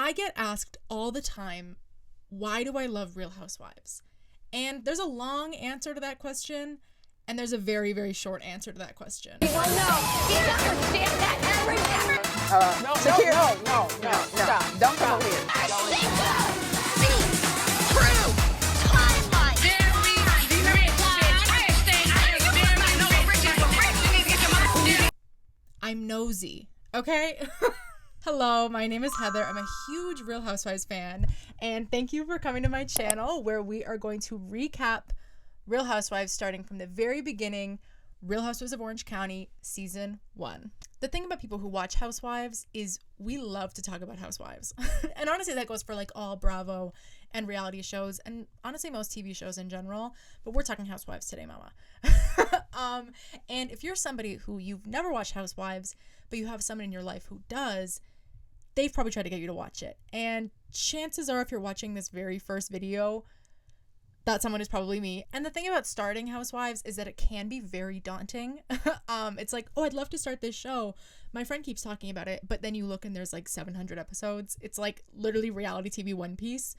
I get asked all the time, why do I love Real Housewives? And there's a long answer to that question, and there's a very, very short answer to that question. No, you understand that No, stop. Don't come over here. I'm nosy, okay? Hello, my name is Heather. I'm a huge Real Housewives fan, and thank you for coming to my channel where we are going to recap Real Housewives starting from the very beginning, Real Housewives of Orange County, Season 1. The thing about people who watch Housewives is we love to talk about housewives. And honestly, that goes for like all Bravo and reality shows, and honestly most TV shows in general, but we're talking Housewives today, mama. And if you're somebody who you've never watched Housewives, but you have someone in your life who does, they've probably tried to get you to watch it. And chances are, if you're watching this very first video, that someone is probably me. And the thing about starting Housewives is that it can be very daunting. It's like, oh, I'd love to start this show. My friend keeps talking about it, but then you look and there's like 700 episodes. It's like literally reality TV One Piece.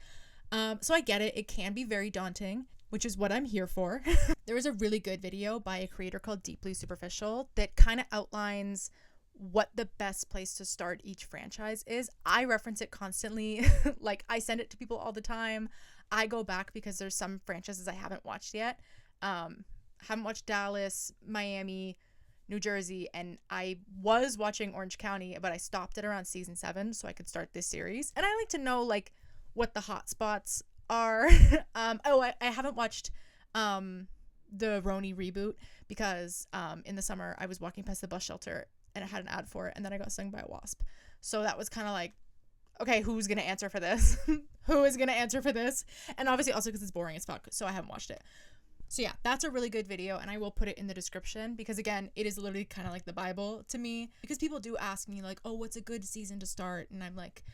So I get it. It can be very daunting, which is what I'm here for. There was a really good video by a creator called Deeply Superficial that kind of outlines what the best place to start each franchise is. I reference it constantly. Like, I send it to people all the time. I go back because there's some franchises I haven't watched yet. Haven't watched Dallas, Miami, New Jersey, and I was watching Orange County, but I stopped it around season 7 so I could start this series. And I like to know like what the hot spots are. I haven't watched the RHONY reboot because in the summer I was walking past the bus shelter and it had an ad for it, and then I got stung by a wasp. So that was kind of like, okay, who's gonna answer for this? Who is gonna answer for this? And obviously also because it's boring as fuck, so I haven't watched it. So yeah, that's a really good video, and I will put it in the description because again, it is literally kind of like the Bible to me, because people do ask me like, oh, what's a good season to start? And I'm like,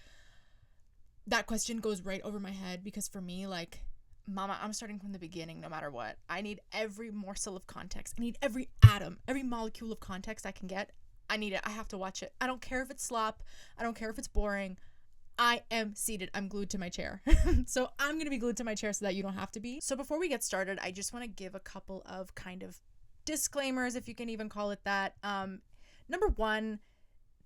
that question goes right over my head, because for me, like, mama, I'm starting from the beginning no matter what. I need every morsel of context. I need every atom, every molecule of context I can get. I need it. I have to watch it. I don't care if it's slop. I don't care if it's boring. I am seated. I'm glued to my chair. So I'm going to be glued to my chair so that you don't have to be. So before we get started, I just want to give a couple of kind of disclaimers, if you can even call it that. Number one,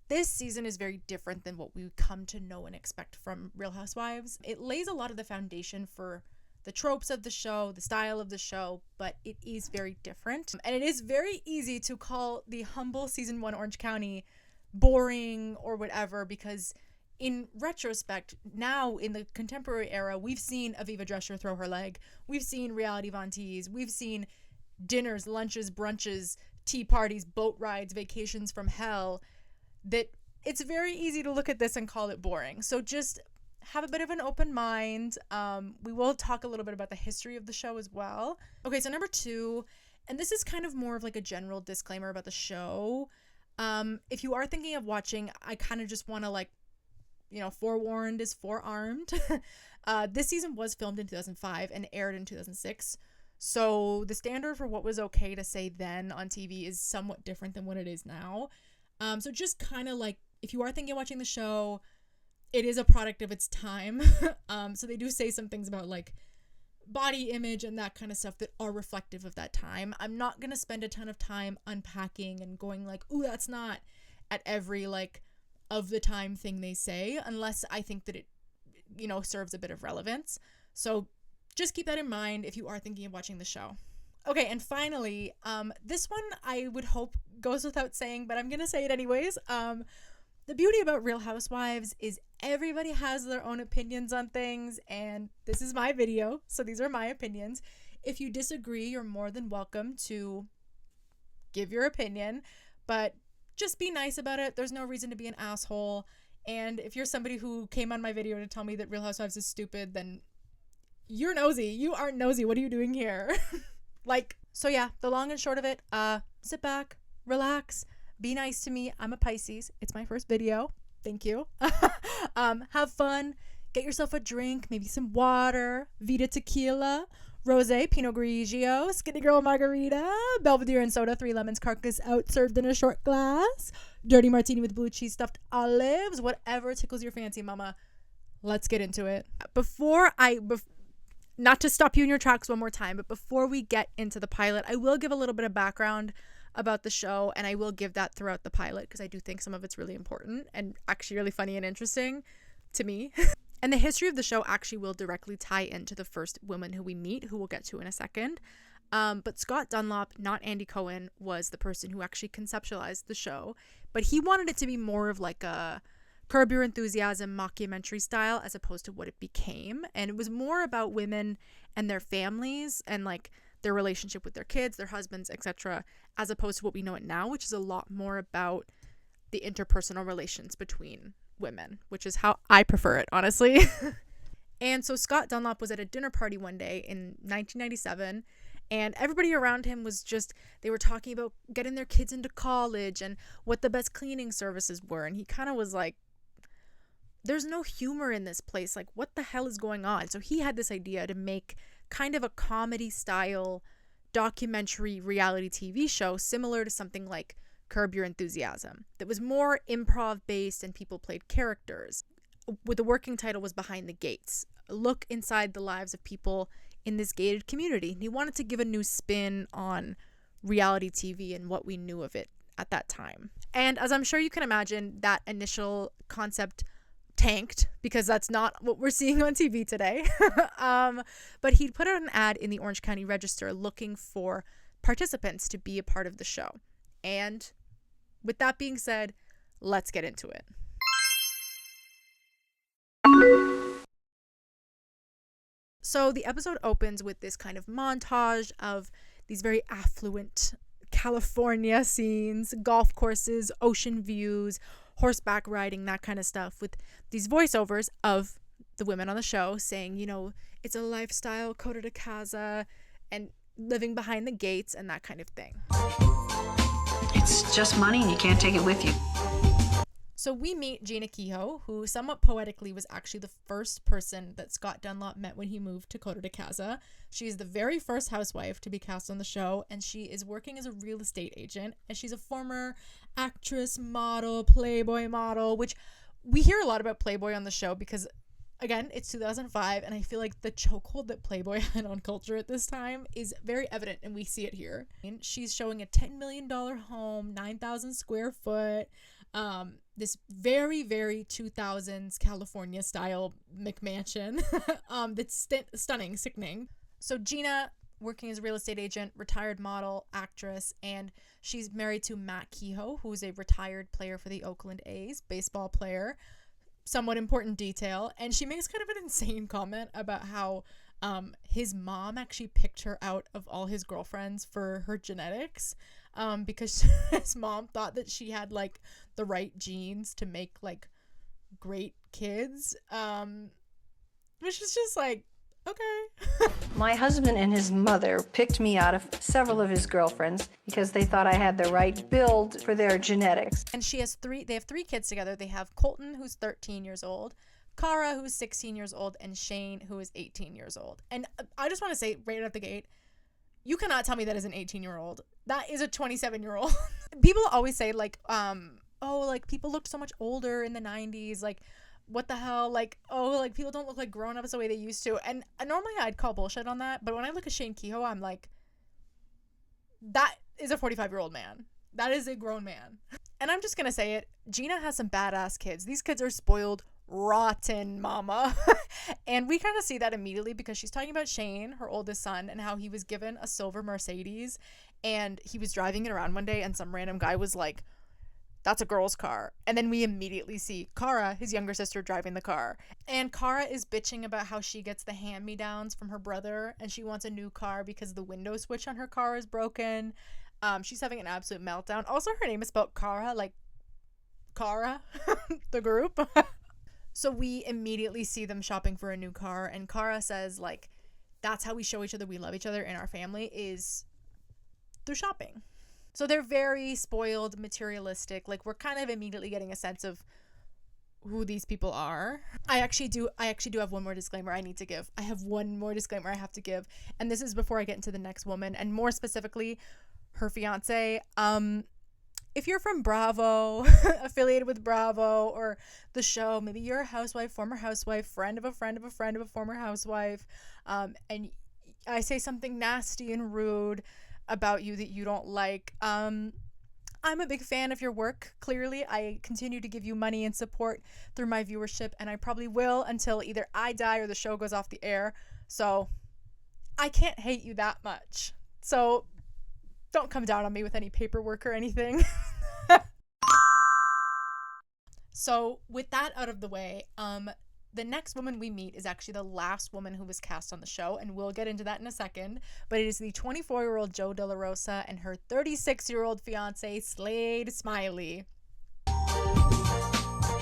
this season is very different than what we come to know and expect from Real Housewives. It lays a lot of the foundation for the tropes of the show, the style of the show, but it is very different. And it is very easy to call the humble season 1 Orange County boring or whatever, because in retrospect, now in the contemporary era, we've seen Aviva Drescher throw her leg. We've seen reality Von Tees. We've seen dinners, lunches, brunches, tea parties, boat rides, vacations from hell, that it's very easy to look at this and call it boring. So just have a bit of an open mind. We will talk a little bit about the history of the show as well. Okay, so number 2, and this is kind of more of like a general disclaimer about the show. If you are thinking of watching, I kind of just want to like, you know, forewarned is forearmed. This season was filmed in 2005 and aired in 2006. So the standard for what was okay to say then on TV is somewhat different than what it is now. So just kind of like, if you are thinking of watching the show, it is a product of its time. So they do say some things about like body image and that kind of stuff that are reflective of that time. I'm not going to spend a ton of time unpacking and going like, ooh, that's not, at every like of the time thing they say, unless I think that it, you know, serves a bit of relevance. So just keep that in mind if you are thinking of watching the show. Okay, and finally, this one I would hope goes without saying, but I'm gonna say it anyways. The beauty about Real Housewives is everybody has their own opinions on things, and this is my video, so these are my opinions. If you disagree, you're more than welcome to give your opinion, but just be nice about it. There's no reason to be an asshole. And if you're somebody who came on my video to tell me that Real Housewives is stupid, then you're nosy. You are nosy. What are you doing here? Like, so yeah, the long and short of it, sit back, relax, be nice to me. I'm a Pisces. It's my first video. Thank you. Have fun. Get yourself a drink, maybe some water, Vita tequila, rosé, Pinot Grigio, Skinny Girl margarita, Belvedere and soda, 3 lemons, carcass out, served in a short glass, dirty martini with blue cheese stuffed olives, whatever tickles your fancy, mama. let's get into it. Not to stop you in your tracks one more time, but before we get into the pilot, I will give a little bit of background about the show, and I will give that throughout the pilot because I do think some of it's really important and actually really funny and interesting to me. And the history of the show actually will directly tie into the first woman who we meet, who we'll get to in a second. But Scott Dunlop, not Andy Cohen, was the person who actually conceptualized the show, but he wanted it to be more of like a Curb Your Enthusiasm mockumentary style as opposed to what it became. And it was more about women and their families and like their relationship with their kids, their husbands, etc., as opposed to what we know it now, which is a lot more about the interpersonal relations between women, which is how I prefer it, honestly. And so Scott Dunlop was at a dinner party one day in 1997, and everybody around him was just, they were talking about getting their kids into college and what the best cleaning services were. And he kind of was like, there's no humor in this place. Like, what the hell is going on? So he had this idea to make kind of a comedy style documentary reality TV show similar to something like Curb Your Enthusiasm that was more improv based and people played characters. With the working title was Behind the Gates, a look inside the lives of people in this gated community. And he wanted to give a new spin on reality TV and what we knew of it at that time. And as I'm sure you can imagine, that initial concept tanked because that's not what we're seeing on TV today. But he'd put out an ad in the Orange County Register looking for participants to be a part of the show. And with that being said, let's get into it. So the episode opens with this kind of montage of these very affluent California scenes, golf courses, ocean views, horseback riding, that kind of stuff, with these voiceovers of the women on the show saying, you know, it's a lifestyle, coda de casa, and living behind the gates and that kind of thing. It's just money and you can't take it with you. So we meet Jeana Keough, who somewhat poetically was actually the first person that Scott Dunlop met when he moved to Coda de Casa. She is the very first housewife to be cast on the show, and she is working as a real estate agent, and she's a former actress, model, Playboy model, which we hear a lot about Playboy on the show because, again, it's 2005, and I feel like the chokehold that Playboy had on culture at this time is very evident, and we see it here. And she's showing a $10 million home, 9,000 square foot, this very, very 2000s California style McMansion that's stunning, sickening. So Jeana, working as a real estate agent, retired model, actress, and she's married to Matt Keough, who's a retired player for the Oakland A's, baseball player. Somewhat important detail. And she makes kind of an insane comment about how his mom actually picked her out of all his girlfriends for her genetics, because his mom thought that she had like the right genes to make like great kids, which is just like, okay. My husband and his mother picked me out of several of his girlfriends because they thought I had the right build for their genetics. And they have three kids together. They have Colton, who's 13 years old, Cara, who's 16 years old, and Shane, who is 18 years old. And I just want to say right out the gate, you cannot tell me that is an 18-year-old. That is a 27-year-old. People always say like, oh, like people looked so much older in the 90s. Like, what the hell? Like, oh, like people don't look like grown-ups the way they used to. And normally I'd call bullshit on that. But when I look at Shane Keough, I'm like, that is a 45-year-old man. That is a grown man. And I'm just going to say it. Jeana has some badass kids. These kids are spoiled rotten, mama. And we kind of see that immediately because she's talking about Shane, her oldest son, and how he was given a silver Mercedes and he was driving it around one day and some random guy was like, that's a girl's car. And then we immediately see Cara, his younger sister, driving the car. And Cara is bitching about how she gets the hand-me-downs from her brother and she wants a new car because the window switch on her car is broken. She's having an absolute meltdown. Also, her name is spelled Cara, like Cara, the group. So we immediately see them shopping for a new car, and Cara says, like, that's how we show each other we love each other in our family, is through shopping. So they're very spoiled, materialistic. Like, we're kind of immediately getting a sense of who these people are. I actually do have one more disclaimer I need to give. I have one more disclaimer I have to give, and this is before I get into the next woman, and more specifically, her fiance. if you're from Bravo, affiliated with Bravo or the show, maybe you're a housewife, former housewife, friend of a friend of a friend of a former housewife, and I say something nasty and rude about you that you don't like, I'm a big fan of your work. Clearly, I continue to give you money and support through my viewership, and I probably will until either I die or the show goes off the air. So I can't hate you that much. So don't come down on me with any paperwork or anything. So with that out of the way, the next woman we meet is actually the last woman who was cast on the show, and we'll get into that in a second. But it is the 24-year-old Jo De La Rosa and her 36-year-old fiance, Slade Smiley.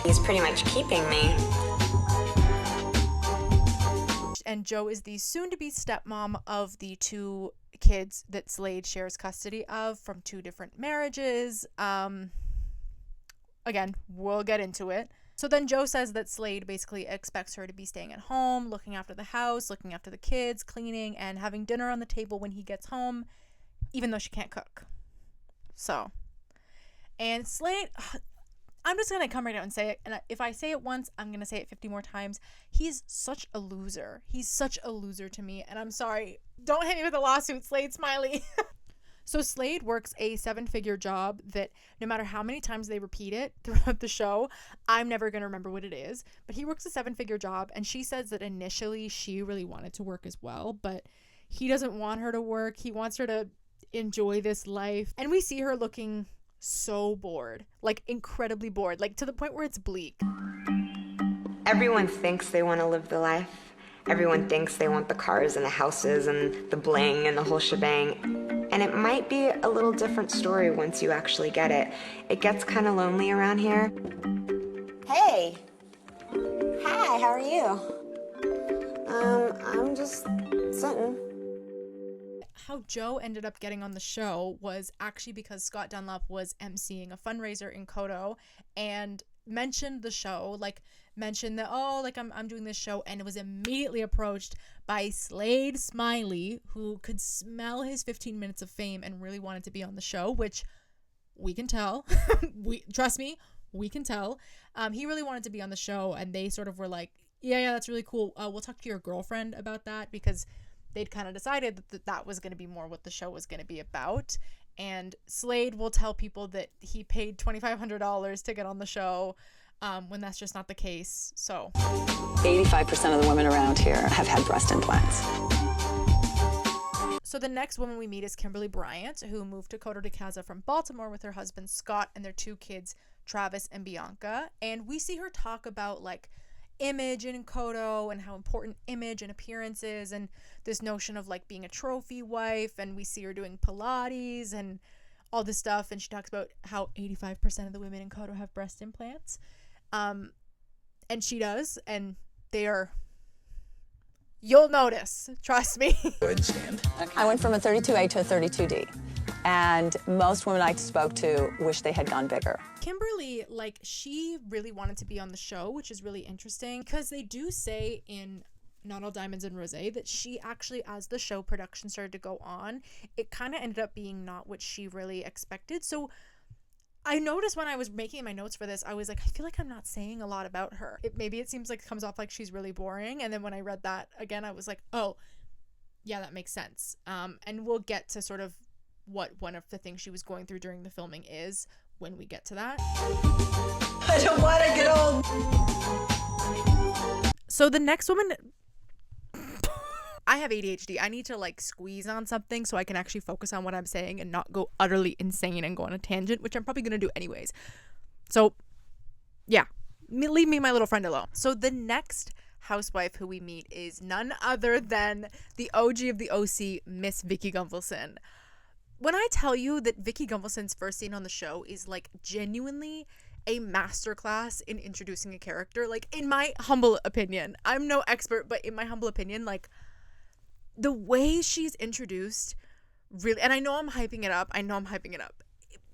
He's pretty much keeping me. And Jo is the soon-to-be stepmom of the two kids that Slade shares custody of from two different marriages. Again, we'll get into it. So then Jo says that Slade basically expects her to be staying at home, looking after the house, looking after the kids, cleaning, and having dinner on the table when he gets home, even though she can't cook. So, and Slade, I'm just going to come right out and say it, and if I say it once, I'm going to say it 50 more times. He's such a loser. He's such a loser to me, and I'm sorry. Don't hit me with a lawsuit, Slade Smiley. So Slade works a 7-figure job that no matter how many times they repeat it throughout the show, I'm never going to remember what it is. But he works a 7-figure job, and she says that initially she really wanted to work as well, but he doesn't want her to work. He wants her to enjoy this life. And we see her looking so bored, like incredibly bored, like to the point where it's bleak. Everyone thinks they want to live the life. Everyone thinks they want the cars and the houses and the bling and the whole shebang. And it might be a little different story once you actually get it. It gets kind of lonely around here. Hey. Hi, how are you? I'm just sitting. How Jo ended up getting on the show was actually because Scott Dunlap was emceeing a fundraiser in Kodo and mentioned the show, like mentioned that, oh, like I'm doing this show, and it was immediately approached by Slade Smiley, who could smell his 15 minutes of fame and really wanted to be on the show, which we can tell. Trust me, we can tell. He really wanted to be on the show, and they sort of were like, yeah, that's really cool. We'll talk to your girlfriend about that, because they'd kind of decided that was going to be more what the show was going to be about. And Slade will tell people that he paid $2,500 to get on the show, when that's just not the case. So 85% of the women around here have had breast implants. So the next woman we meet is Kimberly Bryant, who moved to Coto de Casa from Baltimore with her husband Scott and their two kids, Travis and Bianca. And we see her talk about like image in Kodo and how important image and appearance is, and this notion of like being a trophy wife. And we see her doing Pilates and all this stuff, and she talks about how 85% of the women in Kodo have breast implants, and she does, and they are, you'll notice, trust me. Go ahead and stand. I went from a 32A to a 32D, and most women I spoke to wish they had gone bigger. Kimberly, like, she really wanted to be on the show, which is really interesting, because they do say in Not All Diamonds and Rosé that she actually, as the show production started to go on, it kind of ended up being not what she really expected. So I noticed when I was making my notes for this, I was like, I feel like I'm not saying a lot about her. Maybe it seems like it comes off like she's really boring. And then when I read that again, I was like, oh, yeah, that makes sense. And we'll get to sort of what one of the things she was going through during the filming is when we get to that. I don't want to get old. So the next woman, I have ADHD. I need to like squeeze on something so I can actually focus on what I'm saying and not go utterly insane and go on a tangent, which I'm probably going to do anyways. So yeah, leave me, my little friend, alone. So the next housewife who we meet is none other than the OG of the OC, Miss Vicki Gunvalson. When I tell you that Vicki Gunvalson's first scene on the show is like genuinely a masterclass in introducing a character, like in my humble opinion, I'm no expert, but in my humble opinion, like the way she's introduced really, and I know I'm hyping it up,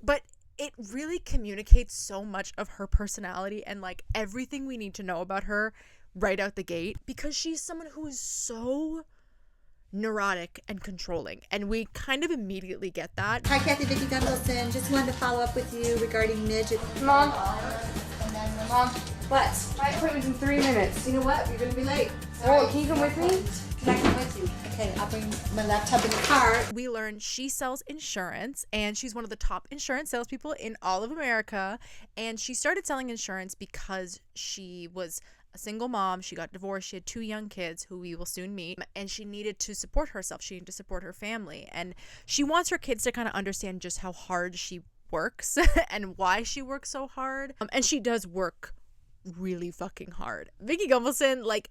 but it really communicates so much of her personality and like everything we need to know about her right out the gate, because she's someone who is so neurotic and controlling. And we kind of immediately get that. Hi, Kathy, Vicki, Gunvalson. Just wanted to follow up with you regarding midget. Mom. Mom. What? My appointment's in 3 minutes. You know what? You're gonna be late. Oh, can you come with me? Can I come with you? Okay, I'll bring my laptop in the car. We learn she sells insurance, and she's one of the top insurance salespeople in all of America. And she started selling insurance because she was a single mom. She got divorced. She had 2 young kids who we will soon meet, and she needed to support herself. She needed to support her family, and she wants her kids to kind of understand just how hard she works and why she works so hard. And she does work really fucking hard. Vicki Gunvalson, like,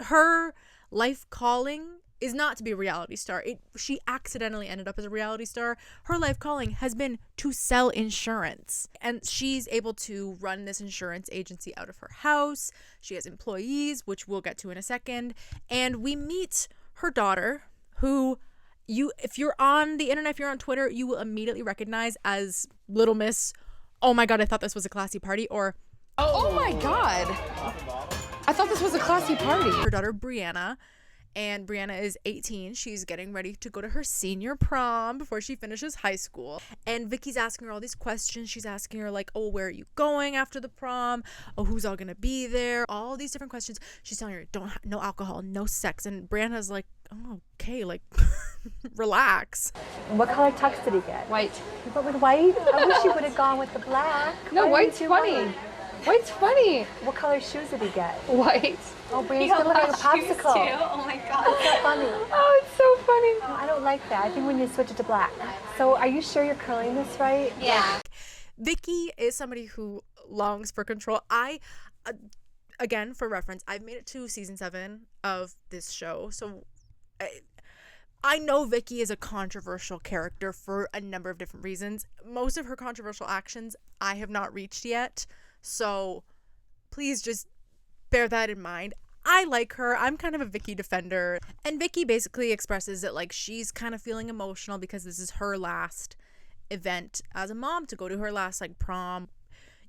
her life calling is not to be a reality star. She accidentally ended up as a reality star. Her life calling has been to sell insurance. And she's able to run this insurance agency out of her house. She has employees, which we'll get to in a second. And we meet her daughter, who if you're on the internet, if you're on Twitter, you will immediately recognize as Little Miss, oh my God, I thought this was a classy party, or Oh my God. I thought this was a classy party. her daughter Brianna. And Brianna is 18. She's getting ready to go to her senior prom before she finishes high school. And Vicky's asking her all these questions. She's asking her, like, oh, where are you going after the prom? Oh, who's all going to be there? All these different questions. She's telling her, no alcohol, no sex. And Brianna's like, oh, okay, like, relax. What color tux did he get? White. You went with white? I wish you would have gone with the black. No, Why white's didn't you funny. go with- White's funny. What color shoes did he get? White. Oh, Brianna's gonna look like a popsicle. Oh my God. That's so funny. Oh, it's so funny. No, I don't like that. I think we need to switch it to black. So are you sure you're curling this right? Yeah. Vicky is somebody who longs for control. Again, for reference, I've made it to season 7 of this show. So I know Vicky is a controversial character for a number of different reasons. Most of her controversial actions I have not reached yet. So please just bear that in mind. I like her. I'm kind of a Vicky defender. And Vicky basically expresses that, like, she's kind of feeling emotional because this is her last event as a mom, to go to her last, like, prom.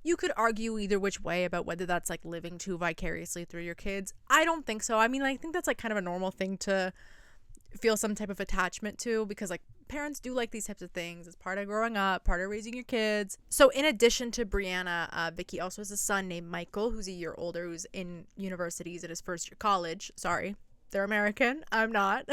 You could argue either which way about whether that's, like, living too vicariously through your kids. I don't think so. I mean, I think that's, like, kind of a normal thing to feel some type of attachment to, because, like, parents do like these types of things. It's part of growing up, part of raising your kids. So in addition to Brianna, Vicky also has a son named Michael, who's a year older, who's in universities at his first year of college. Sorry, they're American. I'm not.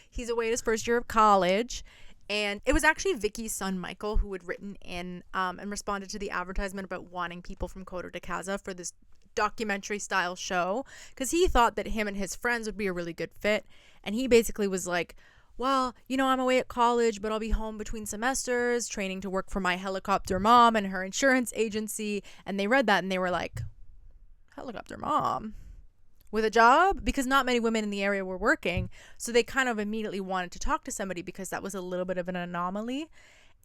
He's away at his first year of college. And it was actually Vicky's son, Michael, who had written in and responded to the advertisement about wanting people from Coto de Casa for this documentary style show, because he thought that him and his friends would be a really good fit. And he basically was like, well, you know, I'm away at college, but I'll be home between semesters training to work for my helicopter mom and her insurance agency. And they read that and they were like, helicopter mom with a job? Because not many women in the area were working. So they kind of immediately wanted to talk to somebody because that was a little bit of an anomaly.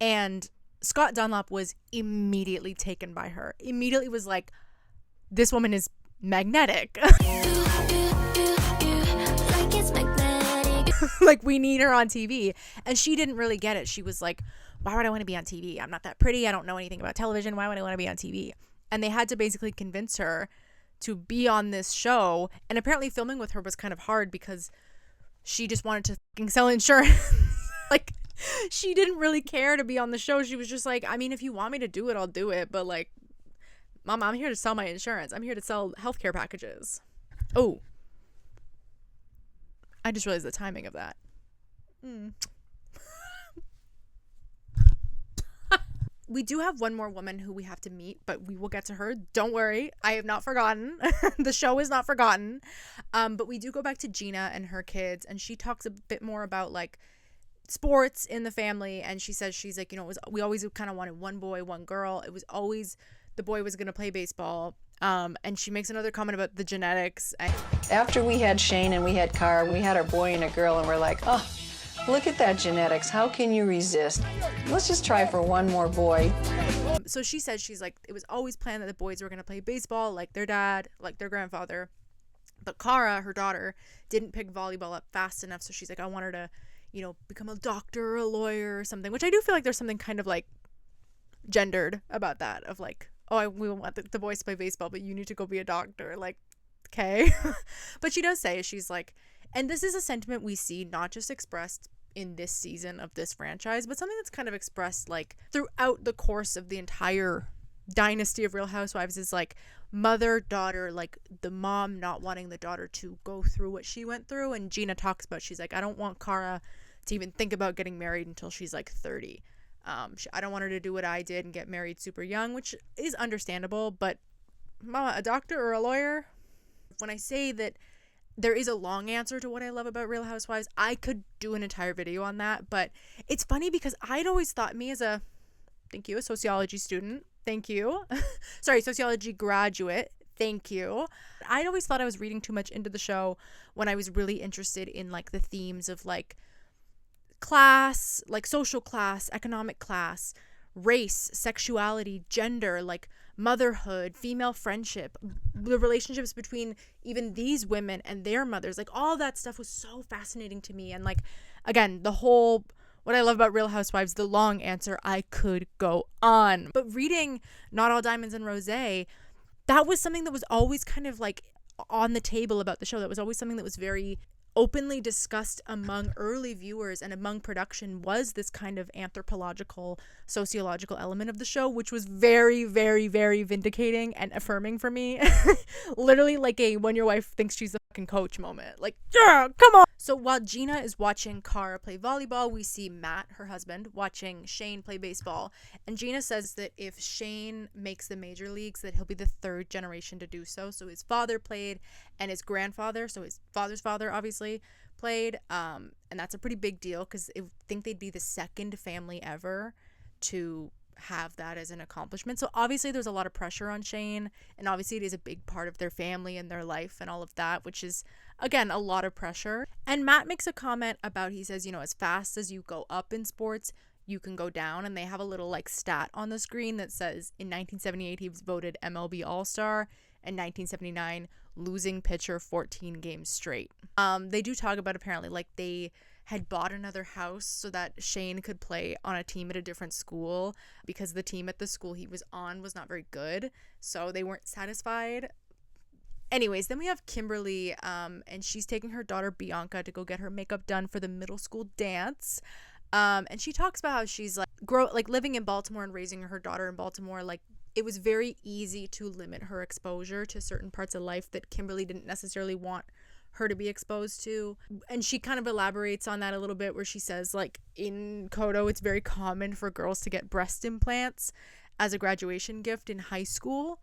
And Scott Dunlop was immediately taken by her. Immediately was like, this woman is magnetic. Like, we need her on TV. And she didn't really get it. She was like, why would I want to be on TV? I'm not that pretty. I don't know anything about television. Why would I want to be on TV? And they had to basically convince her to be on this show. And apparently filming with her was kind of hard because she just wanted to fucking sell insurance. Like, she didn't really care to be on the show. She was just like, I mean, if you want me to do it, I'll do it. But, like, Mom, I'm here to sell my insurance. I'm here to sell healthcare packages. Oh, I just realized the timing of that. We do have one more woman who we have to meet, but we will get to her. Don't worry. I have not forgotten. The show is not forgotten. But we do go back to Jeana and her kids, and she talks a bit more about, like, sports in the family. And she says, she's like, you know, we always kind of wanted one boy, one girl. It was always the boy was going to play baseball. And she makes another comment about the genetics. After we had Shane and we had Cara, we had our boy and a girl, and we're like, oh, look at that genetics. How can you resist? Let's just try for one more boy. So she says, she's like, it was always planned that the boys were going to play baseball like their dad, like their grandfather. But Cara, her daughter, didn't pick volleyball up fast enough. So she's like, I want her to, you know, become a doctor or a lawyer or something, which I do feel like there's something kind of, like, gendered about that, of like, oh, we want the boys to play baseball, but you need to go be a doctor. Like, okay. But she does say, she's like, And this is a sentiment we see not just expressed in this season of this franchise, but something that's kind of expressed like throughout the course of the entire dynasty of Real Housewives, is like mother daughter, like the mom not wanting the daughter to go through what she went through. And Jeana talks about, she's like, I don't want Cara to even think about getting married until she's like 30. I don't want her to do what I did and get married super young, which is understandable, but mama, a doctor or a lawyer? When I say that there is a long answer to what I love about Real Housewives, I could do an entire video on that. But it's funny because I'd always thought, me as a sociology student, sociology graduate, thank you, I'd always thought I was reading too much into the show when I was really interested in like the themes of like class, like social class, economic class, race, sexuality, gender, like motherhood, female friendship, the relationships between even these women and their mothers. Like all that stuff was so fascinating to me. And like, again, what I love about Real Housewives, the long answer, I could go on. But reading Not All Diamonds and Rosé, that was something that was always kind of like on the table about the show. That was always something that was very openly discussed among early viewers and among production, was this kind of anthropological, sociological element of the show, which was very, very, very vindicating and affirming for me. Literally like a when your wife thinks she's the fucking coach moment. Like, yeah, come on. So while Jeana is watching Cara play volleyball, we see Matt, her husband, watching Shane play baseball. And Jeana says that if Shane makes the major leagues, that he'll be the third generation to do so. So his father played, and his grandfather, so his father's father, obviously played. And that's a pretty big deal because I think they'd be the second family ever to have that as an accomplishment. So obviously there's a lot of pressure on Shane, and obviously it is a big part of their family and their life and all of that, which is, again, a lot of pressure. And Matt makes a comment about, he says, as fast as you go up in sports, you can go down. And they have a little like stat on the screen that says in 1978 he was voted MLB All-Star, and 1979 losing pitcher 14 games straight. They do talk about, apparently, like they had bought another house so that Shane could play on a team at a different school because the team at the school he was on was not very good, so they weren't satisfied. Anyways, then we have Kimberly, and she's taking her daughter Bianca to go get her makeup done for the middle school dance. And she talks about how she's like living in Baltimore and raising her daughter in Baltimore, like it was very easy to limit her exposure to certain parts of life that Kimberly didn't necessarily want her to be exposed to. And she kind of elaborates on that a little bit, where she says like in Kodo it's very common for girls to get breast implants as a graduation gift in high school,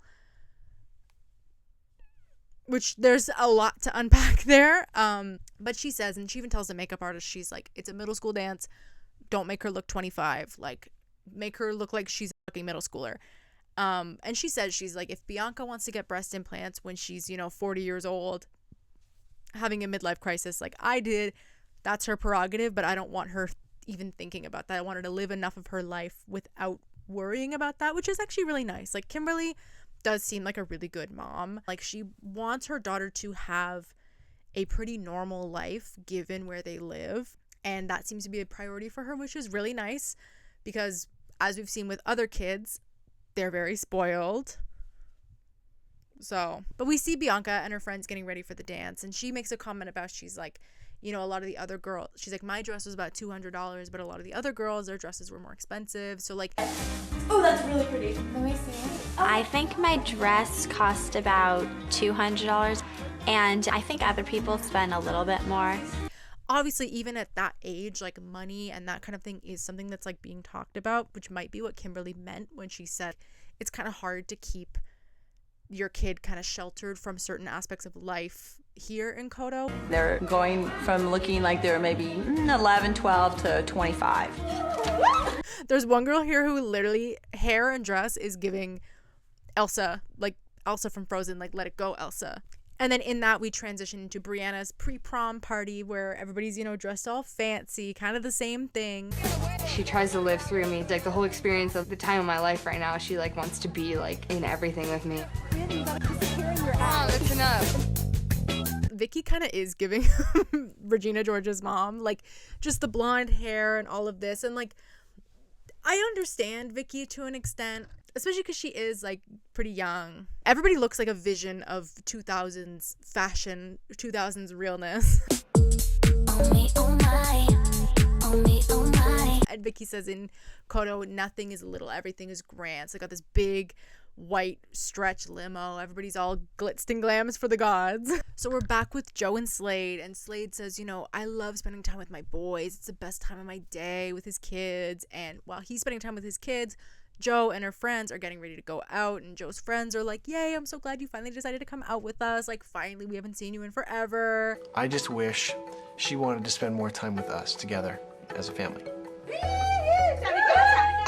which there's a lot to unpack there. But she says, and she even tells the makeup artist, she's like, it's a middle school dance, don't make her look 25, like make her look like she's a fucking middle schooler. And she says, she's like, if Bianca wants to get breast implants when she's 40 years old, having a midlife crisis like I did, that's her prerogative, but I don't want her even thinking about that. I want her to live enough of her life without worrying about that, which is actually really nice. Like Kimberly does seem like a really good mom. Like she wants her daughter to have a pretty normal life given where they live, and that seems to be a priority for her, which is really nice because as we've seen with other kids, they're very spoiled. So, but we see Bianca and her friends getting ready for the dance, and she makes a comment about, she's like, a lot of the other girls, she's like, my dress was about $200, but a lot of the other girls, their dresses were more expensive. So like, oh, that's really pretty. Let me see it. I think my dress cost about $200, and I think other people spend a little bit more. Obviously, even at that age, like money and that kind of thing is something that's like being talked about, which might be what Kimberly meant when she said it's kind of hard to keep your kid kind of sheltered from certain aspects of life here in Kodo. They're going from looking like they're maybe 11, 12 to 25. There's one girl here who literally, hair and dress is giving Elsa, like Elsa from Frozen, like let it go, Elsa. And then in that we transition into Brianna's pre-prom party where everybody's, dressed all fancy, kind of the same thing. She tries to live through me, like the whole experience of the time of my life right now. She like wants to be like in everything with me. Oh, that's enough. Vicki kind of is giving Regina George's mom, like just the blonde hair and all of this. And like, I understand Vicki to an extent. especially because she is like pretty young. Everybody looks like a vision of 2000s fashion, 2000s realness. Oh me, oh my. Oh me, oh my. And Vicki says in Kodo, nothing is little, everything is grand. So I got this big white stretch limo. Everybody's all glitzed and glams for the gods. So we're back with Joe and Slade, and Slade says, you know, I love spending time with my boys. It's the best time of my day with his kids. And while he's spending time with his kids, Joe and her friends are getting ready to go out, and Joe's friends are like, yay, I'm so glad you finally decided to come out with us. Like, finally, we haven't seen you in forever. I just wish she wanted to spend more time with us together as a family.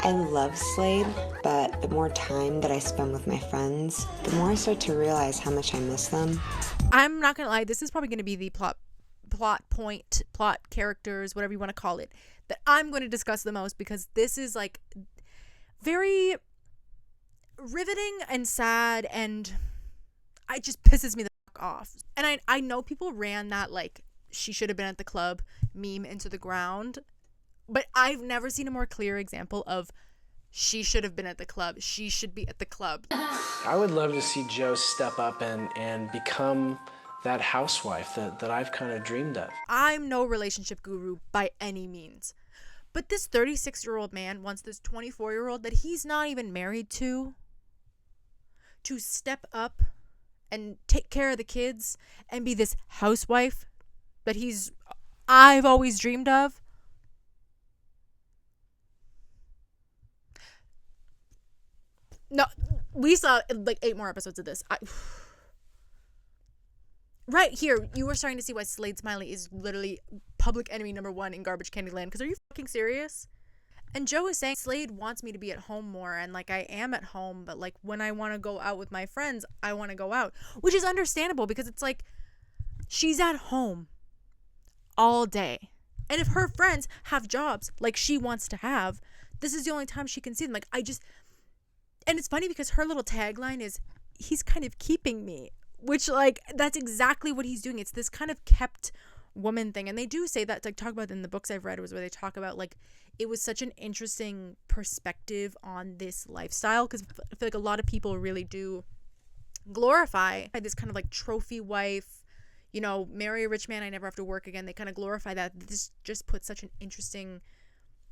I love Slade, but the more time that I spend with my friends, the more I start to realize how much I miss them. I'm not gonna lie, this is probably gonna be the plot characters, whatever you want to call it, that I'm going to discuss the most, because this is like very riveting and sad, and it just pisses me the fuck off. And I know people ran that like she should have been at the club meme into the ground, but I've never seen a more clear example of she should have been at the club. She should be at the club. I would love to see Joe step up and become that housewife that I've kind of dreamed of. I'm no relationship guru by any means, but this 36-year-old man wants this 24-year-old that he's not even married to step up and take care of the kids and be this housewife that I've always dreamed of. No, we saw like 8 more episodes of this. Right here, you were starting to see why Slade Smiley is literally public enemy #1 in Garbage Candyland. Because are you fucking serious? And Joe is saying Slade wants me to be at home more, and like I am at home, but like when I want to go out with my friends, I want to go out, which is understandable because it's like she's at home all day, and if her friends have jobs like she wants to have, this is the only time she can see them. Like and it's funny because her little tagline is, he's kind of keeping me, which like that's exactly what he's doing. It's this kind of kept woman thing, and they do say that, like, talk about it in the books I've read, was where they talk about like it was such an interesting perspective on this lifestyle, because I feel like a lot of people really do glorify this kind of like trophy wife, you know, marry a rich man, I never have to work again. They kind of glorify that. This just puts such an interesting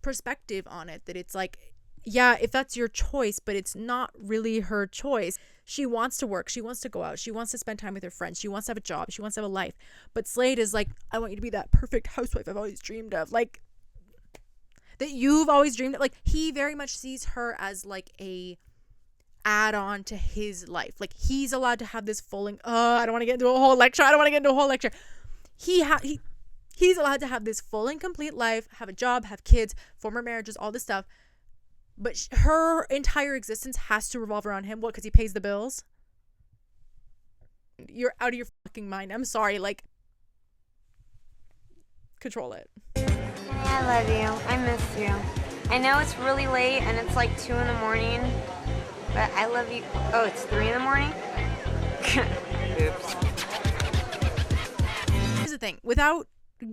perspective on it, that it's like, yeah, if that's your choice, but it's not really her choice. She wants to work. She wants to go out. She wants to spend time with her friends. She wants to have a job. She wants to have a life. But Slade is like, I want you to be that perfect housewife I've always dreamed of. Like, that you've always dreamed of. Like, he very much sees her as like a add-on to his life. Like, he's allowed to have this I don't want to get into a whole lecture. He's allowed to have this full and complete life, have a job, have kids, former marriages, all this stuff. But her entire existence has to revolve around him. What? Because he pays the bills? You're out of your fucking mind. I'm sorry. Like, control it. I love you. I miss you. I know it's really late and it's like 2 a.m, but I love you. Oh, it's 3 a.m? Oops. Here's the thing. Without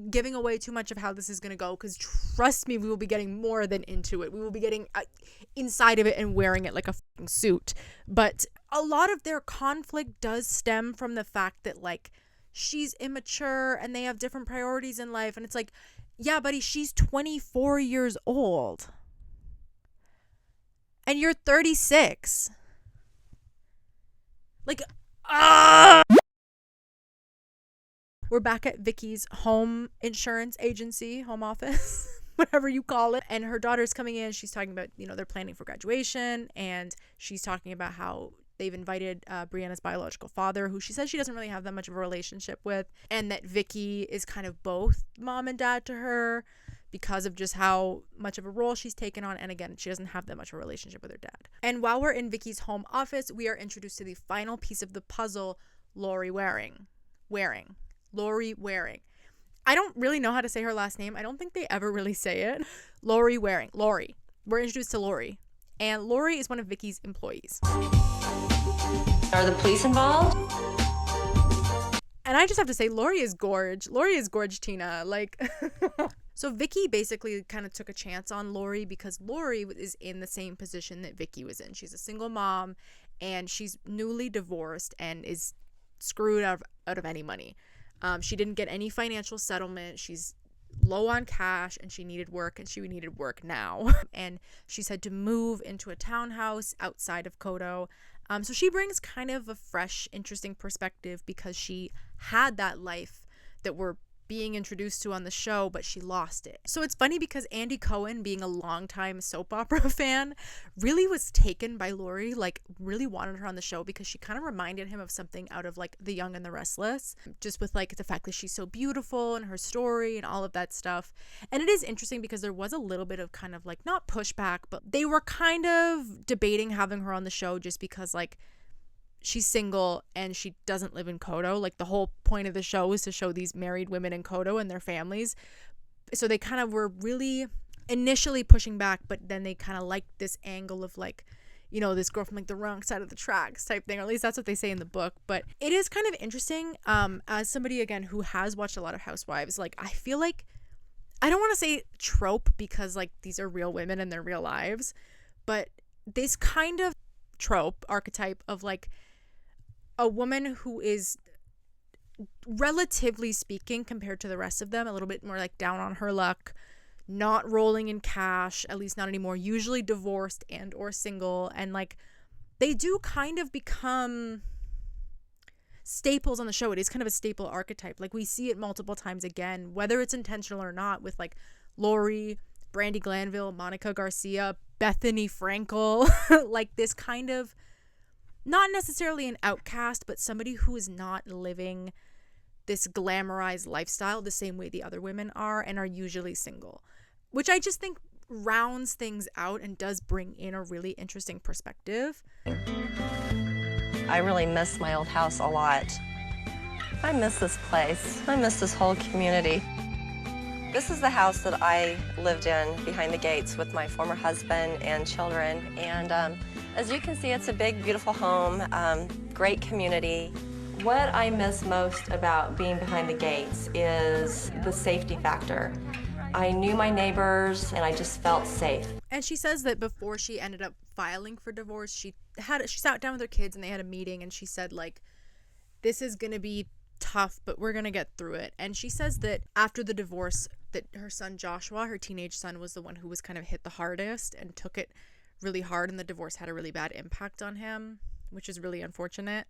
giving away too much of how this is going to go, because trust me, we will be getting more than into it. We will be getting inside of it and wearing it like a fucking suit. But a lot of their conflict does stem from the fact that like she's immature and they have different priorities in life, and it's like, yeah, buddy, she's 24 years old and you're 36. Like, we're back at Vicki's home insurance agency, home office, whatever you call it. And her daughter's coming in. She's talking about, you know, they're planning for graduation. And she's talking about how they've invited Brianna's biological father, who she says she doesn't really have that much of a relationship with. And that Vicki is kind of both mom and dad to her because of just how much of a role she's taken on. And again, she doesn't have that much of a relationship with her dad. And while we're in Vicki's home office, we are introduced to the final piece of the puzzle, Lauri Waring. I don't really know how to say her last name. I don't think they ever really say it. Lauri Waring. Lauri. We're introduced to Lauri. And Lauri is one of Vicki's employees. Are the police involved? And I just have to say, Lauri is gorge. Lauri is gorge, Tina. Like, So Vicki basically kind of took a chance on Lauri because Lauri is in the same position that Vicki was in. She's a single mom and she's newly divorced and is screwed out of any money. She didn't get any financial settlement. She's low on cash and she needed work, and she needed work now. And she's had to move into a townhouse outside of Kodo. So she brings kind of a fresh, interesting perspective because she had that life that we're being introduced to on the show, but she lost it. So it's funny because Andy Cohen, being a longtime soap opera fan, really was taken by Lauri, like really wanted her on the show because she kind of reminded him of something out of like The Young and the Restless, just with like the fact that she's so beautiful and her story and all of that stuff. And it is interesting because there was a little bit of kind of like, not pushback, but they were kind of debating having her on the show just because like she's single and she doesn't live in Kodo. Like the whole point of the show is to show these married women in Kodo and their families. So they kind of were really initially pushing back, but then they kind of liked this angle of like, you know, this girl from like the wrong side of the tracks type thing, or at least that's what they say in the book. But it is kind of interesting, as somebody again who has watched a lot of Housewives, like I feel like, I don't want to say trope because like these are real women and their real lives, but this kind of trope archetype of like a woman who is, relatively speaking, compared to the rest of them, a little bit more like down on her luck, not rolling in cash, at least not anymore, usually divorced and or single, and like they do kind of become staples on the show. It is kind of a staple archetype. Like we see it multiple times again, whether it's intentional or not, with like Lauri, Brandi Glanville, Monica Garcia, Bethany Frankel, like this kind of, not necessarily an outcast, but somebody who is not living this glamorized lifestyle the same way the other women are and are usually single, which I just think rounds things out and does bring in a really interesting perspective. I really miss my old house a lot. I miss this place. I miss this whole community. This is the house that I lived in behind the gates with my former husband and children. And as you can see, it's a big, beautiful home, great community. What I miss most about being behind the gates is the safety factor. I knew my neighbors and I just felt safe. And she says that before she ended up filing for divorce, she sat down with her kids and they had a meeting, and she said like, this is going to be tough, but we're going to get through it. And she says that after the divorce, that her son Joshua, her teenage son, was the one who was kind of hit the hardest and took it really hard, and the divorce had a really bad impact on him, which is really unfortunate.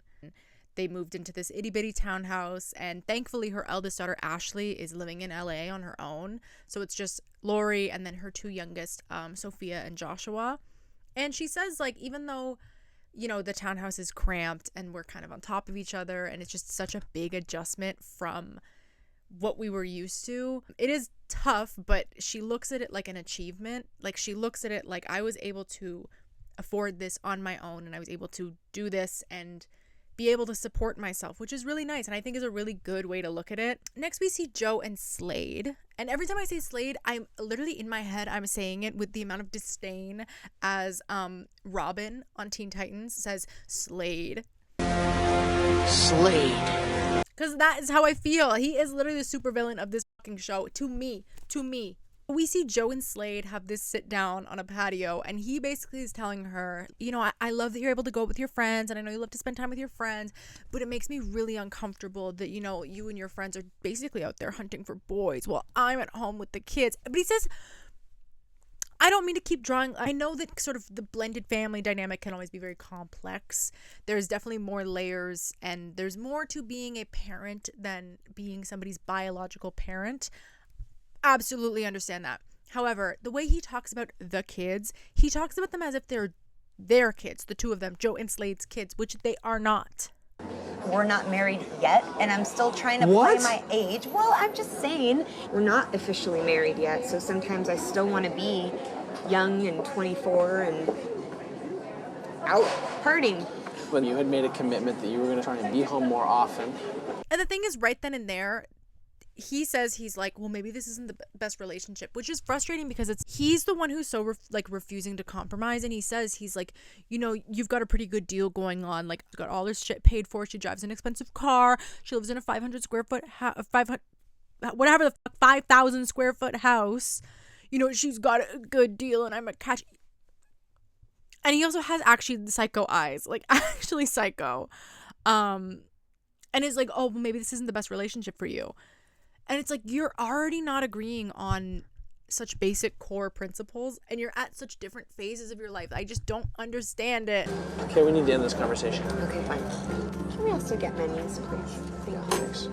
They moved into this itty-bitty townhouse, and thankfully her eldest daughter Ashley is living in LA on her own, so it's just Lauri and then her two youngest, Sophia and Joshua. And she says like, even though, you know, the townhouse is cramped and we're kind of on top of each other and it's just such a big adjustment from what we were used to, it is tough, but she looks at it like an achievement. Like she looks at it like, I was able to afford this on my own and I was able to do this and be able to support myself, which is really nice and I think is a really good way to look at it. Next we see Joe and Slade, and every time I say Slade, I'm literally in my head I'm saying it with the amount of disdain as Robin on Teen Titans says Slade, because that is how I feel. He is literally the supervillain of this fucking show to me. We see Joe and Slade have this sit down on a patio, and he basically is telling her, you know, I love that you're able to go with your friends, and I know you love to spend time with your friends, but it makes me really uncomfortable that, you know, you and your friends are basically out there hunting for boys while I'm at home with the kids. But he says, I don't mean to keep drawing. I know that sort of the blended family dynamic can always be very complex. There's definitely more layers, and there's more to being a parent than being somebody's biological parent. Absolutely understand that. However, the way he talks about the kids, he talks about them as if they're their kids, the two of them, Joe and Slade's kids, which they are not. We're not married yet, and I'm still trying to play my age. Well, I'm just saying. We're not officially married yet, so sometimes I still want to be young and 24 and out partying. When you had made a commitment that you were going to try and be home more often. And the thing is, right then and there, he says, he's like, well, maybe this isn't the best relationship, which is frustrating because he's the one who's so refusing to compromise. And he says, he's like, you know, you've got a pretty good deal going on. Like, got all her shit paid for. She drives an expensive car. She lives in a 500 square foot house. whatever the fuck, 5,000 square foot house. You know, she's got a good deal and I'm a catch. And he also has actually psycho eyes, like actually psycho. And it's like, oh, well, maybe this isn't the best relationship for you. And it's like, you're already not agreeing on such basic core principles and you're at such different phases of your life. I just don't understand it. Okay, we need to end this conversation. Okay, fine. Can we also get menus, please? Thanks.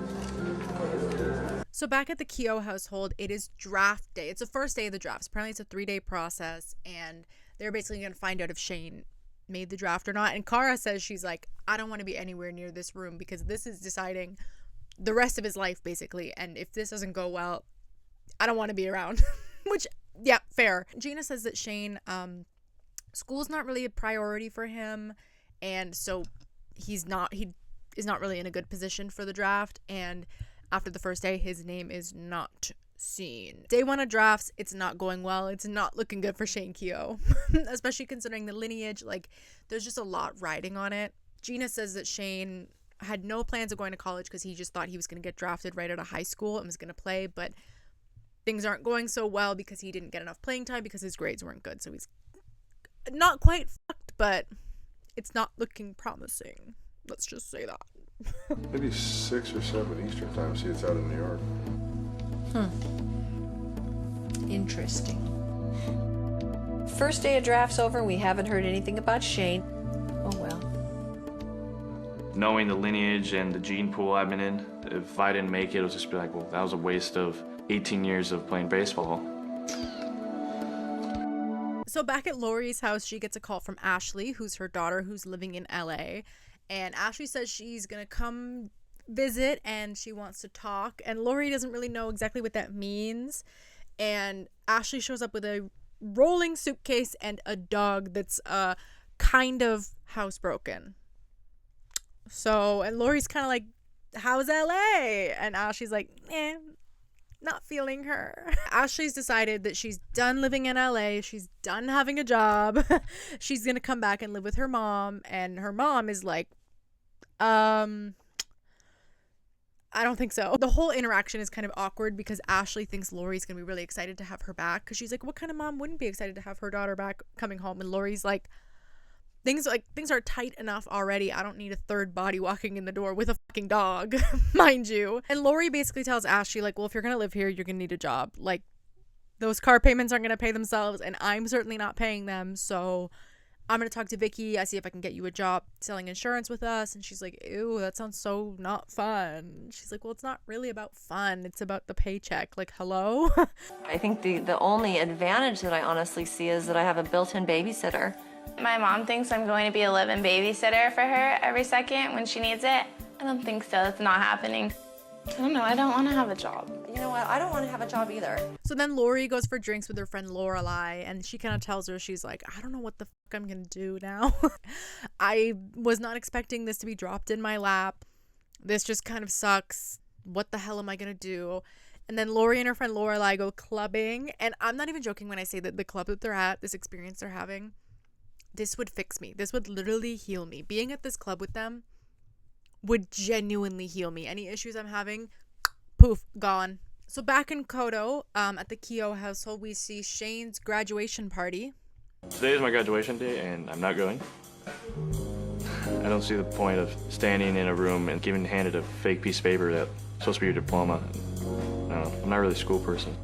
So back at the Keough household, it is draft day. It's the first day of the drafts. Apparently it's a 3-day process and they're basically going to find out if Shane made the draft or not. And Cara says she's like, I don't want to be anywhere near this room because this is deciding the rest of his life basically. And if this doesn't go well, I don't want to be around. Which, yeah, fair. Jeana says that Shane, school's not really a priority for him. And so he is not really in a good position for the draft. And after the first day, his name is not seen. Day 1 of drafts, it's not going well. It's not looking good for Shane Keough, especially considering the lineage. Like, there's just a lot riding on it. Jeana says that Shane had no plans of going to college because he just thought he was going to get drafted right out of high school and was going to play, but things aren't going so well because he didn't get enough playing time because his grades weren't good. So he's not quite fucked, but it's not looking promising. Let's just say that. Maybe 6 or 7 Eastern time. See, it's out in New York. Interesting. First day of drafts over, we haven't heard anything about Shane. Oh well. Knowing the lineage and the gene pool I've been in, if I didn't make it, it would just be like, well, that was a waste of 18 years of playing baseball. So back at Lauri's house, she gets a call from Ashley, who's her daughter, who's living in LA. And Ashley says she's going to come visit and she wants to talk. And Lauri doesn't really know exactly what that means. And Ashley shows up with a rolling suitcase and a dog that's kind of housebroken. So, and Lauri's kind of like, how's LA? And Ashley's like, not feeling her. Ashley's decided that she's done living in LA. She's done having a job. She's going to come back and live with her mom. And her mom is like, I don't think so. The whole interaction is kind of awkward because Ashley thinks Lauri's going to be really excited to have her back. Because she's like, what kind of mom wouldn't be excited to have her daughter back coming home? And Lauri's like, things are tight enough already. I don't need a third body walking in the door with a fucking dog, mind you. And Lauri basically tells Ashley, like, well, if you're going to live here, you're going to need a job. Like, those car payments aren't going to pay themselves, and I'm certainly not paying them. So I'm going to talk to Vicki. I see if I can get you a job selling insurance with us. And she's like, ew, that sounds so not fun. She's like, well, it's not really about fun. It's about the paycheck. Like, hello? I think the only advantage that I honestly see is that I have a built-in babysitter. My mom thinks I'm going to be a live-in babysitter for her every second when she needs it. I don't think so. It's not happening. I don't know. I don't want to have a job. You know what? I don't want to have a job either. So then Lauri goes for drinks with her friend Lorelai, and she kind of tells her, she's like, I don't know what the fuck I'm going to do now. I was not expecting this to be dropped in my lap. This just kind of sucks. What the hell am I going to do? And then Lauri and her friend Lorelai go clubbing. And I'm not even joking when I say that the club that they're at, this experience they're having, this would fix me. This would literally heal me. Being at this club with them would genuinely heal me. Any issues I'm having, poof, gone. So back in Kodo, at the Keough household, we see Shane's graduation party. Today is my graduation day, and I'm not going. I don't see the point of standing in a room and getting handed a fake piece of paper that's supposed to be your diploma. I don't know. I'm not really a school person.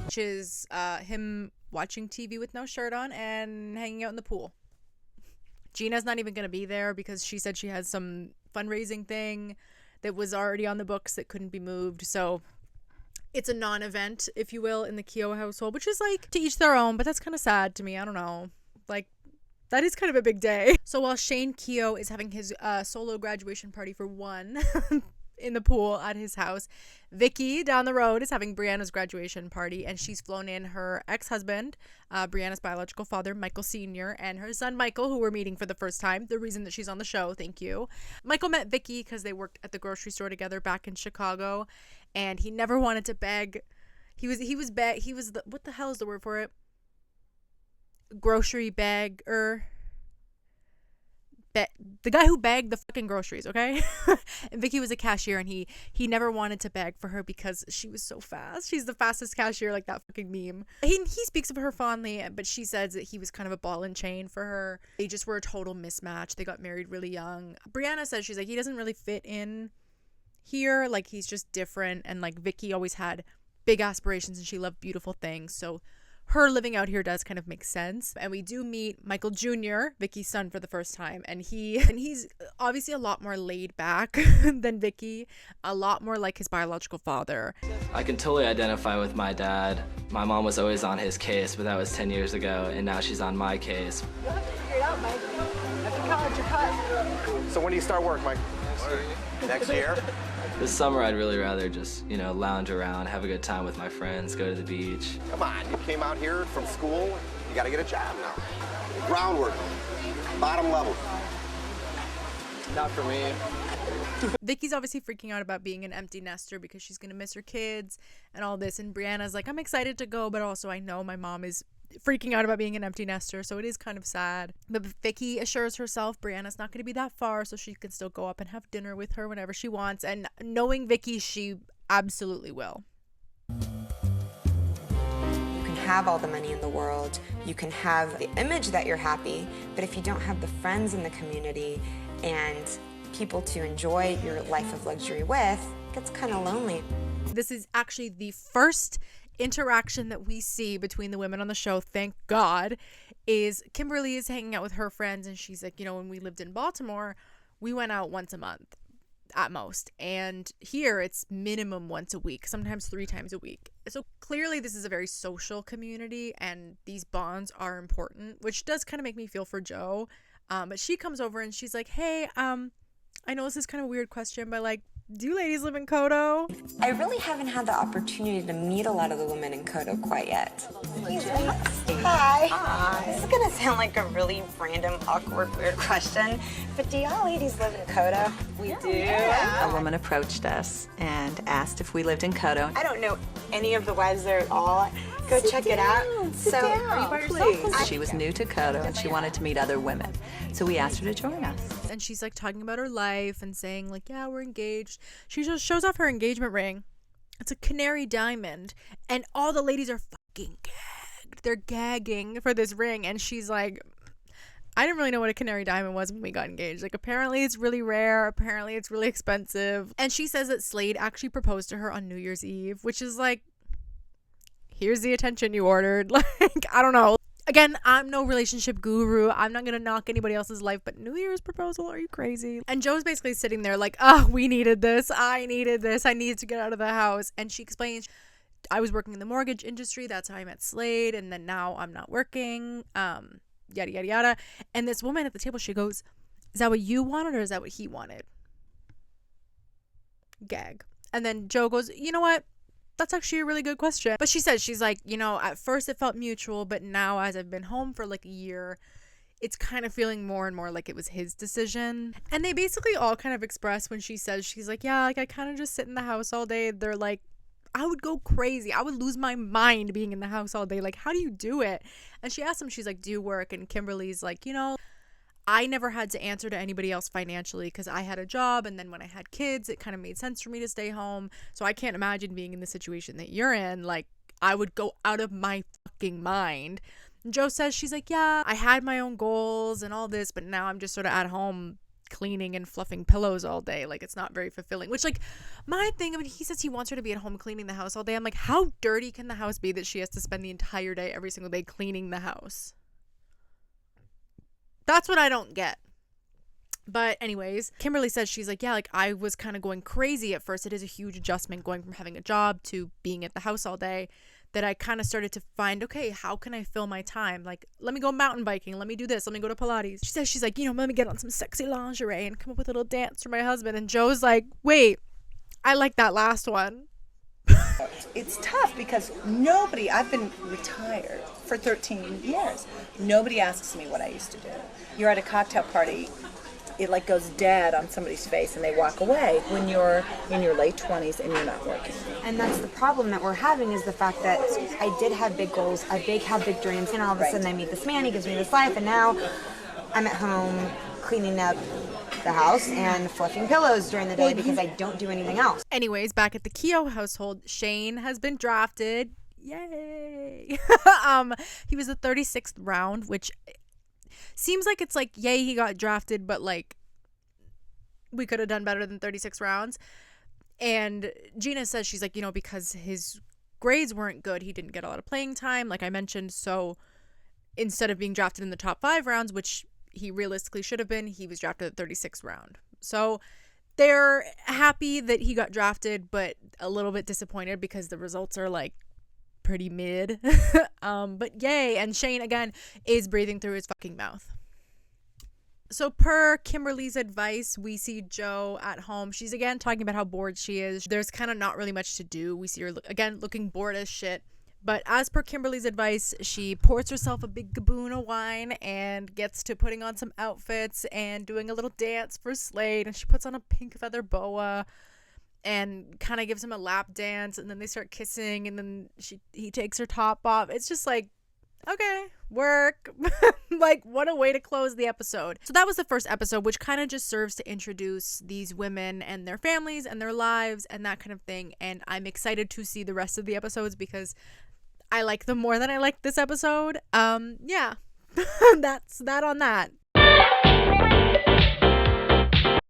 Which is him watching TV with no shirt on and hanging out in the pool. Gina's not even going to be there because she said she has some fundraising thing that was already on the books that couldn't be moved. So it's a non-event, if you will, in the Keough household, which is like to each their own, but that's kind of sad to me. I don't know. Like, that is kind of a big day. So while Shane Keough is having his solo graduation party for one in the pool at his house, Vicki down the road is having Brianna's graduation party, and she's flown in her ex-husband, Brianna's biological father, Michael Sr., and her son, Michael, who we're meeting for the first time. The reason that she's on the show, thank you. Michael met Vicki because they worked at the grocery store together back in Chicago, and he never wanted to beg. He was the, what the hell is the word for it? Grocery bagger. the guy who bagged the fucking groceries, okay? And Vicki was a cashier, and he never wanted to bag for her because she was so fast. She's the fastest cashier, like that fucking meme. He speaks of her fondly, but she says that he was kind of a ball and chain for her. They just were a total mismatch. They got married really young. Brianna says she's like, he doesn't really fit in here. Like, he's just different. And like Vicki always had big aspirations and she loved beautiful things. So her living out here does kind of make sense. And we do meet Michael Jr., Vicki's son, for the first time. And he's obviously a lot more laid back than Vicki, a lot more like his biological father. I can totally identify with my dad. My mom was always on his case, but that was 10 years ago, and now she's on my case. You'll have to figure it out, Mike. After college, you're cut. So when do you start work, Mike? Next year? This summer, I'd really rather just, lounge around, have a good time with my friends, go to the beach. Come on, you came out here from school. You gotta get a job now. Groundwork, bottom level. Not for me. Vicki's obviously freaking out about being an empty nester because she's gonna miss her kids and all this. And Brianna's like, I'm excited to go, but also I know my mom is freaking out about being an empty nester, so it is kind of sad. But Vicki assures herself Brianna's not going to be that far, so she can still go up and have dinner with her whenever she wants. And knowing Vicki, she absolutely will. You can have all the money in the world, you can have the image that you're happy, but if you don't have the friends in the community and people to enjoy your life of luxury with, it gets kind of lonely. This is actually the first interaction that we see between the women on the show, thank God, is Kimberly is hanging out with her friends, and she's like, when we lived in Baltimore, we went out once a month at most, and here it's minimum once a week, sometimes 3 times a week. So clearly this is a very social community, and these bonds are important, which does kind of make me feel for Jo. But she comes over and she's like, hey, I know this is kind of a weird question, but like, do you ladies live in Kodo? I really haven't had the opportunity to meet a lot of the women in Kodo quite yet. Hi. Hi. This is gonna sound like a really random, awkward, weird question, but do y'all ladies live in Kodo? We do. Yeah. A woman approached us and asked if we lived in Kodo. I don't know any of the wives there at all. Go check it out. Sit down, are you by yourself? She was new to Kodo and she wanted to meet other women. So we asked her to join us. And she's like talking about her life and saying like, yeah, we're engaged. She just shows off her engagement ring. It's a canary diamond. And all the ladies are fucking gagged. They're gagging for this ring. And she's like, I didn't really know what a canary diamond was when we got engaged. Like, apparently it's really rare. Apparently it's really expensive. And she says that Slade actually proposed to her on New Year's Eve, which is like, here's the attention you ordered. Like, I don't know. Again, I'm no relationship guru. I'm not going to knock anybody else's life, but New Year's proposal? Are you crazy? And Jo's basically sitting there like, oh, we needed this. I needed this. I needed to get out of the house. And she explains, I was working in the mortgage industry. That's how I met Slade. And then now I'm not working. Yada, yada, yada. And this woman at the table, she goes, is that what you wanted or is that what he wanted? Gag. And then Jo goes, you know what? That's actually a really good question. But she says, she's like, at first it felt mutual, but now as I've been home for like a year, it's kind of feeling more and more like it was his decision. And they basically all kind of express when she says, she's like, yeah, like I kind of just sit in the house all day. They're like, I would go crazy. I would lose my mind being in the house all day. Like, how do you do it? And she asked him, she's like, do you work? And Kimberly's like, I never had to answer to anybody else financially because I had a job, and then when I had kids, it kind of made sense for me to stay home. So I can't imagine being in the situation that you're in. Like, I would go out of my fucking mind. And Jo says, she's like, yeah, I had my own goals and all this, but now I'm just sort of at home cleaning and fluffing pillows all day. Like, it's not very fulfilling. Which, like, my thing, I mean, he says he wants her to be at home cleaning the house all day. I'm like, how dirty can the house be that she has to spend the entire day every single day cleaning the house? That's what I don't get. But anyways, Kimberly says, she's like, yeah, like I was kind of going crazy at first. It is a huge adjustment going from having a job to being at the house all day, that I kind of started to find, okay, how can I fill my time? Like, let me go mountain biking. Let me do this. Let me go to Pilates. She says, she's like, let me get on some sexy lingerie and come up with a little dance for my husband. And Jo's like, wait, I like that last one. It's tough because I've been retired for 13 years. Nobody asks me what I used to do. You're at a cocktail party, it like goes dead on somebody's face and they walk away when you're in your late 20s and you're not working. And that's the problem that we're having, is the fact that I did have big goals, I have big dreams, and all of a sudden I meet this man, he gives me this life, and now I'm at home cleaning up the house and fluffing pillows during the day because I don't do anything else. Anyways, back at the Keough household, Shane has been drafted. Yay! He was the 36th round, which seems like it's like, yay, he got drafted, but like we could have done better than 36 rounds. And Jeana says, she's like, you know, because his grades weren't good, he didn't get a lot of playing time, like I mentioned. So instead of being drafted in the top 5 rounds, which he realistically should have been, he was drafted at the 36th round. So they're happy that he got drafted, but a little bit disappointed because the results are like pretty mid. But yay. And Shane again is breathing through his fucking mouth. So per Kimberly's advice, we see Jo at home. She's again talking about how bored she is. There's kind of not really much to do. We see her again looking bored as shit. But as per Kimberly's advice, she pours herself a big gaboon of wine and gets to putting on some outfits and doing a little dance for Slade. And she puts on a pink feather boa and kind of gives him a lap dance. And then they start kissing, and then he takes her top off. It's just like, okay, work. Like, what a way to close the episode. So that was the first episode, which kind of just serves to introduce these women and their families and their lives and that kind of thing. And I'm excited to see the rest of the episodes because I like them more than I like this episode. Yeah, that's that on that.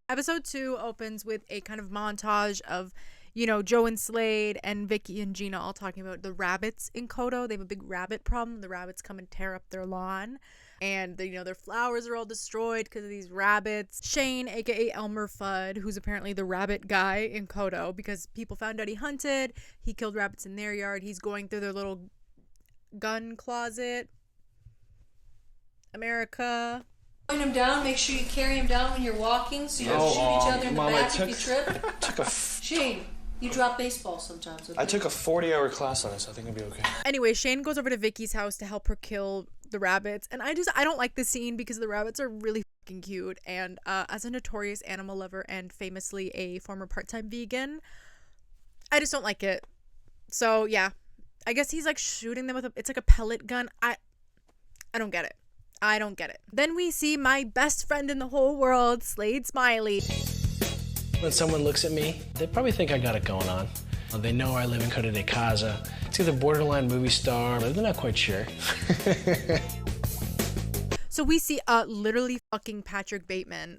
Episode 2 opens with a kind of montage of, you know, Jo and Slade and Vicki and Jeana all talking about the rabbits in Kodo. They have a big rabbit problem. The rabbits come and tear up their lawn. And, you know, their flowers are all destroyed because of these rabbits. Shane, a.k.a. Elmer Fudd, who's apparently the rabbit guy in Kodo because people found out he hunted. He killed rabbits in their yard. He's going through their little gun closet. America. Point him down. Make sure you carry him down when you're walking so you don't shoot each other in the back if you trip. Shane, you drop baseball sometimes. Okay? I took a 40-hour class on this. I think it'll be okay. Anyway, Shane goes over to Vicki's house to help her kill the rabbits. And I don't like this scene because the rabbits are really fucking cute. And as a notorious animal lover and famously a former part-time vegan, I just don't like it. So, yeah. I guess he's like shooting them with it's like a pellet gun. I don't get it. I don't get it. Then we see my best friend in the whole world, Slade Smiley. When someone looks at me, they probably think I got it going on. They know I live in Coto de Casa. It's either borderline movie star, but they're not quite sure. So we see literally fucking Patrick Bateman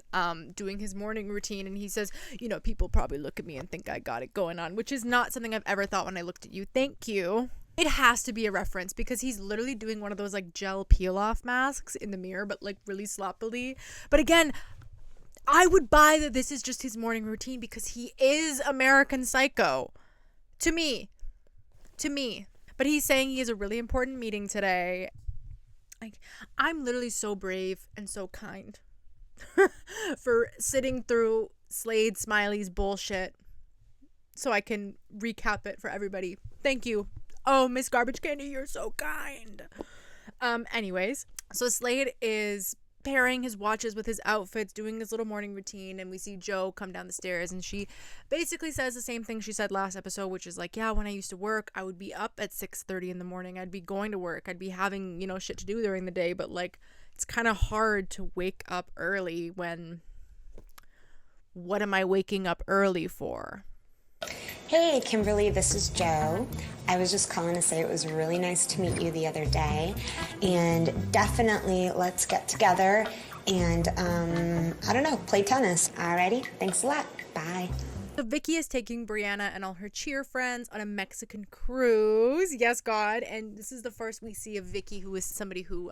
doing his morning routine, and he says, you know, people probably look at me and think I got it going on, which is not something I've ever thought when I looked at you. Thank you. It has to be a reference because he's literally doing one of those like gel peel-off masks in the mirror, but like really sloppily. But again, I would buy that this is just his morning routine because he is American Psycho. To me. But he's saying he has a really important meeting today. Like, I'm literally so brave and so kind for sitting through Slade Smiley's bullshit so I can recap it for everybody. Thank you. Oh, Miss Garbage Candy, you're so kind. Anyways, so Slade is pairing his watches with his outfits, doing his little morning routine, and we see Jo come down the stairs, and she basically says the same thing she said last episode, which is like, yeah, when I used to work, I would be up at 6:30 in the morning. I'd be going to work. I'd be having, you know, shit to do during the day, but like, it's kind of hard to wake up early when, what am I waking up early for? Hey, Kimberly, this is Jo. I was just calling to say it was really nice to meet you the other day. And definitely let's get together and, I don't know, play tennis. Alrighty, thanks a lot. Bye. So Vicki is taking Brianna and all her cheer friends on a Mexican cruise. Yes, God. And this is the first we see of Vicki, who is somebody who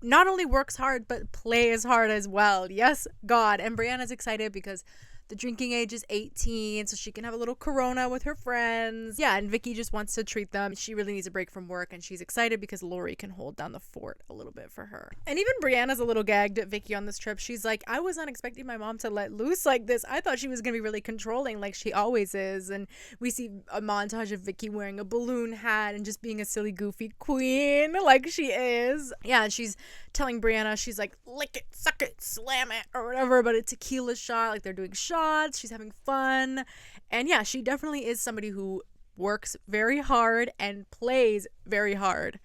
not only works hard, but plays hard as well. Yes, God. And Brianna's excited because the drinking age is 18, so she can have a little Corona with her friends. Yeah, and Vicki just wants to treat them. She really needs a break from work, and she's excited because Lauri can hold down the fort a little bit for her. And even Brianna's a little gagged at Vicki on this trip. She's like, I was not expecting my mom to let loose like this. I thought she was going to be really controlling like she always is. And we see a montage of Vicki wearing a balloon hat and just being a silly, goofy queen like she is. Yeah, and she's telling Brianna, she's like, lick it, suck it, slam it, or whatever, but a tequila shot, like they're doing shots. She's having fun. And yeah, she definitely is somebody who works very hard and plays very hard.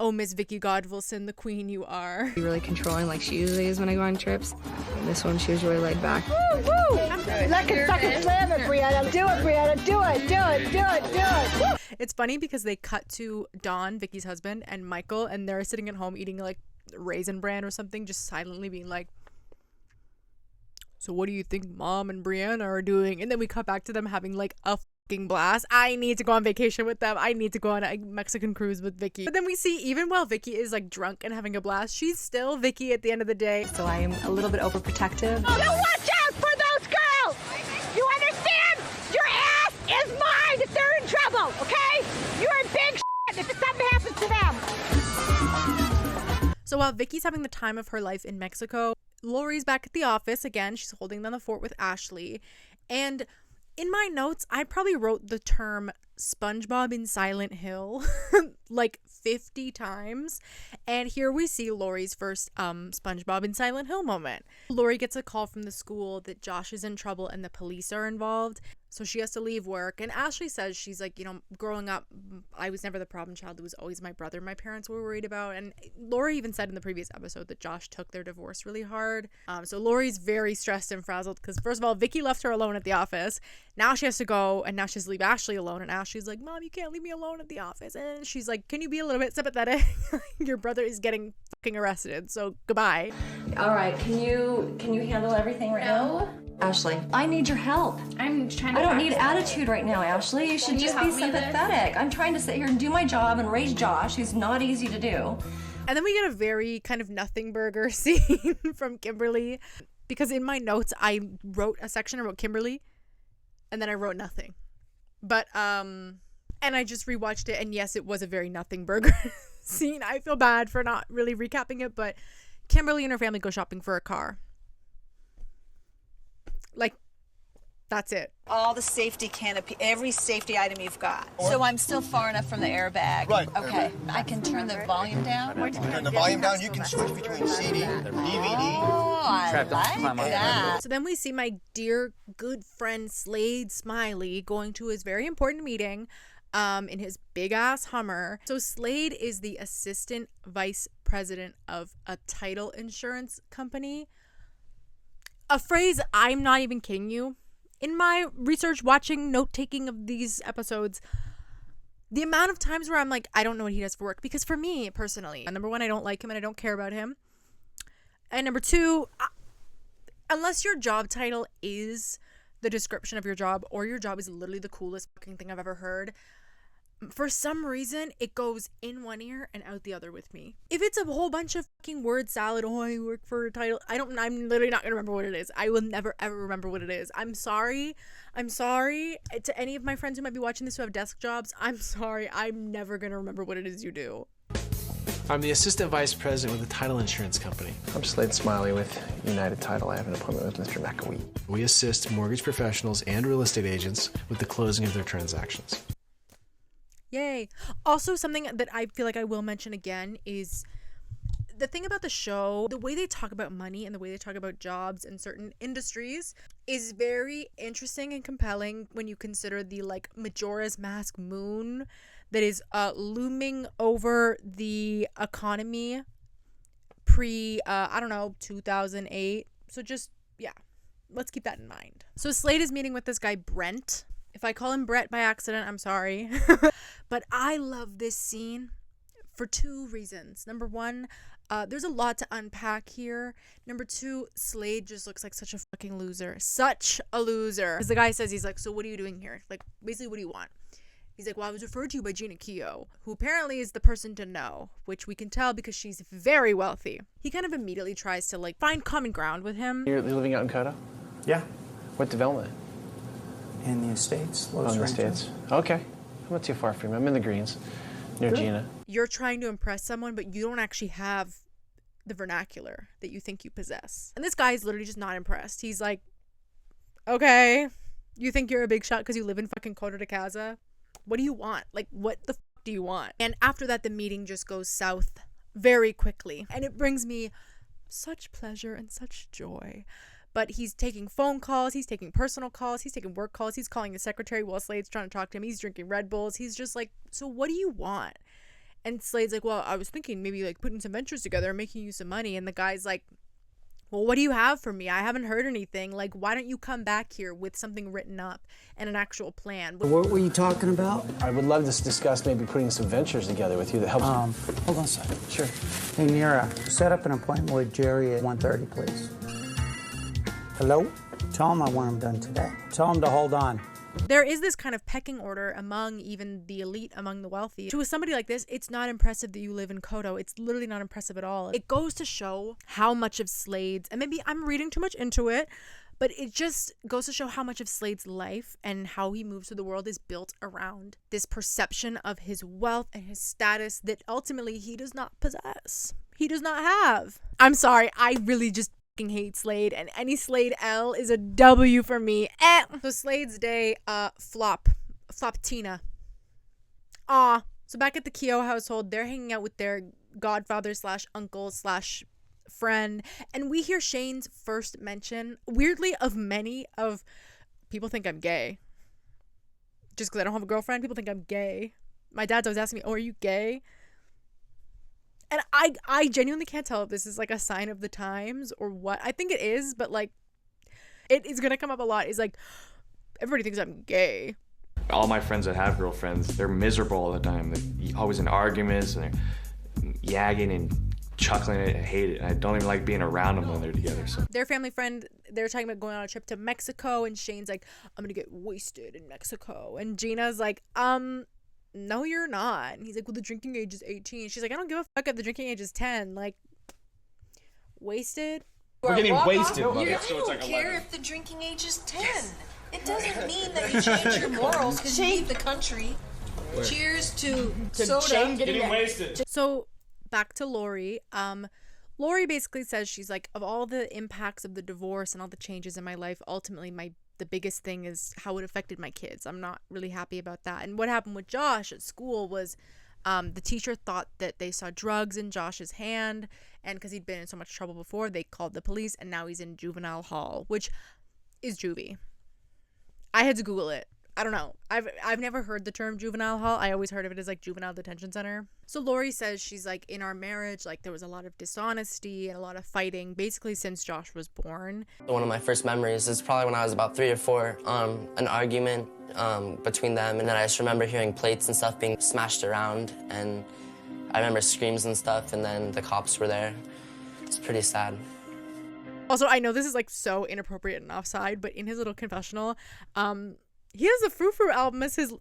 Oh, Miss Vicki Godwilson, the queen you are. Really controlling like she usually is when I go on trips. And this one, she was really laid back. Woo! Like a fucking slam it, Brianna. Do it, Brianna. Do it. Do it. Do it. Do it. It's funny because they cut to Don, Vicky's husband, and Michael, and they're sitting at home eating like Raisin Bran or something, just silently being like, so what do you think Mom and Brianna are doing? And then we cut back to them having like a fucking blast. I need to go on vacation with them. I need to go on a Mexican cruise with Vicky. But then we see, even while Vicky is like drunk and having a blast, she's still Vicky at the end of the day. So I am a little bit overprotective. Oh, you watch out for those girls! You understand? Your ass is mine if they're in trouble, okay? You're in big shit if something happens to them. So while Vicky's having the time of her life in Mexico, Lauri's back at the office again. She's holding down the fort with Ashley. And in my notes, I probably wrote the term SpongeBob in Silent Hill like 50 times. And here we see Lauri's first SpongeBob in Silent Hill moment. Lauri gets a call from the school that Josh is in trouble and the police are involved. So she has to leave work. And Ashley says, she's like, you know, growing up, I was never the problem child. It was always my brother my parents were worried about. And Lauri even said in the previous episode that Josh took their divorce really hard. So Lauri's very stressed and frazzled because, first of all, Vicky left her alone at the office. Now she has to go, and now she has to leave Ashley alone. And Ashley's like, Mom, you can't leave me alone at the office. And she's like, can you be a little bit sympathetic? Your brother is getting fucking arrested. So goodbye. All right, can you handle everything right now? Ashley, I need your help. I'm trying to. I don't need attitude right now, Ashley. You should just be sympathetic. I'm trying to sit here and do my job and raise Josh, who's not easy to do. And then we get a very kind of nothing burger scene from Kimberly, because in my notes I wrote a section about Kimberly and then I wrote nothing. But and I just rewatched it, and yes, it was a very nothing burger scene. I feel bad for not really recapping it, but Kimberly and her family go shopping for a car. Like, that's it. All the safety canopy, every safety item you've got. So I'm still far enough from the airbag. Right. Okay. I can turn the volume down. Turn the volume down. You can switch between CD, DVD. Oh, I like that. So then we see my dear good friend Slade Smiley going to his very important meeting in his big ass Hummer. So Slade is the assistant vice president of a title insurance company. A phrase I'm not even kidding you. In my research, watching, note-taking of these episodes, the amount of times where I'm like, I don't know what he does for work. Because for me, personally, number one, I don't like him and I don't care about him. And number two, unless your job title is the description of your job, or your job is literally the coolest fucking thing I've ever heard, for some reason, it goes in one ear and out the other with me. If it's a whole bunch of fucking word salad, oh, I work for a title, I'm literally not gonna remember what it is. I will never ever remember what it is. I'm sorry to any of my friends who might be watching this who have desk jobs. I'm sorry. I'm never gonna remember what it is you do. I'm the assistant vice president with the title insurance company. I'm Slade Smiley with United Title. I have an appointment with Mr. McAwee. We assist mortgage professionals and real estate agents with the closing of their transactions. Yay. Also, something that I feel like I will mention again is the thing about the show, the way they talk about money and the way they talk about jobs in certain industries is very interesting and compelling when you consider the like Majora's Mask moon that is looming over the economy pre, 2008. So just, yeah, let's keep that in mind. So Slade is meeting with this guy, Brent. If I call him Brett by accident, I'm sorry. But I love this scene for two reasons. Number one, there's a lot to unpack here. Number two, Slade just looks like such a fucking loser. Such a loser. Because the guy says, he's like, so what are you doing here? Like, basically, what do you want? He's like, well, I was referred to you by Jeana Keough, who apparently is the person to know, which we can tell because she's very wealthy. He kind of immediately tries to, like, find common ground with him. You're living out in Coda? Yeah. What development? In the Estates. In the States. Okay. I'm not too far from you. I'm in the Greens, near Jeana. You're trying to impress someone, but you don't actually have the vernacular that you think you possess. And this guy is literally just not impressed. He's like, okay, you think you're a big shot because you live in fucking Coto de Casa? What do you want? Like, what the fuck do you want? And after that, the meeting just goes south very quickly. And it brings me such pleasure and such joy. But he's taking phone calls, he's taking personal calls, he's taking work calls, he's calling the secretary while Slade's trying to talk to him, he's drinking Red Bulls. He's just like, so what do you want? And Slade's like, well, I was thinking maybe like putting some ventures together and making you some money. And the guy's like, well, what do you have for me? I haven't heard anything. Like, why don't you come back here with something written up and an actual plan? What were you talking about? I would love to discuss maybe putting some ventures together with you that helps. Hold on a second. Sure. Hey, Mira, set up an appointment with Jerry at 1:30, please. Hello? Tell him I want him done today. Tell him to hold on. There is this kind of pecking order among even the elite, among the wealthy. To somebody like this, it's not impressive that you live in Kodo. It's literally not impressive at all. It goes to show how much of Slade's, and maybe I'm reading too much into it, but it just goes to show how much of Slade's life and how he moves through the world is built around this perception of his wealth and his status that ultimately he does not possess. He does not have. I'm sorry, I really just hate Slade, and any Slade L is a W for me. So Slade's day, flop Tina. So back at the Keough household, they're hanging out with their godfather / uncle / friend, and we hear Shane's first mention, weirdly, of many of people think I'm gay. Just because I don't have a girlfriend, people think I'm gay. My dad's always asking me, oh, are you gay? And I genuinely can't tell if this is like a sign of the times or what. I think it is, but like it is going to come up a lot. Is like everybody thinks I'm gay. All my friends that have girlfriends, they're miserable all the time. They're always in arguments and they're yagging and chuckling. I hate it. I don't even like being around them when they're together. So their family friend, they're talking about going on a trip to Mexico, and Shane's like, I'm going to get wasted in Mexico. And Gina's like, no, you're not. And he's like, well, the drinking age is 18. She's like, I don't give a fuck if the drinking age is 10. Like, wasted? We're getting wasted. I don't care if the drinking age is 10. It doesn't mean that you change your morals because you leave the country. Where? Cheers to soda. Shane getting wasted. So, back to Lauri. Lauri basically says, she's like, of all the impacts of the divorce and all the changes in my life, ultimately the biggest thing is how it affected my kids. I'm not really happy about that. And what happened with Josh at school was the teacher thought that they saw drugs in Josh's hand, and because he'd been in so much trouble before, they called the police, and now he's in juvenile hall, which is juvie. I had to Google it. I don't know. I've never heard the term juvenile hall. I always heard of it as like juvenile detention center. So Lauri says she's like, in our marriage, like there was a lot of dishonesty and a lot of fighting basically since Josh was born. One of my first memories is probably when I was about 3 or 4, an argument between them, and then I just remember hearing plates and stuff being smashed around, and I remember screams and stuff, and then the cops were there. It's pretty sad. Also, I know this is like so inappropriate and offside, but in his little confessional, he has the Frou Frou album as his,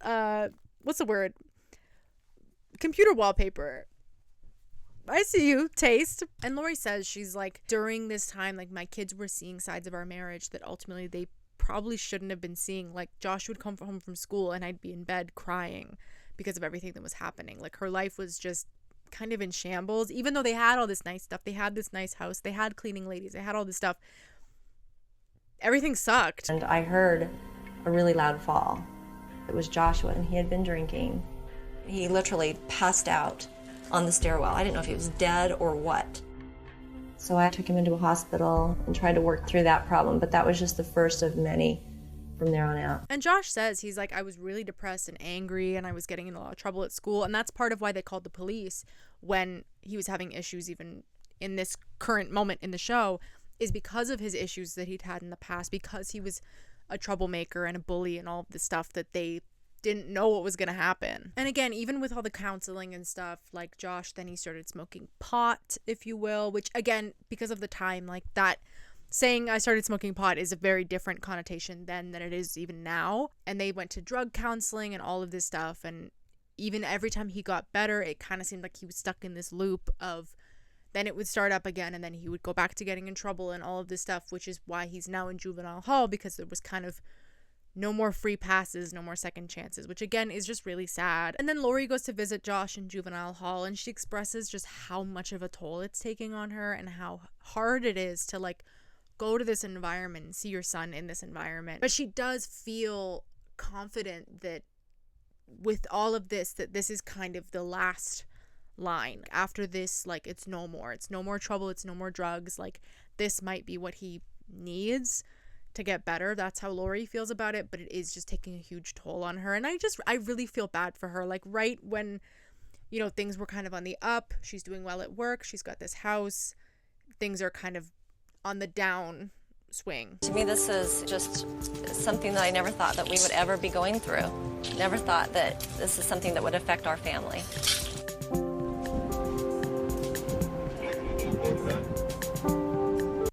what's the word? Computer wallpaper. I see you, taste. And Lauri says she's like, during this time, like my kids were seeing sides of our marriage that ultimately they probably shouldn't have been seeing. Like Josh would come home from school and I'd be in bed crying because of everything that was happening. Like her life was just kind of in shambles, even though they had all this nice stuff. They had this nice house. They had cleaning ladies. They had all this stuff. Everything sucked. And I heard a really loud fall. It was Joshua, and he had been drinking. He literally passed out on the stairwell. I didn't know if he was dead or what. So I took him into a hospital and tried to work through that problem, but that was just the first of many from there on out. And Josh says, he's like, I was really depressed and angry, and I was getting in a lot of trouble at school, and that's part of why they called the police when he was having issues even in this current moment in the show, is because of his issues that he'd had in the past, because he was a troublemaker and a bully and all of this stuff that they didn't know what was going to happen. And again, even with all the counseling and stuff, like Josh, then he started smoking pot, if you will, which again, because of the time, like that saying I started smoking pot is a very different connotation then than it is even now. And they went to drug counseling and all of this stuff. And even every time he got better, it kind of seemed like he was stuck in this loop of then it would start up again, and then he would go back to getting in trouble and all of this stuff, which is why he's now in juvenile hall, because there was kind of no more free passes, no more second chances, which again is just really sad. And then Lauri goes to visit Josh in juvenile hall, and she expresses just how much of a toll it's taking on her and how hard it is to like go to this environment and see your son in this environment. But she does feel confident that with all of this, that this is kind of the last line. After this, like, it's no more trouble, it's no more drugs. Like, this might be what he needs to get better. That's how Lauri feels about it, but it is just taking a huge toll on her. And I really feel bad for her. Like, right when you know, things were kind of on the up. She's doing well at work. She's got this house. Things are kind of on the down swing. To me, this is just something that I never thought that we would ever be going through. Never thought that this is something that would affect our family.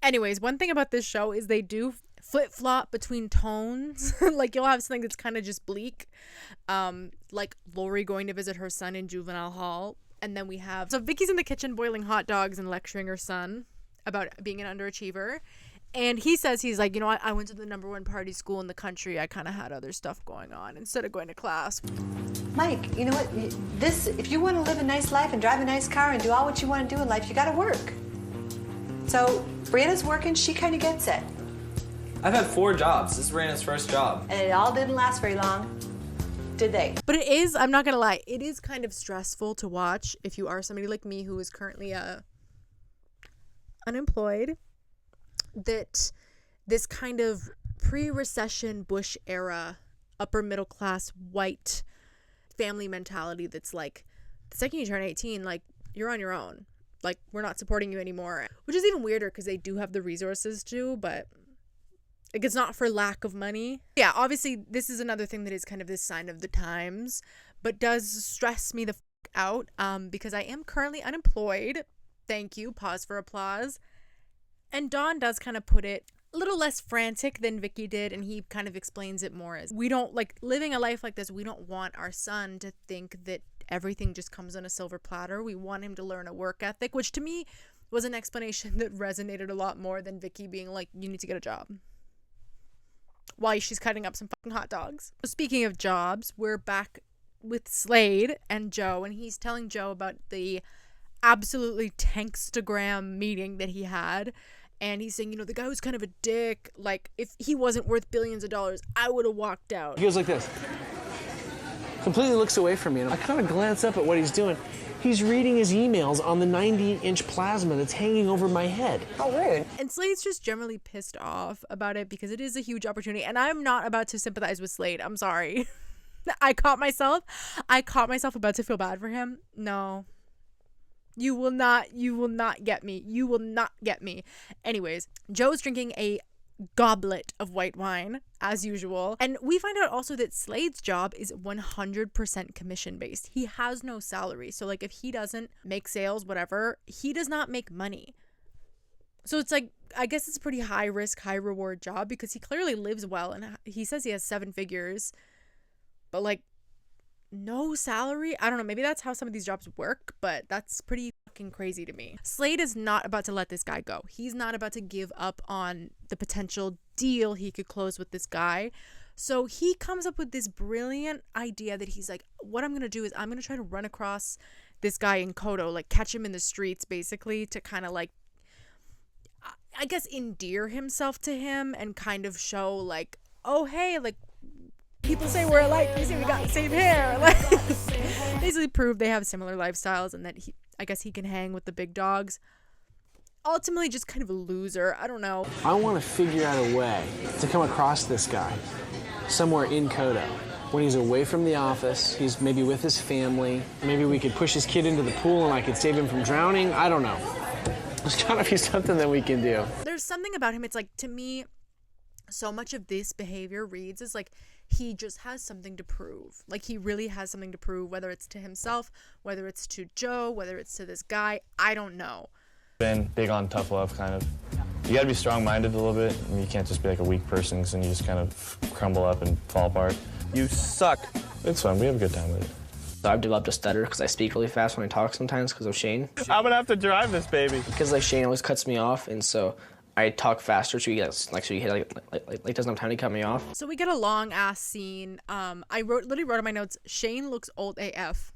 Anyways, one thing about this show is they do flip-flop between tones. Like, you'll have something that's kind of just bleak, like Lauri going to visit her son in juvenile hall, and then we have, so Vicky's in the kitchen boiling hot dogs and lecturing her son about being an underachiever, and he says, he's like, you know, I went to the #1 party school in the country. I kind of had other stuff going on instead of going to class. Mike, you know what? If you want to live a nice life and drive a nice car and do all what you want to do in life, you got to work. So Brianna's working. She kind of gets it. I've had 4 jobs. This is Brianna's first job. And it all didn't last very long, did they? But it is, I'm not going to lie, it is kind of stressful to watch if you are somebody like me who is currently unemployed, that this kind of pre-recession Bush era upper middle class white family mentality that's like, the second you turn 18, like, you're on your own. Like, we're not supporting you anymore. Which is even weirder because they do have the resources to, but like, it's not for lack of money. Yeah, obviously, this is another thing that is kind of this sign of the times, but does stress me the out because I am currently unemployed. Thank you. Pause for applause. And Don does kind of put it a little less frantic than Vicky did, and he kind of explains it more as, we don't, like, living a life like this, we don't want our son to think that everything just comes on a silver platter. We want him to learn a work ethic, which to me was an explanation that resonated a lot more than Vicky being like, you need to get a job while she's cutting up some fucking hot dogs. Speaking of jobs, we're back with Slade and Joe, and he's telling Joe about the absolutely tankstagram meeting that he had. And he's saying, you know, the guy was kind of a dick. Like, if he wasn't worth billions of dollars, I would have walked out. He goes like this. Completely looks away from me, and I kind of glance up at what he's doing. He's reading his emails on the 90-inch plasma that's hanging over my head. How rude. And Slade's just generally pissed off about it because it is a huge opportunity. And I'm not about to sympathize with Slade. I'm sorry. I caught myself about to feel bad for him. No. You will not get me. You will not get me. Anyways, Joe's drinking a goblet of white wine as usual. And we find out also that Slade's job is 100% commission based. He has no salary. So like, if he doesn't make sales, whatever, he does not make money. So it's like, I guess it's a pretty high risk, high reward job because he clearly lives well. And he says he has 7 figures, but like, no salary. I don't know, maybe that's how some of these jobs work, but that's pretty fucking crazy to me. Slade is not about to let this guy go. He's not about to give up on the potential deal he could close with this guy. So he comes up with this brilliant idea that he's like, what I'm gonna do is I'm gonna try to run across this guy in Kodo, like catch him in the streets basically, to kind of like, I guess, endear himself to him and kind of show like, oh hey, like, people say we're alike. We say we got the same hair. Like, basically prove they have similar lifestyles and that I guess he can hang with the big dogs. Ultimately, just kind of a loser. I don't know. I want to figure out a way to come across this guy somewhere in Kodo. When he's away from the office, he's maybe with his family. Maybe we could push his kid into the pool and I could save him from drowning. I don't know. There's got to be something that we can do. There's something about him. It's like, to me, so much of this behavior reads as like, he just has something to prove. Like, he really has something to prove, whether it's to himself, whether it's to Joe, whether it's to this guy. I don't know. Been big on tough love, kind of. You gotta be strong-minded a little bit. I mean, you can't just be like a weak person because then you just kind of crumble up and fall apart. You suck. It's fun. We have a good time with it. So I've developed a stutter because I speak really fast when I talk sometimes because of Shane. I'm gonna have to drive this baby. Because like Shane always cuts me off, and so I talk faster, so he doesn't have time to cut me off. So we get a long ass scene. I literally wrote on my notes, Shane looks old AF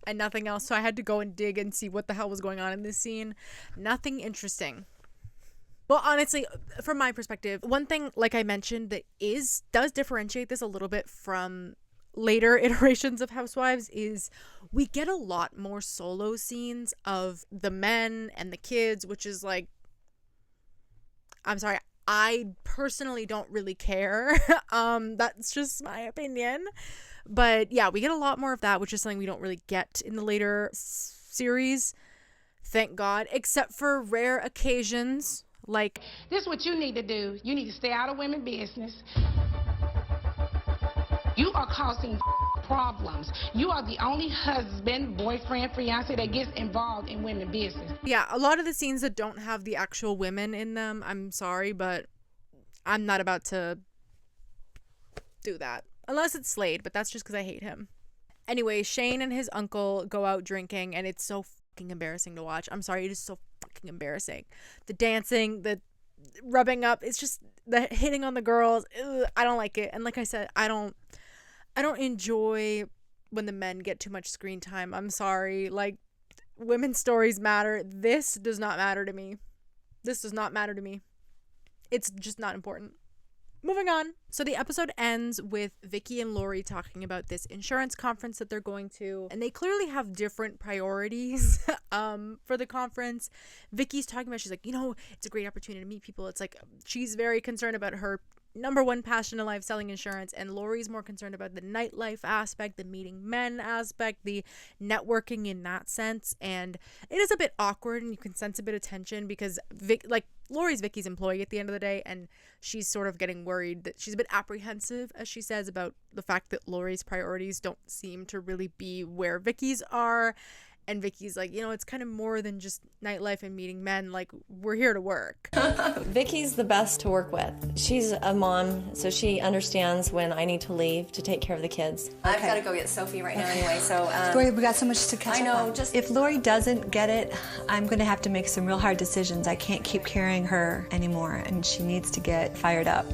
and nothing else. So I had to go and dig and see what the hell was going on in this scene. Nothing interesting. Well, honestly, from my perspective, one thing, like I mentioned, that does differentiate this a little bit from later iterations of Housewives is we get a lot more solo scenes of the men and the kids, which is like, I'm sorry, I personally don't really care. That's just my opinion. But yeah, we get a lot more of that, which is something we don't really get in the later series. Thank God, except for rare occasions like... This is what you need to do. You need to stay out of women's business. You are causing problems. You are the only husband, boyfriend, fiance that gets involved in women's business. Yeah, a lot of the scenes that don't have the actual women in them, I'm sorry, but I'm not about to do that. Unless it's Slade, but that's just because I hate him. Anyway, Shane and his uncle go out drinking, and it's so fucking embarrassing to watch. I'm sorry, it is so fucking embarrassing. The dancing, the rubbing up, it's just the hitting on the girls. Ugh, I don't like it. And like I said, I don't enjoy when the men get too much screen time. I'm sorry. Like, women's stories matter. This does not matter to me. This does not matter to me. It's just not important. Moving on. So the episode ends with Vicki and Lauri talking about this insurance conference that they're going to, and they clearly have different priorities for the conference. Vicki's talking about, she's like, you know, it's a great opportunity to meet people. It's like she's very concerned about her number one passion in life, selling insurance, and Lauri's more concerned about the nightlife aspect, the meeting men aspect, the networking in that sense. And it is a bit awkward, and you can sense a bit of tension because Lauri's Vicki's employee at the end of the day, and she's sort of getting worried that she's a bit apprehensive, as she says, about the fact that Lauri's priorities don't seem to really be where Vicki's are. And Vicki's like, you know, it's kind of more than just nightlife and meeting men. Like, we're here to work. Vicki's the best to work with. She's a mom, so she understands when I need to leave to take care of the kids. Okay. I've got to go get Sophie right now anyway, so... Lori, we got so much to catch up on. just... If Lori doesn't get it, I'm going to have to make some real hard decisions. I can't keep carrying her anymore, and she needs to get fired up.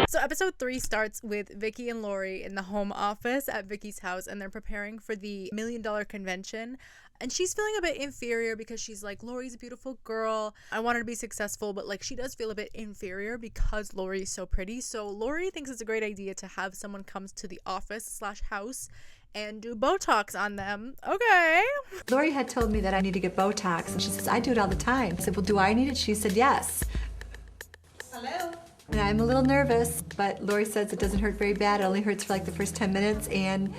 So episode 3 starts with Vicki and Lauri in the home office at Vicki's house, and they're preparing for the $1 million convention. And she's feeling a bit inferior because she's like, Lauri's a beautiful girl. I want her to be successful, but like she does feel a bit inferior because Lauri's so pretty. So Lauri thinks it's a great idea to have someone come to the office/house and do Botox on them. Okay. Lori had told me that I need to get Botox, and she says, I do it all the time. I said, well, do I need it? She said, yes. Hello. And I'm a little nervous, but Lori says it doesn't hurt very bad. It only hurts for like the first 10 minutes, and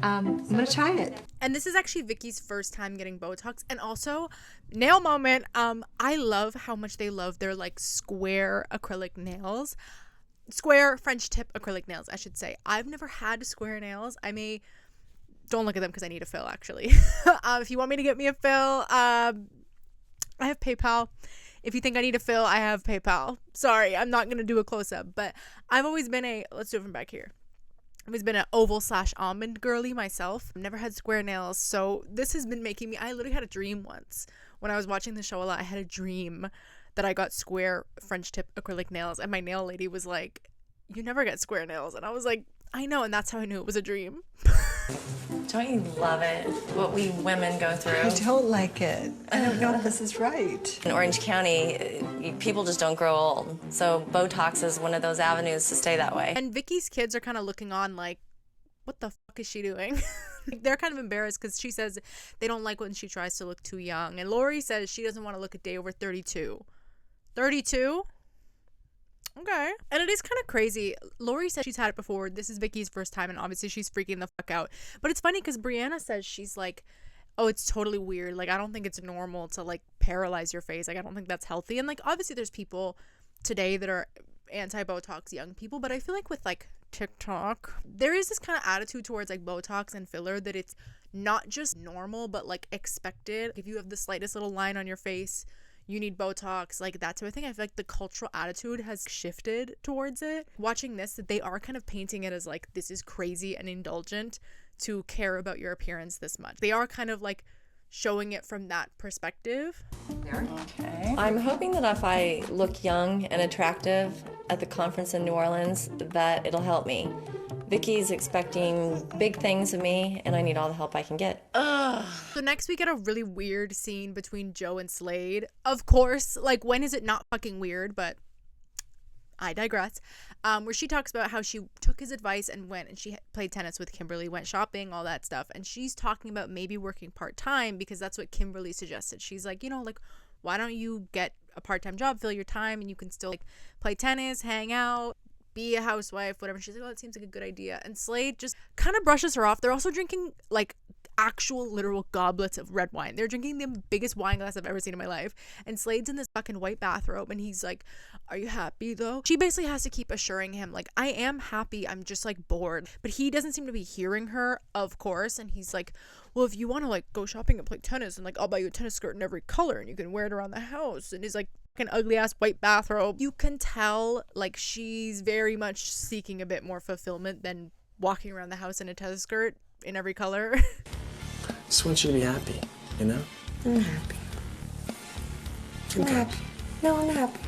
I'm gonna try it. And this is actually Vicki's first time getting Botox. And also, nail moment, I love how much they love their like square acrylic nails. Square French tip acrylic nails, I should say. I've never had square nails. Don't look at them because I need a fill, actually. If you want me to get me a fill, I have PayPal. If you think I need a fill, I have PayPal. Sorry, I'm not going to do a close-up. But I've always been let's do it from back here. I've always been an oval/almond girly myself. I've never had square nails. So this has been making me, I literally had a dream once. When I was watching the show a lot, I had a dream that I got square French tip acrylic nails. And my nail lady was like, you never get square nails. And I was like, I know. And that's how I knew it was a dream. Don't you love it, what we women go through? I don't like it. I don't know if this is right. In Orange County, people just don't grow old. So Botox is one of those avenues to stay that way. And Vicki's kids are kind of looking on like, what the fuck is she doing? They're kind of embarrassed because she says they don't like when she tries to look too young. And Lauri says she doesn't want to look a day over 32. 32? Okay. And it is kind of crazy. Lauri said she's had it before. This is Vicki's first time, and obviously she's freaking the fuck out. But it's funny because Brianna says she's like, oh, it's totally weird. Like, I don't think it's normal to like paralyze your face. Like, I don't think that's healthy. And like, obviously there's people today that are anti-Botox young people, but I feel like with like TikTok, there is this kind of attitude towards like Botox and filler that it's not just normal, but like expected. If you have the slightest little line on your face, you need Botox, like that type of thing. I feel like the cultural attitude has shifted towards it. Watching this, that they are kind of painting it as like, this is crazy and indulgent to care about your appearance this much. They are kind of like showing it from that perspective. Okay. I'm hoping that if I look young and attractive at the conference in New Orleans, that it'll help me. Vicki's expecting big things of me, and I need all the help I can get. Ugh. So next we get a really weird scene between Joe and Slade. Of course, like, when is it not fucking weird? But I digress. Where she talks about how she took his advice and went and she played tennis with Kimberly, went shopping, all that stuff. And she's talking about maybe working part-time because that's what Kimberly suggested. She's like, you know, like, why don't you get a part-time job, fill your time, and you can still like play tennis, hang out, be a housewife, whatever. She's like, oh, that seems like a good idea. And Slade just kind of brushes her off. They're also drinking like actual literal goblets of red wine. They're drinking the biggest wine glass I've ever seen in my life. And Slade's in this fucking white bathrobe and he's like, are you happy though? She basically has to keep assuring him like, I am happy, I'm just like bored. But he doesn't seem to be hearing her, of course. And he's like, well, if you want to like go shopping and play tennis, and like I'll buy you a tennis skirt in every color and you can wear it around the house. And he's like, an ugly ass white bathrobe. You can tell like she's very much seeking a bit more fulfillment than walking around the house in a tennis skirt in every color. I just want you to be happy, you know? I'm happy. I'm happy. No, I'm happy.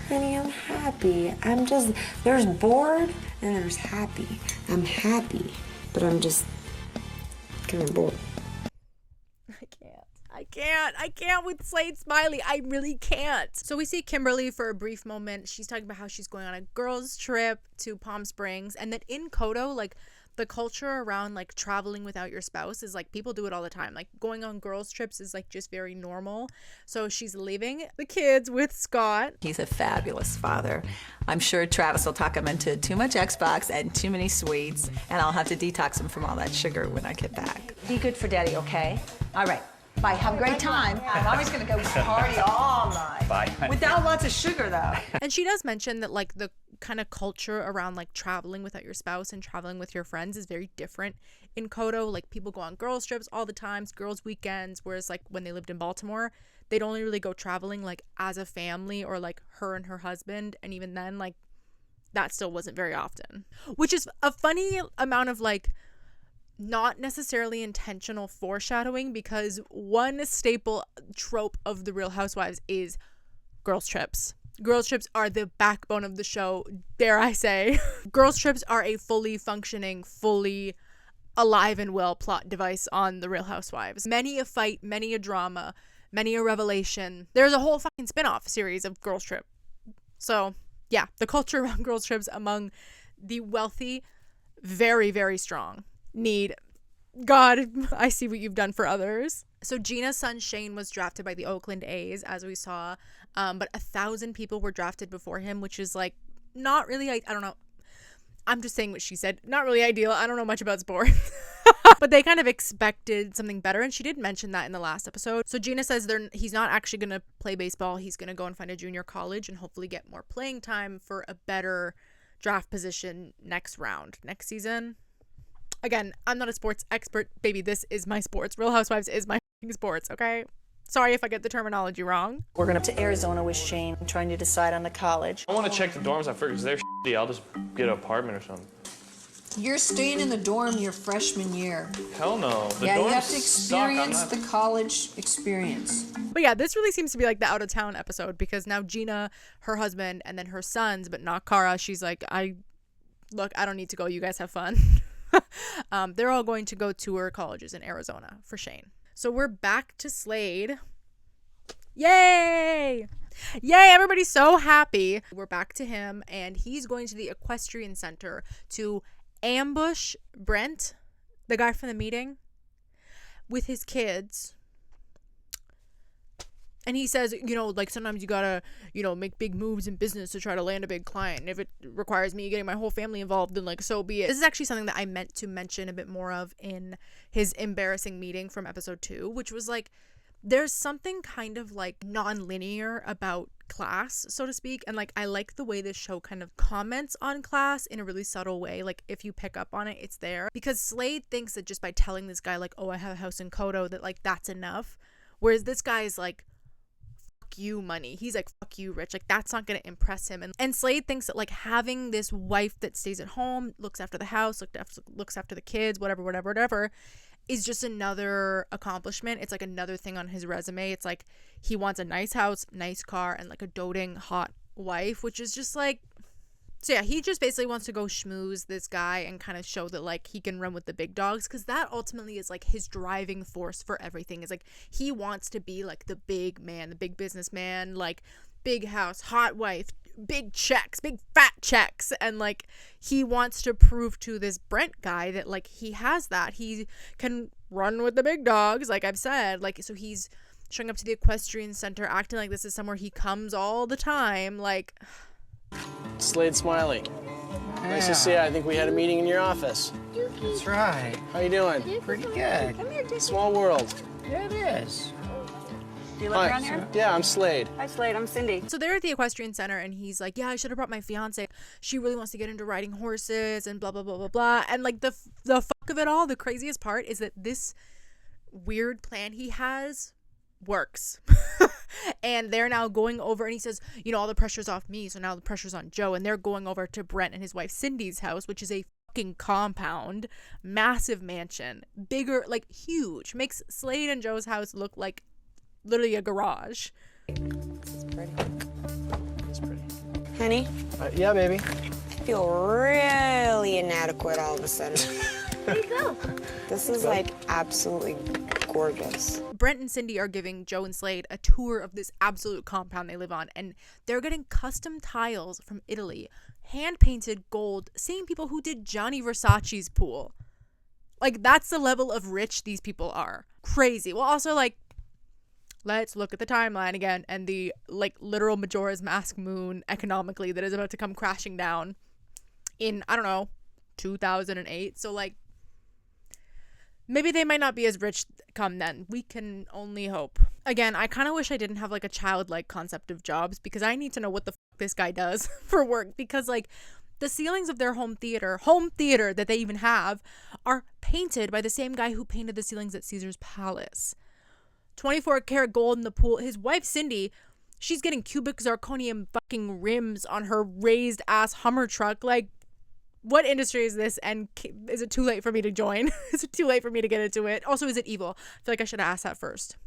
Honey, I'm happy. I'm just, there's bored and there's happy. I'm happy, but I'm just kind of bored. I can't with Slade Smiley. I really can't. So we see Kimberly for a brief moment. She's talking about how she's going on a girls trip to Palm Springs, and that in Kodo, like the culture around like traveling without your spouse is like people do it all the time. Like going on girls trips is like just very normal. So she's leaving the kids with Scott. He's a fabulous father. I'm sure Travis will talk him into too much Xbox and too many sweets, and I'll have to detox him from all that sugar when I get back. Be good for Daddy, okay? All right. Bye. Have a great time. Mommy's gonna go party all night. Bye. Without lots of sugar, though. And she does mention that like the kind of culture around like traveling without your spouse and traveling with your friends is very different in Kodo. Like people go on girls trips all the time, girls weekends, whereas like when they lived in Baltimore, they'd only really go traveling like as a family or like her and her husband, and even then like that still wasn't very often, which is a funny amount of like not necessarily intentional foreshadowing, because one staple trope of the Real Housewives is girls trips. Girls trips are the backbone of the show, dare I say. Girls trips are a fully functioning, fully alive and well plot device on the Real Housewives. Many a fight, many a drama, many a revelation. There's a whole fucking spin-off series of girls trip. So yeah, the culture around girls trips among the wealthy, very, very strong. Need God, I see what you've done for others. So Jeana's son Shane was drafted by the Oakland A's, as we saw, but 1,000 people were drafted before him, which is like not really, I don't know, I'm just saying what she said, not really ideal. I don't know much about sports. But they kind of expected something better, and she did mention that in the last episode. So Jeana says he's not actually going to play baseball. He's going to go and find a junior college and hopefully get more playing time for a better draft position next season. Again, I'm not a sports expert. Baby, this is my sports. Real Housewives is my sports, okay? Sorry if I get the terminology wrong. We're going to Arizona with Shane, trying to decide on the college. I want to check the dorms at first. They're shitty. I'll just get an apartment or something. You're staying in the dorm your freshman year. Hell no. The yeah, you dorms have to experience the college experience. But yeah, this really seems to be like the out of town episode, because now Jeana, her husband, and then her sons, but not Cara, she's like, I don't need to go. You guys have fun. They're all going to go tour colleges in Arizona for Shane. So we're back to Slade. Yay! Everybody's so happy. We're back to him, and he's going to the equestrian center to ambush Brent, the guy from the meeting, with his kids. And he says, like sometimes you gotta, make big moves in business to try to land a big client. And if it requires me getting my whole family involved, then like so be it. This is actually something that I meant to mention a bit more of in his embarrassing meeting from episode 2, which was like, there's something kind of like non-linear about class, so to speak. And like, I like the way this show kind of comments on class in a really subtle way. Like if you pick up on it, it's there. Because Slade thinks that just by telling this guy like, oh, I have a house in Kodo, that like that's enough. Whereas this guy is like, you money. He's like, fuck you rich. Like that's not gonna impress him. And Slade thinks that like having this wife that stays at home, looks after the house, looks after the kids, whatever, is just another accomplishment. It's like another thing on his resume. It's like he wants a nice house, nice car, and like a doting hot wife, which is just like, so yeah, he just basically wants to go schmooze this guy and kind of show that like he can run with the big dogs, because that ultimately is like his driving force for everything. Is like he wants to be like the big man, the big businessman, like big house, hot wife, big checks, big fat checks, and like he wants to prove to this Brent guy that like he has that. He can run with the big dogs, like I've said. Like so he's showing up to the equestrian center acting like this is somewhere he comes all the time. Like Slade Smiley. Nice to see you. I think we had a meeting in your office. That's right. How you doing? Pretty good. Come here, Dicky. Small world. Yeah, it is. Do you live around here? Yeah, I'm Slade. Hi, Slade. I'm Cindy. So they're at the equestrian center and he's like, yeah, I should have brought my fiance. She really wants to get into riding horses and blah, blah, blah, blah, blah. And like the fuck of it all, the craziest part is that this weird plan he has works. And they're now going over and he says, you know, all the pressure's off me. So now the pressure's on Joe. And they're going over to Brent and his wife Cindy's house, which is a fucking compound, massive mansion, bigger, like huge. Makes Slade and Joe's house look like literally a garage. This is pretty. It's pretty. Honey? Yeah, baby. I feel really inadequate all of a sudden. There you go. This is like absolutely gorgeous. Brent and Cindy are giving Joe and Slade a tour of this absolute compound they live on, and they're getting custom tiles from Italy, hand-painted gold, same people who did Gianni Versace's pool. Like, that's the level of rich these people are. Crazy. Well, also, like, let's look at the timeline again and the, like, literal Majora's Mask moon economically that is about to come crashing down in, I don't know, 2008. So, like, maybe they might not be as rich come then. We can only hope. Again, I kind of wish I didn't have like a childlike concept of jobs because I need to know what the fuck this guy does for work, because like the ceilings of their home theater that they even have are painted by the same guy who painted the ceilings at Caesar's Palace. 24 karat gold in the pool. His wife Cindy, she's getting cubic zirconium fucking rims on her raised ass Hummer truck. Like, what industry is this, and is it too late for me to join? Is it too late for me to get into it? Also, is it evil? I feel like I should have asked that first.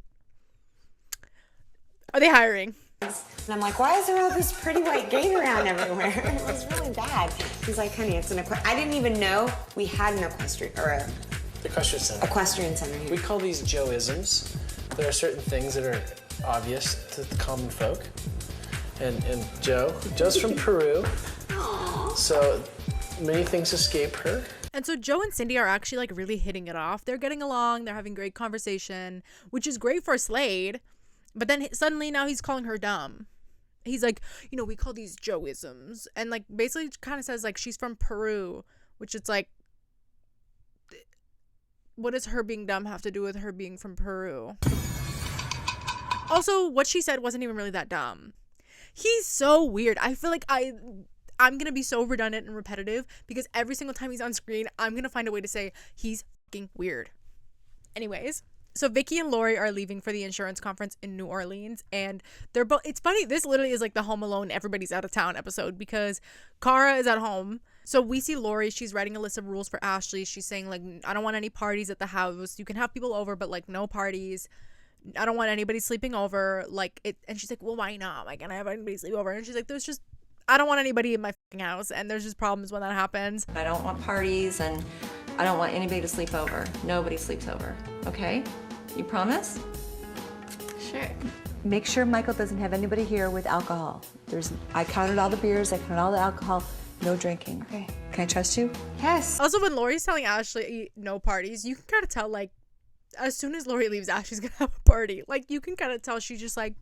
Are they hiring? And I'm like, why is there all this pretty white gate around everywhere? It's really bad. He's like, honey, it's an I didn't even know we had an equestrian center here. We call these Joe-isms. There are certain things that are obvious to the common folk. And Joe's from Peru. Aww. So many things escape her. And so Joe and Cindy are actually like really hitting it off. They're getting along. They're having great conversation, which is great for Slade. But then suddenly now he's calling her dumb. He's like, you know, we call these Joe-isms. And like basically kind of says like she's from Peru, which it's like, what does her being dumb have to do with her being from Peru? Also, what she said wasn't even really that dumb. He's so weird. I feel like I'm going to be so redundant and repetitive because every single time he's on screen, I'm going to find a way to say he's fucking weird. Anyways, so Vicki and Lauri are leaving for the insurance conference in New Orleans, and they're both, it's funny, this literally is like the Home Alone, everybody's out of town episode because Cara is at home. So we see Lauri, she's writing a list of rules for Ashley. She's saying like, I don't want any parties at the house. You can have people over, but like no parties. I don't want anybody sleeping over. Like it, and she's like, well, why not? Why can't I have anybody sleep over? And she's like, I don't want anybody in my fucking house, and there's just problems when that happens. I don't want parties, and I don't want anybody to sleep over. Nobody sleeps over, okay? You promise? Sure. Make sure Michael doesn't have anybody here with alcohol. I counted all the beers, I counted all the alcohol, no drinking. Okay. Can I trust you? Yes. Also, when Lauri's telling Ashley no parties, you can kind of tell, like, as soon as Lauri leaves, Ashley's gonna have a party. Like, you can kind of tell she's just like,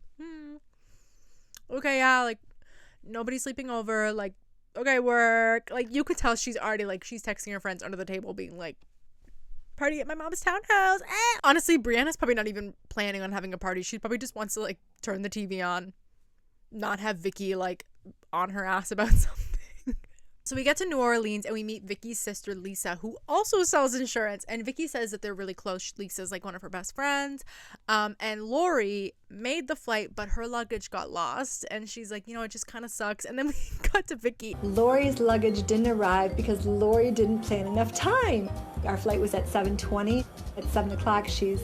okay, yeah, like, nobody's sleeping over, like, okay, work. Like, you could tell she's already, like, she's texting her friends under the table being like, party at my mom's townhouse. Honestly, Brianna's probably not even planning on having a party. She probably just wants to, like, turn the TV on, not have Vicki, like, on her ass about something. So we get to New Orleans and we meet Vicki's sister Lisa, who also sells insurance, and Vicki says that they're really close. Lisa's like one of her best friends, and Lauri made the flight, but her luggage got lost, and she's like, you know, it just kind of sucks. And then we got to Vicki. Lauri's luggage didn't arrive because Lauri didn't plan enough time. Our flight was at 7:20. At 7 o'clock, she's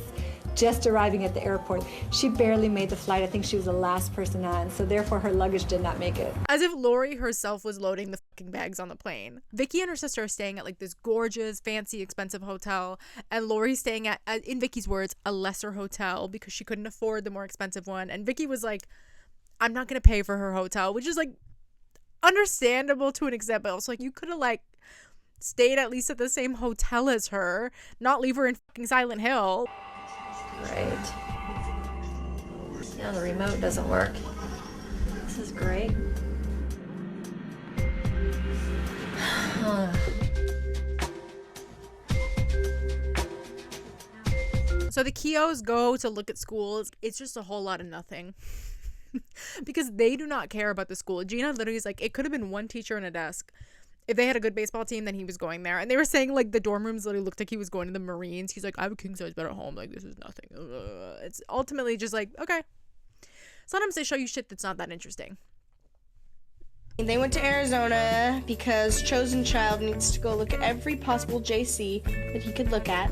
just arriving at the airport. She barely made the flight. I think she was the last person on, so therefore her luggage did not make it. As if Lauri herself was loading the fucking bags on the plane. Vicki and her sister are staying at like this gorgeous, fancy, expensive hotel, and Lauri's staying at, in Vicki's words, a lesser hotel because she couldn't afford the more expensive one. And Vicki was like, I'm not gonna pay for her hotel, which is like understandable to an extent, but also like you could have like stayed at least at the same hotel as her, not leave her in fucking Silent Hill. Great. Now the remote doesn't work. This is great. So the keoughs go to look at schools. It's just a whole lot of nothing. Because they do not care about the school. Jeana literally is like, it could have been one teacher and a desk. If they had a good baseball team, then he was going there. And they were saying, like, the dorm rooms literally looked like he was going to the Marines. He's like, I have a king-size bed at home. Like, this is nothing. It's ultimately just like, okay. Sometimes they show you shit that's not that interesting. They went to Arizona because Chosen Child needs to go look at every possible JC that he could look at.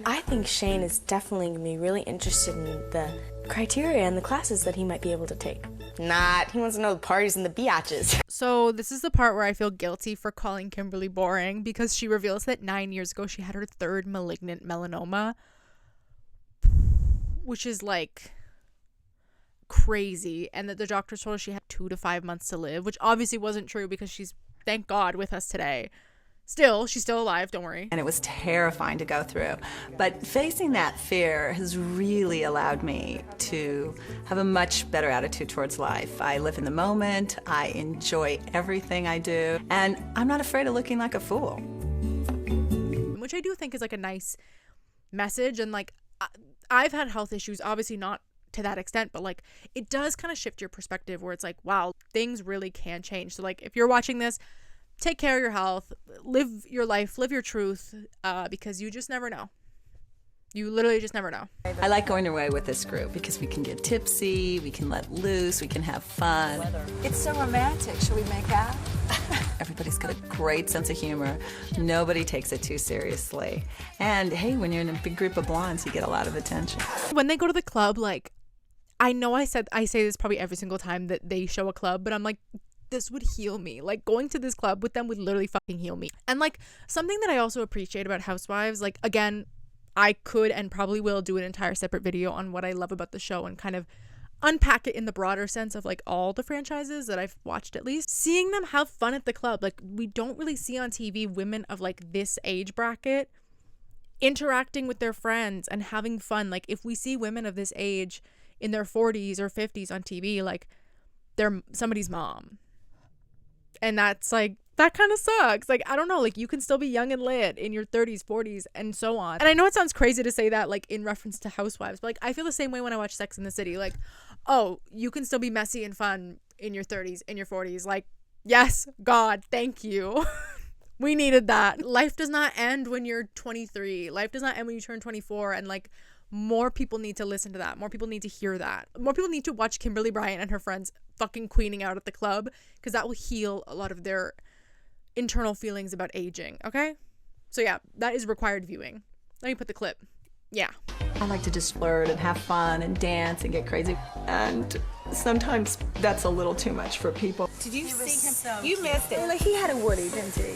I think Shane is definitely going to be really interested in the criteria and the classes that he might be able to take. Not. He wants to know the parties and the biatches. So this is the part where I feel guilty for calling Kimberly boring, because she reveals that 9 years ago she had her third malignant melanoma, which is like crazy, and that the doctor told her she had 2 to 5 months to live, which obviously wasn't true because she's, thank God, with us today. Still, she's still alive, don't worry. And it was terrifying to go through. But facing that fear has really allowed me to have a much better attitude towards life. I live in the moment, I enjoy everything I do, and I'm not afraid of looking like a fool. Which I do think is like a nice message, and like, I've had health issues, obviously not to that extent, but like, it does kind of shift your perspective where it's like, wow, things really can change. So like, if you're watching this, take care of your health, live your life, live your truth, because you just never know. You literally just never know. I like going away with this group because we can get tipsy, we can let loose, we can have fun. It's so romantic. Should we make out? Everybody's got a great sense of humor. Nobody takes it too seriously. And hey, when you're in a big group of blondes, you get a lot of attention. When they go to the club, like, I know I say this probably every single time that they show a club, but I'm like, this would heal me. Like, going to this club with them would literally fucking heal me. And like, something that I also appreciate about Housewives, like, again, I could and probably will do an entire separate video on what I love about the show and kind of unpack it in the broader sense of like all the franchises that I've watched, at least. Seeing them have fun at the club, like, we don't really see on TV women of like this age bracket interacting with their friends and having fun. Like, if we see women of this age in their 40s or 50s on TV, like, they're somebody's mom. And that's like, that kind of sucks. Like, I don't know, like, you can still be young and lit in your 30s, 40s, and so on. And I know it sounds crazy to say that, like, in reference to Housewives, but like, I feel the same way when I watch Sex and the City. Like, oh, you can still be messy and fun in your 30s, in your 40s. Like, yes, God, thank you. We needed that. Life does not end when you're 23. Life does not end when you turn 24. And like, more people need to listen to that. More people need to hear that. More people need to watch Kimberly Bryant and her friends fucking queening out at the club, because that will heal a lot of their internal feelings about aging. Okay? So yeah, that is required viewing. Let me put the clip. Yeah. I like to just flirt and have fun and dance and get crazy. And sometimes that's a little too much for people. Did you see him? So You missed it. Like, he had a Woody, didn't he?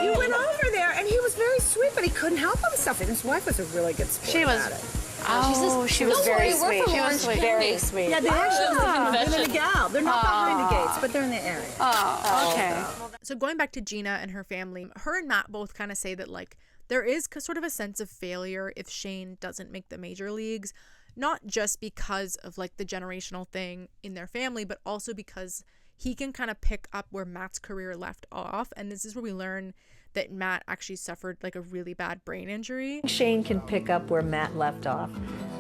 You went over there, and he was very sweet, but he couldn't help himself. And his wife was a really good sport. She was. About it. Oh, she was very sweet. She was very sweet. Yeah, they actually live in the gal. They're not behind the gates, but they're in the area. Oh, okay. So going back to Jeana and her family, her and Matt both kind of say that like there is sort of a sense of failure if Shane doesn't make the major leagues, not just because of like the generational thing in their family, but also because he can kind of pick up where Matt's career left off. And this is where we learn that Matt actually suffered like a really bad brain injury. Shane can pick up where Matt left off.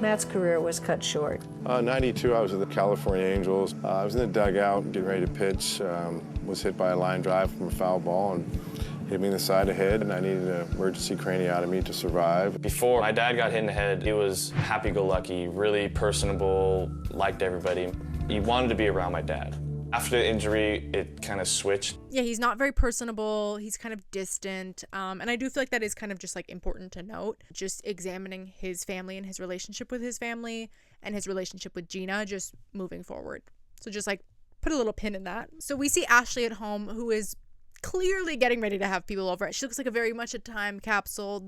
Matt's career was cut short. 92, I was with the California Angels. I was in the dugout getting ready to pitch. Was hit by a line drive from a foul ball and hit me in the side of the head, and I needed an emergency craniotomy to survive. Before my dad got hit in the head, he was happy-go-lucky, really personable, liked everybody. He wanted to be around my dad. After the injury, it kind of switched. Yeah, he's not very personable. He's kind of distant. And I do feel like that is kind of just like important to note. Just examining his family and his relationship with his family and his relationship with Jeana just moving forward. So just like put a little pin in that. So we see Ashley at home, who is clearly getting ready to have people over. She looks like a very much a time capsule.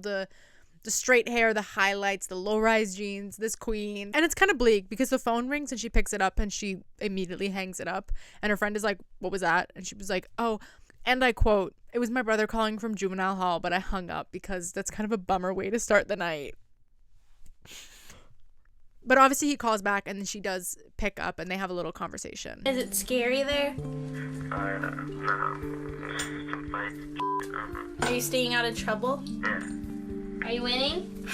The straight hair, the highlights, the low-rise jeans, this queen. And it's kind of bleak because the phone rings and she picks it up and she immediately hangs it up. And her friend is like, what was that? And she was like, oh, and I quote, it was my brother calling from juvenile hall, but I hung up because that's kind of a bummer way to start the night. But obviously he calls back and then she does pick up and they have a little conversation. Is it scary there? Are you staying out of trouble? Yeah. Are you winning?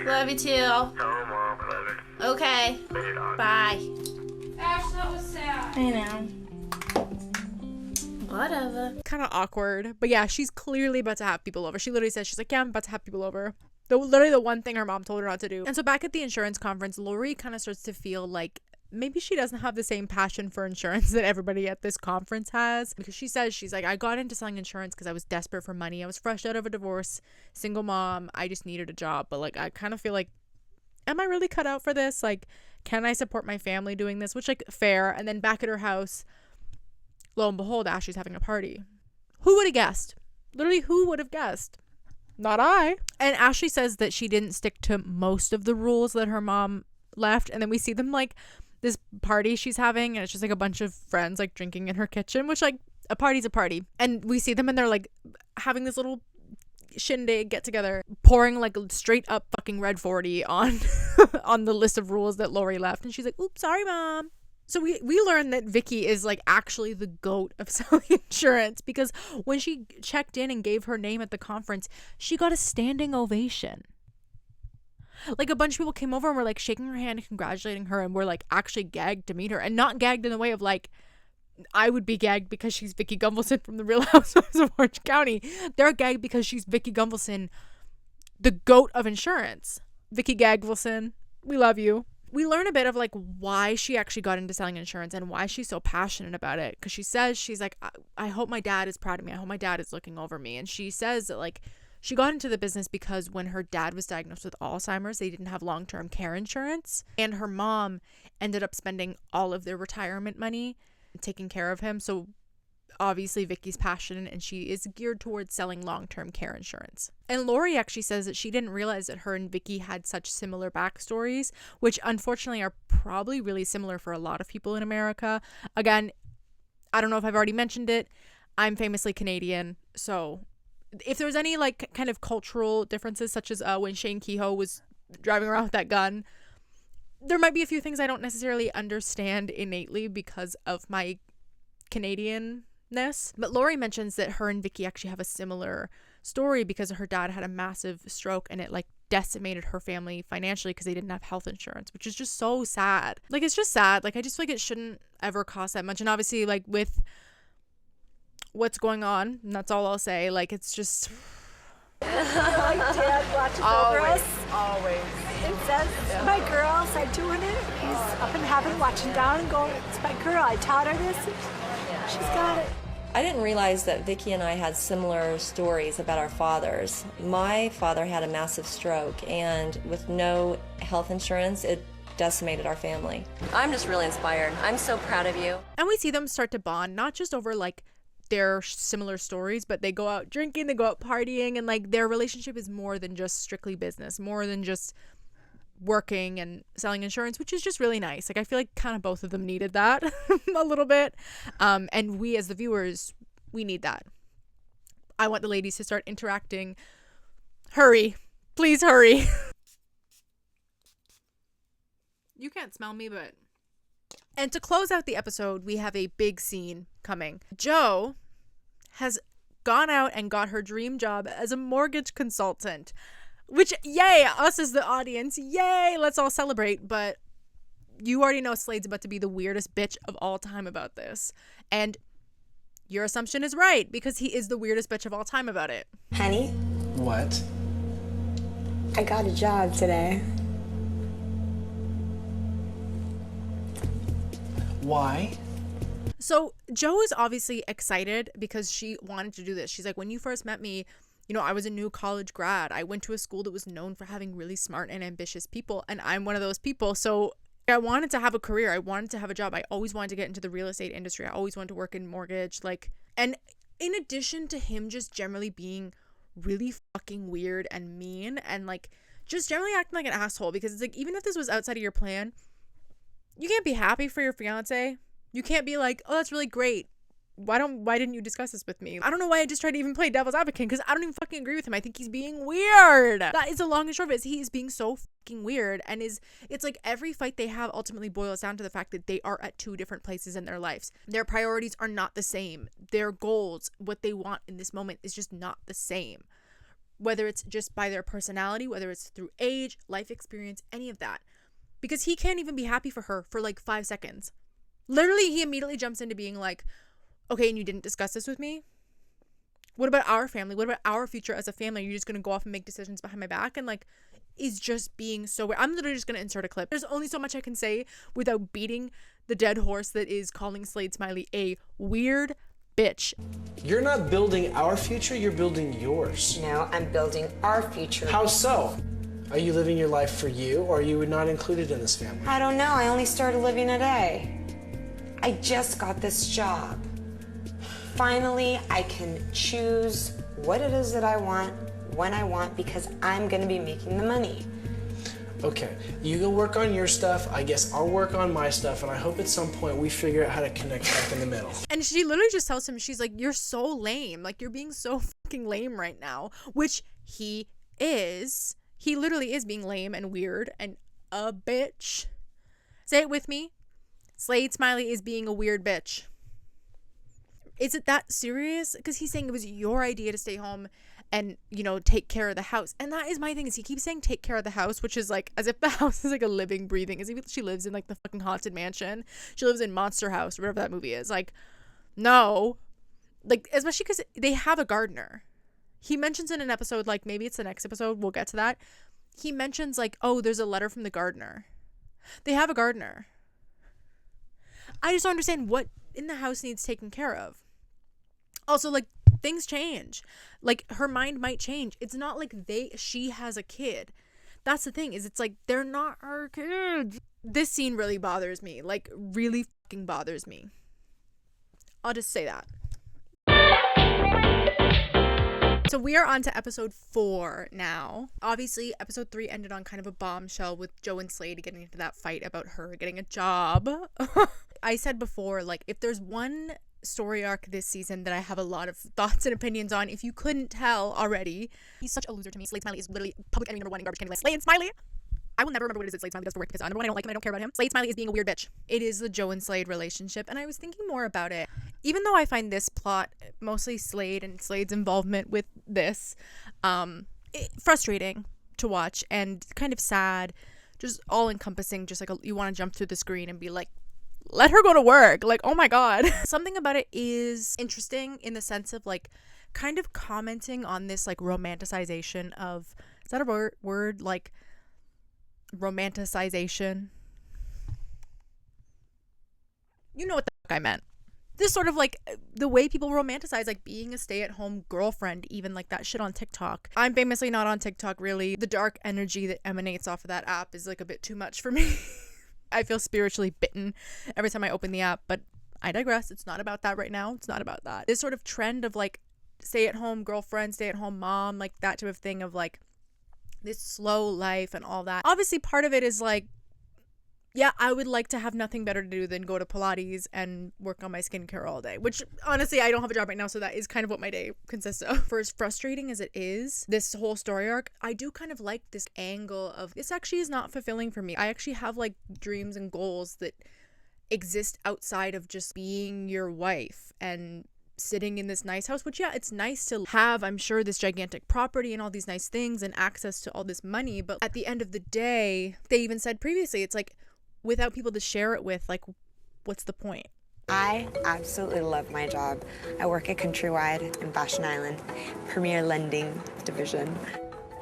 Love you too. Okay. Bye. Ash, that was sad. I know. Whatever. Kind of awkward. But yeah, she's clearly about to have people over. She literally says, she's like, yeah, I'm about to have people over. Literally the one thing her mom told her not to do. And so back at the insurance conference, Lauri kind of starts to feel like maybe she doesn't have the same passion for insurance that everybody at this conference has. Because she says, she's like, I got into selling insurance because I was desperate for money. I was fresh out of a divorce, single mom. I just needed a job. But like, I kind of feel like, am I really cut out for this? Like, can I support my family doing this? Which, like, fair. And then back at her house, lo and behold, Ashley's having a party. Who would have guessed? Literally, who would have guessed? Not I. And Ashley says that she didn't stick to most of the rules that her mom left. And then we see them, like, this party she's having, and it's just, like, a bunch of friends, like, drinking in her kitchen, which, like, a party's a party. And we see them, and they're, like, having this little shindig get together, pouring, like, straight up fucking red 40 on on the list of rules that Lauri left. And she's like, oops, sorry, Mom. So we learned that Vicki is, like, actually the goat of selling insurance, because when she checked in and gave her name at the conference, she got a standing ovation. Like, a bunch of people came over and were, like, shaking her hand and congratulating her, and were, like, actually gagged to meet her. And not gagged in the way of, like, I would be gagged because she's Vicki Gunvalson from the Real Housewives of Orange County. They're gagged because she's Vicki Gunvalson, the goat of insurance. Vicki Gagvalson, we love you. We learn a bit of, like, why she actually got into selling insurance and why she's so passionate about it. Because she says, she's like, I hope my dad is proud of me. I hope my dad is looking over me. And she says that, like, she got into the business because when her dad was diagnosed with Alzheimer's, they didn't have long-term care insurance. And her mom ended up spending all of their retirement money taking care of him. So obviously Vicki's passionate, and she is geared towards selling long-term care insurance. And Lauri actually says that she didn't realize that her and Vicki had such similar backstories, which unfortunately are probably really similar for a lot of people in America. Again, I don't know if I've already mentioned it, I'm famously Canadian, so if there's any, like, kind of cultural differences, such as when Shane Keough was driving around with that gun, there might be a few things I don't necessarily understand innately because of my Canadian-ness. But Lauri mentions that her and Vicki actually have a similar story because her dad had a massive stroke, and it, like, decimated her family financially because they didn't have health insurance, which is just so sad. Like, it's just sad. Like, I just feel like it shouldn't ever cost that much. And obviously, like, with what's going on, and that's all I'll say, like, it's just like Dad watching over us. Always. It says, my girls are doing it. He's up in heaven watching down and going, it's my girl. I taught her this. She's got it. I didn't realize that Vicki and I had similar stories about our fathers. My father had a massive stroke, and with no health insurance, it decimated our family. I'm just really inspired. I'm so proud of you. And we see them start to bond, not just over, like, their similar stories, but they go out drinking, they go out partying, and, like, their relationship is more than just strictly business, more than just working and selling insurance, which is just really nice. Like, I feel like kind of both of them needed that a little bit, and we as the viewers, we need that. I want the ladies to start interacting. Hurry, please hurry. You can't smell me, but... And to close out the episode, we have a big scene coming. Jo has gone out and got her dream job as a mortgage consultant, which, yay, us as the audience, yay, let's all celebrate. But you already know Slade's about to be the weirdest bitch of all time about this. And your assumption is right, because he is the weirdest bitch of all time about it. Honey? What? I got a job today. Why? So Jo is obviously excited because she wanted to do this. She's like, when you first met me, you know, I was a new college grad. I went to a school that was known for having really smart and ambitious people, and I'm one of those people. So I wanted to have a career. I wanted to have a job. I always wanted to get into the real estate industry. I always wanted to work in mortgage. Like, and in addition to him just generally being really fucking weird and mean and, like, just generally acting like an asshole, because it's like, even if this was outside of your plan, you can't be happy for your fiance. You can't be like, oh, that's really great. why didn't you discuss this with me? I don't know why I just tried to even play devil's advocate, because I don't even fucking agree with him. I think he's being weird. That is the long and short of it. He is being so fucking weird, and it's like every fight they have ultimately boils down to the fact that they are at two different places in their lives. Their priorities are not the same. Their goals, what they want in this moment, is just not the same. Whether it's just by their personality, whether it's through age, life experience, any of that. Because he can't even be happy for her for like 5 seconds. Literally, he immediately jumps into being like, okay, and you didn't discuss this with me? What about our family? What about our future as a family? Are you just going to go off and make decisions behind my back? And like, is just being so weird. I'm literally just going to insert a clip. There's only so much I can say without beating the dead horse that is calling Slade Smiley a weird bitch. You're not building our future, you're building yours. No, I'm building our future. How so? Are you living your life for you, or are you not included in this family? I don't know. I only started living today. I just got this job. Finally, I can choose what it is that I want, when I want, because I'm going to be making the money. Okay, you go work on your stuff, I guess I'll work on my stuff, and I hope at some point we figure out how to connect back in the middle. And she literally just tells him, she's like, you're so lame. Like, you're being so fucking lame right now. Which he is. He literally is being lame and weird and a bitch. Say it with me. Slade Smiley is being a weird bitch. Is it that serious? Because he's saying it was your idea to stay home and, you know, take care of the house. And that is my thing, is he keeps saying take care of the house, which is like as if the house is like a living, breathing, as if she lives in like the fucking haunted mansion. She lives in Monster House, whatever that movie is. Like, no. Like, especially because they have a gardener. He mentions in an episode, like maybe it's the next episode, we'll get to that. He mentions like, oh, there's a letter from the gardener. They have a gardener. I just don't understand what in the house needs taken care of. Also, like, things change. Like, her mind might change. It's not like she has a kid. That's the thing, is it's like, they're not our kids. This scene really bothers me. Like, really fucking bothers me. I'll just say that. So we are on to episode 4 now. Obviously, episode 3 ended on kind of a bombshell with Joe and Slade getting into that fight about her getting a job. I said before, like, if there's one story arc this season that I have a lot of thoughts and opinions on, if you couldn't tell already, he's such a loser to me. Slade Smiley is literally public enemy number 1 in garbage can list. Slade Smiley! I will never remember what it is that Slade Smiley does for work, because number 1, I don't like him, I don't care about him. Slade Smiley is being a weird bitch. It is the Joe and Slade relationship, and I was thinking more about it. Even though I find this plot, mostly Slade and Slade's involvement with this, frustrating to watch and kind of sad, just all-encompassing, just like you want to jump through the screen and be like, let her go to work. Like, oh my God. Something about it is interesting in the sense of like kind of commenting on this like romanticization of, is that a word? Like romanticization. You know what the fuck I meant. This sort of like the way people romanticize like being a stay-at-home girlfriend, even like that shit on TikTok. I'm famously not on TikTok really. The dark energy that emanates off of that app is like a bit too much for me. I feel spiritually bitten every time I open the app, but I digress. It's not about that right now. It's not about that. This sort of trend of like stay-at-home girlfriend, stay-at-home mom, like that type of thing of like this slow life and all that. Obviously part of it is like, yeah, I would like to have nothing better to do than go to Pilates and work on my skincare all day, which honestly, I don't have a job right now, so that is kind of what my day consists of. For as frustrating as it is, this whole story arc, I do kind of like this angle of this actually is not fulfilling for me. I actually have like dreams and goals that exist outside of just being your wife and sitting in this nice house, which yeah, it's nice to have, I'm sure, this gigantic property and all these nice things and access to all this money, but at the end of the day, they even said previously, it's like, without people to share it with, like, what's the point? I absolutely love my job. I work at Countrywide in Vashon Island, Premier Lending Division.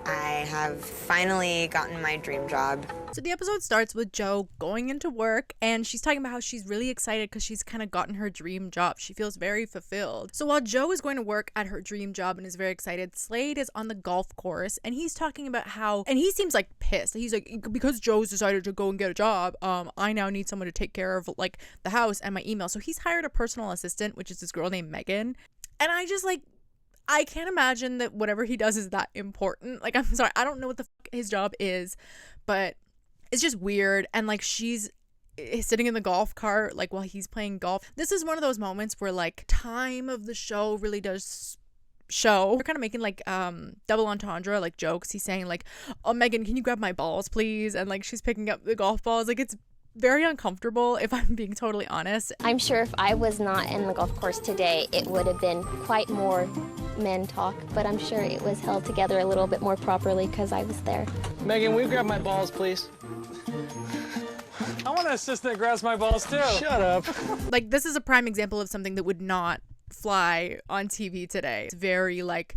I have finally gotten my dream job. So the episode starts with Joe going into work, and she's talking about how she's really excited because she's kind of gotten her dream job. She feels very fulfilled. So while Joe is going to work at her dream job and is very excited, Slade is on the golf course, and he's talking about how, and he seems like pissed. He's like, because Joe's decided to go and get a job, I now need someone to take care of like the house and my email. So he's hired a personal assistant, which is this girl named Megan. And I just like, I can't imagine that whatever he does is that important. Like, I'm sorry, I don't know what the fuck his job is, but it's just weird. And like, she's sitting in the golf cart, like while he's playing golf. This is one of those moments where like time of the show really does show. They're kind of making like double entendre like jokes. He's saying like, oh, Megan, can you grab my balls please? And like she's picking up the golf balls. Like it's very uncomfortable, if I'm being totally honest. I'm sure if I was not in the golf course today, it would have been quite more men talk, but I'm sure it was held together a little bit more properly because I was there. Megan, will you grab my balls, please? I want an assistant that grabs my balls too. Shut up. Like this is a prime example of something that would not fly on TV today. It's very like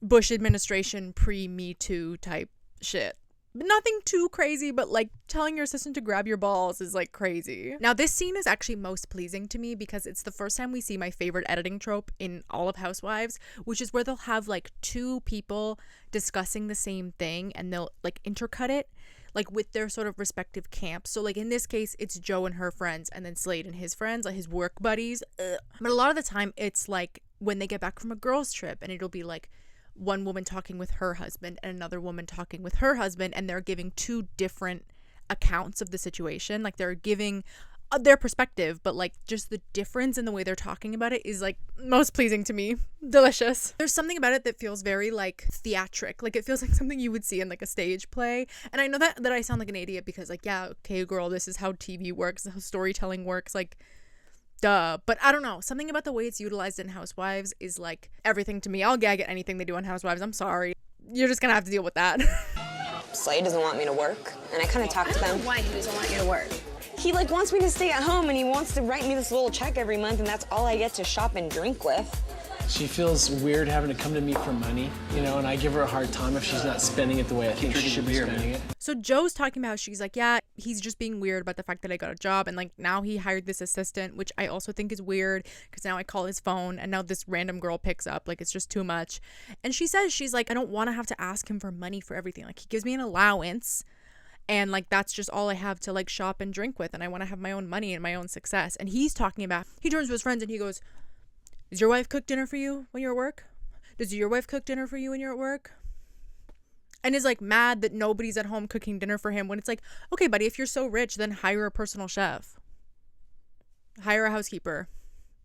Bush administration pre-Me Too type shit. Nothing too crazy, but like telling your assistant to grab your balls is like crazy. Now this scene is actually most pleasing to me because it's the first time we see my favorite editing trope in all of Housewives, which is where they'll have like two people discussing the same thing and they'll like intercut it like with their sort of respective camps. So like in this case, it's Joe and her friends and then Slade and his friends, like his work buddies. But a lot of the time it's like when they get back from a girls trip and it'll be like one woman talking with her husband and another woman talking with her husband, and they're giving two different accounts of the situation. Like they're giving their perspective, but like just the difference in the way they're talking about it is like most pleasing to me. Delicious. There's something about it that feels very like theatric. Like it feels like something you would see in like a stage play. And I know that I sound like an idiot because like, yeah, okay girl, this is how TV works, how storytelling works, like duh. But I don't know, something about the way it's utilized in Housewives is like everything to me. I'll gag at anything they do on Housewives. I'm sorry. You're just gonna have to deal with that. Slade doesn't want me to work, and I kind of talked to them. Why he doesn't want you to work? He like wants me to stay at home, and he wants to write me this little check every month, and that's all I get to shop and drink with. She feels weird having to come to me for money, you know, and I give her a hard time if she's not spending it the way I think she should be spending it. So Joe's talking about, she's like, yeah, he's just being weird about the fact that I got a job, and like now he hired this assistant, which I also think is weird because now I call his phone and now this random girl picks up. Like it's just too much. And she says, she's like, I don't want to have to ask him for money for everything. Like he gives me an allowance and like that's just all I have to like shop and drink with, and I want to have my own money and my own success. And he's talking about, he turns to his friends and he goes, does your wife cook dinner for you when you're at work? Does your wife cook dinner for you when you're at work? And is like mad that nobody's at home cooking dinner for him when it's like, okay, buddy, if you're so rich, then hire a personal chef. Hire a housekeeper.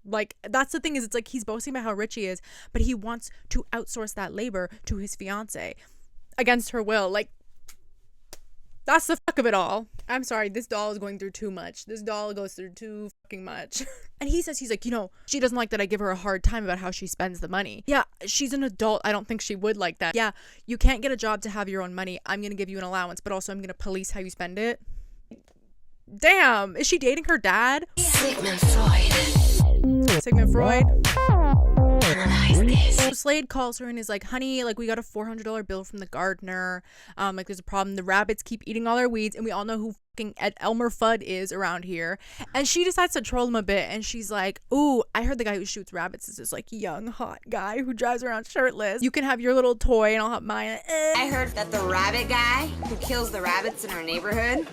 Like, that's the thing is, it's like he's boasting about how rich he is, but he wants to outsource that labor to his fiance against her will. Like, that's the fuck of it all. I'm sorry, this doll is going through too much. This doll goes through too fucking much. And he says, he's like, you know, she doesn't like that I give her a hard time about how she spends the money. Yeah, she's an adult. I don't think she would like that. Yeah, you can't get a job to have your own money. I'm going to give you an allowance, but also I'm going to police how you spend it. Damn, is she dating her dad? Sigmund Freud. So Slade calls her and is like, honey, like we got a $400 bill from the gardener. Like there's a problem. The rabbits keep eating all our weeds, and we all know who fucking Elmer Fudd is around here. And she decides to troll him a bit, and she's like, ooh, I heard the guy who shoots rabbits is this like young hot guy who drives around shirtless. You can have your little toy and I'll have mine. I heard that the rabbit guy who kills the rabbits in our neighborhood,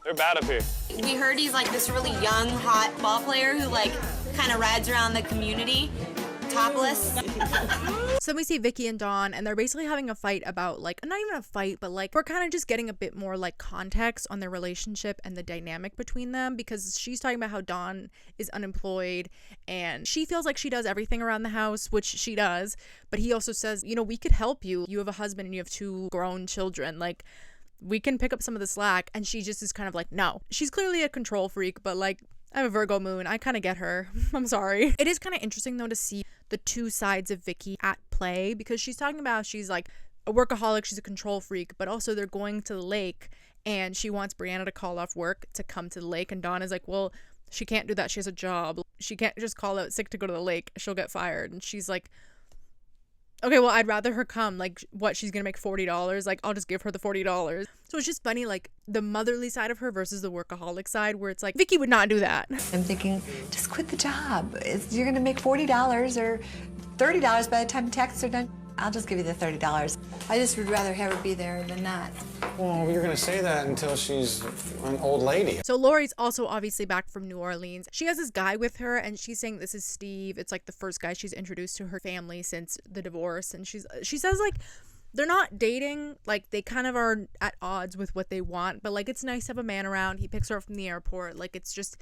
they're bad up here. we heard he's like this really young hot ball player who like kind of rides around the community topless. So we see Vicki and Dawn, and they're basically having a fight about, like, not even a fight, but like we're kind of just getting a bit more like context on their relationship and the dynamic between them, because she's talking about how Dawn is unemployed and she feels like she does everything around the house, which she does, but he also says, you know, we could help you. You have a husband and you have 2 grown children, like we can pick up some of the slack. And she just is kind of like, no. She's clearly a control freak, but like, I have a Virgo moon. I kind of get her. I'm sorry. It is kind of interesting though to see the 2 sides of Vicki at play, because she's talking about, she's like a workaholic, she's a control freak, but also they're going to the lake and she wants Brianna to call off work to come to the lake, and Dawn is like, well, she can't do that. She has a job. She can't just call out sick to go to the lake. She'll get fired. And she's like, okay, well, I'd rather her come. Like, what, she's gonna make $40? Like, I'll just give her the $40. So it's just funny, like, the motherly side of her versus the workaholic side, where it's like, Vicki would not do that. I'm thinking, just quit the job. You're gonna make $40 or $30 by the time taxes are done. I'll just give you the $30. I just would rather have her be there than not. Well, you're gonna say that until she's an old lady. So Lauri's also obviously back from New Orleans. She has this guy with her, and she's saying this is Steve. It's like the first guy she's introduced to her family since the divorce. And she says, like, they're not dating, like they kind of are at odds with what they want, but like it's nice to have a man around. He picks her up from the airport. Like it's just,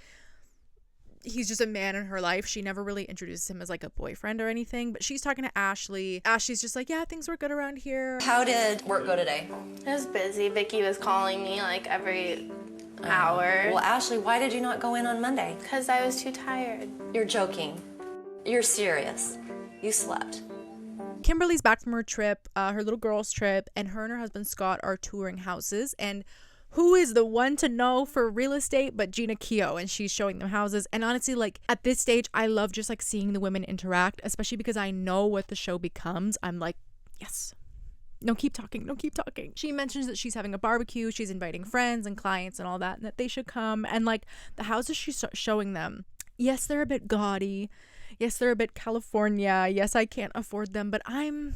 he's just a man in her life. She never really introduces him as like a boyfriend or anything, but she's talking to Ashley. Ashley's just like, yeah, things were good around here. How did work go today? It was busy. Vicki was calling me like every hour. Well, Ashley, why did you not go in on Monday? Because I was too tired. You're joking. You're serious. You slept. Kimberly's back from her trip, her little girl's trip, and her and her husband Scott are touring houses. And who is the one to know for real estate but Jeana Keough, and she's showing them houses. And honestly, like at this stage, I love just like seeing the women interact, especially because I know what the show becomes. I'm like, yes. No, keep talking. No, keep talking. She mentions that she's having a barbecue. She's inviting friends and clients and all that, and that they should come. And like the houses she's showing them, yes, they're a bit gaudy. Yes, they're a bit California. Yes, I can't afford them, but I'm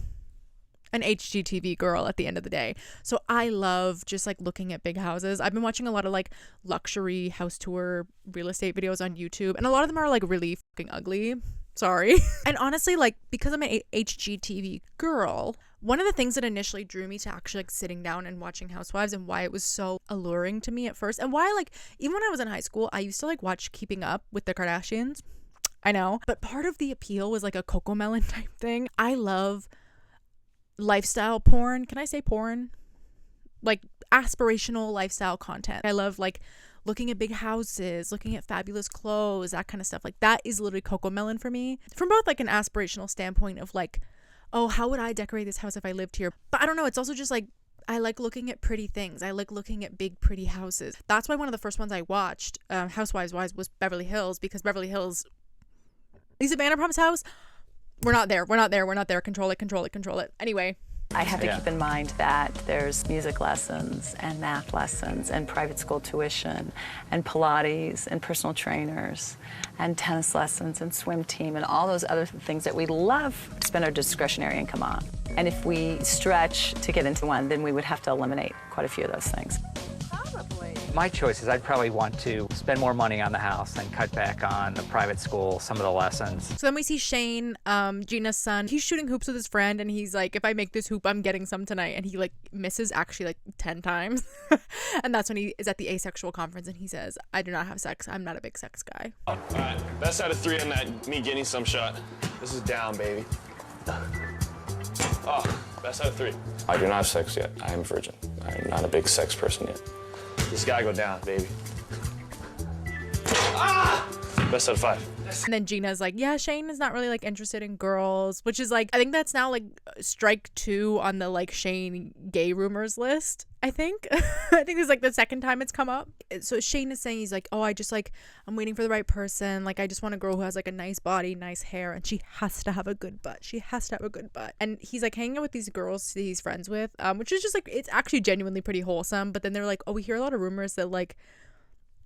an HGTV girl at the end of the day. So I love just like looking at big houses. I've been watching a lot of like luxury house tour real estate videos on YouTube, and a lot of them are like really fucking ugly. Sorry. And honestly, like because I'm an HGTV girl, one of the things that initially drew me to actually like sitting down and watching Housewives, and why it was so alluring to me at first, and why like even when I was in high school, I used to like watch Keeping Up with the Kardashians. I know, but part of the appeal was like a Cocomelon type thing. I love lifestyle porn. Can I say porn? Like aspirational lifestyle content. I love like looking at big houses, looking at fabulous clothes, that kind of stuff. Like that is literally Cocomelon for me, from both like an aspirational standpoint of like, oh, how would I decorate this house if I lived here? But I don't know, it's also just like I like looking at pretty things. I like looking at big pretty houses. That's why one of the first ones I watched, Housewives wise, was Beverly Hills, because Beverly Hills, Lisa Vanderpump's house, we're not there. Control it. Anyway. I have to keep in mind that there's music lessons and math lessons and private school tuition and Pilates and personal trainers and tennis lessons and swim team and all those other things that we love to spend our discretionary income on. And if we stretch to get into one, then we would have to eliminate quite a few of those things. My choice is I'd probably want to spend more money on the house and cut back on the private school, some of the lessons. So then we see Shane, Gina's son. He's shooting hoops with his friend, and he's like, if I make this hoop, I'm getting some tonight. And he like misses actually like 10 times. And that's when he is at the asexual conference, and he says, I do not have sex. I'm not a big sex guy. All right, best out of 3 on that me getting some shot. This is down, baby. Oh, best out of 3. I do not have sex yet. I am a virgin. I'm not a big sex person yet. This guy go down, baby. Ah! Best out of 5. And then Gina's like, yeah, Shane is not really like interested in girls, which is like, I think that's now like strike 2 on the like Shane gay rumors list. I think it's like the second time it's come up. So Shane is saying, he's like, oh, I just like, I'm waiting for the right person. Like, I just want a girl who has like a nice body, nice hair, and she has to have a good butt. And he's like hanging out with these girls he's friends with, which is just like, it's actually genuinely pretty wholesome. But then they're like, oh, we hear a lot of rumors that like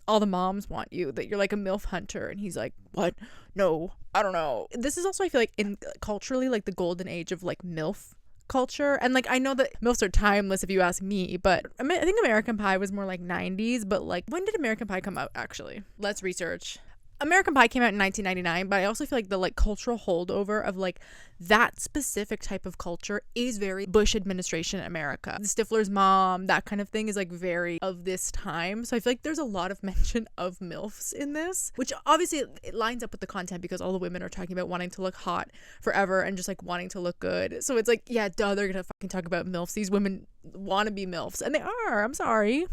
all the moms want you, that you're like a MILF hunter. And he's like, what? No, I don't know. This is also, I feel like, in culturally like the golden age of like MILF culture. And like, I know that MILFs are timeless if you ask me, but I think American Pie was more like 90s. But like, when did American Pie come out actually? Let's research. American Pie came out in 1999, but I also feel like the like cultural holdover of like that specific type of culture is very Bush administration America. Stifler's mom, that kind of thing is like very of this time. So I feel like there's a lot of mention of MILFs in this, which obviously it lines up with the content because all the women are talking about wanting to look hot forever and just like wanting to look good. So it's like, yeah, duh, they're gonna fucking talk about MILFs. These women want to be MILFs, and they are. I'm sorry.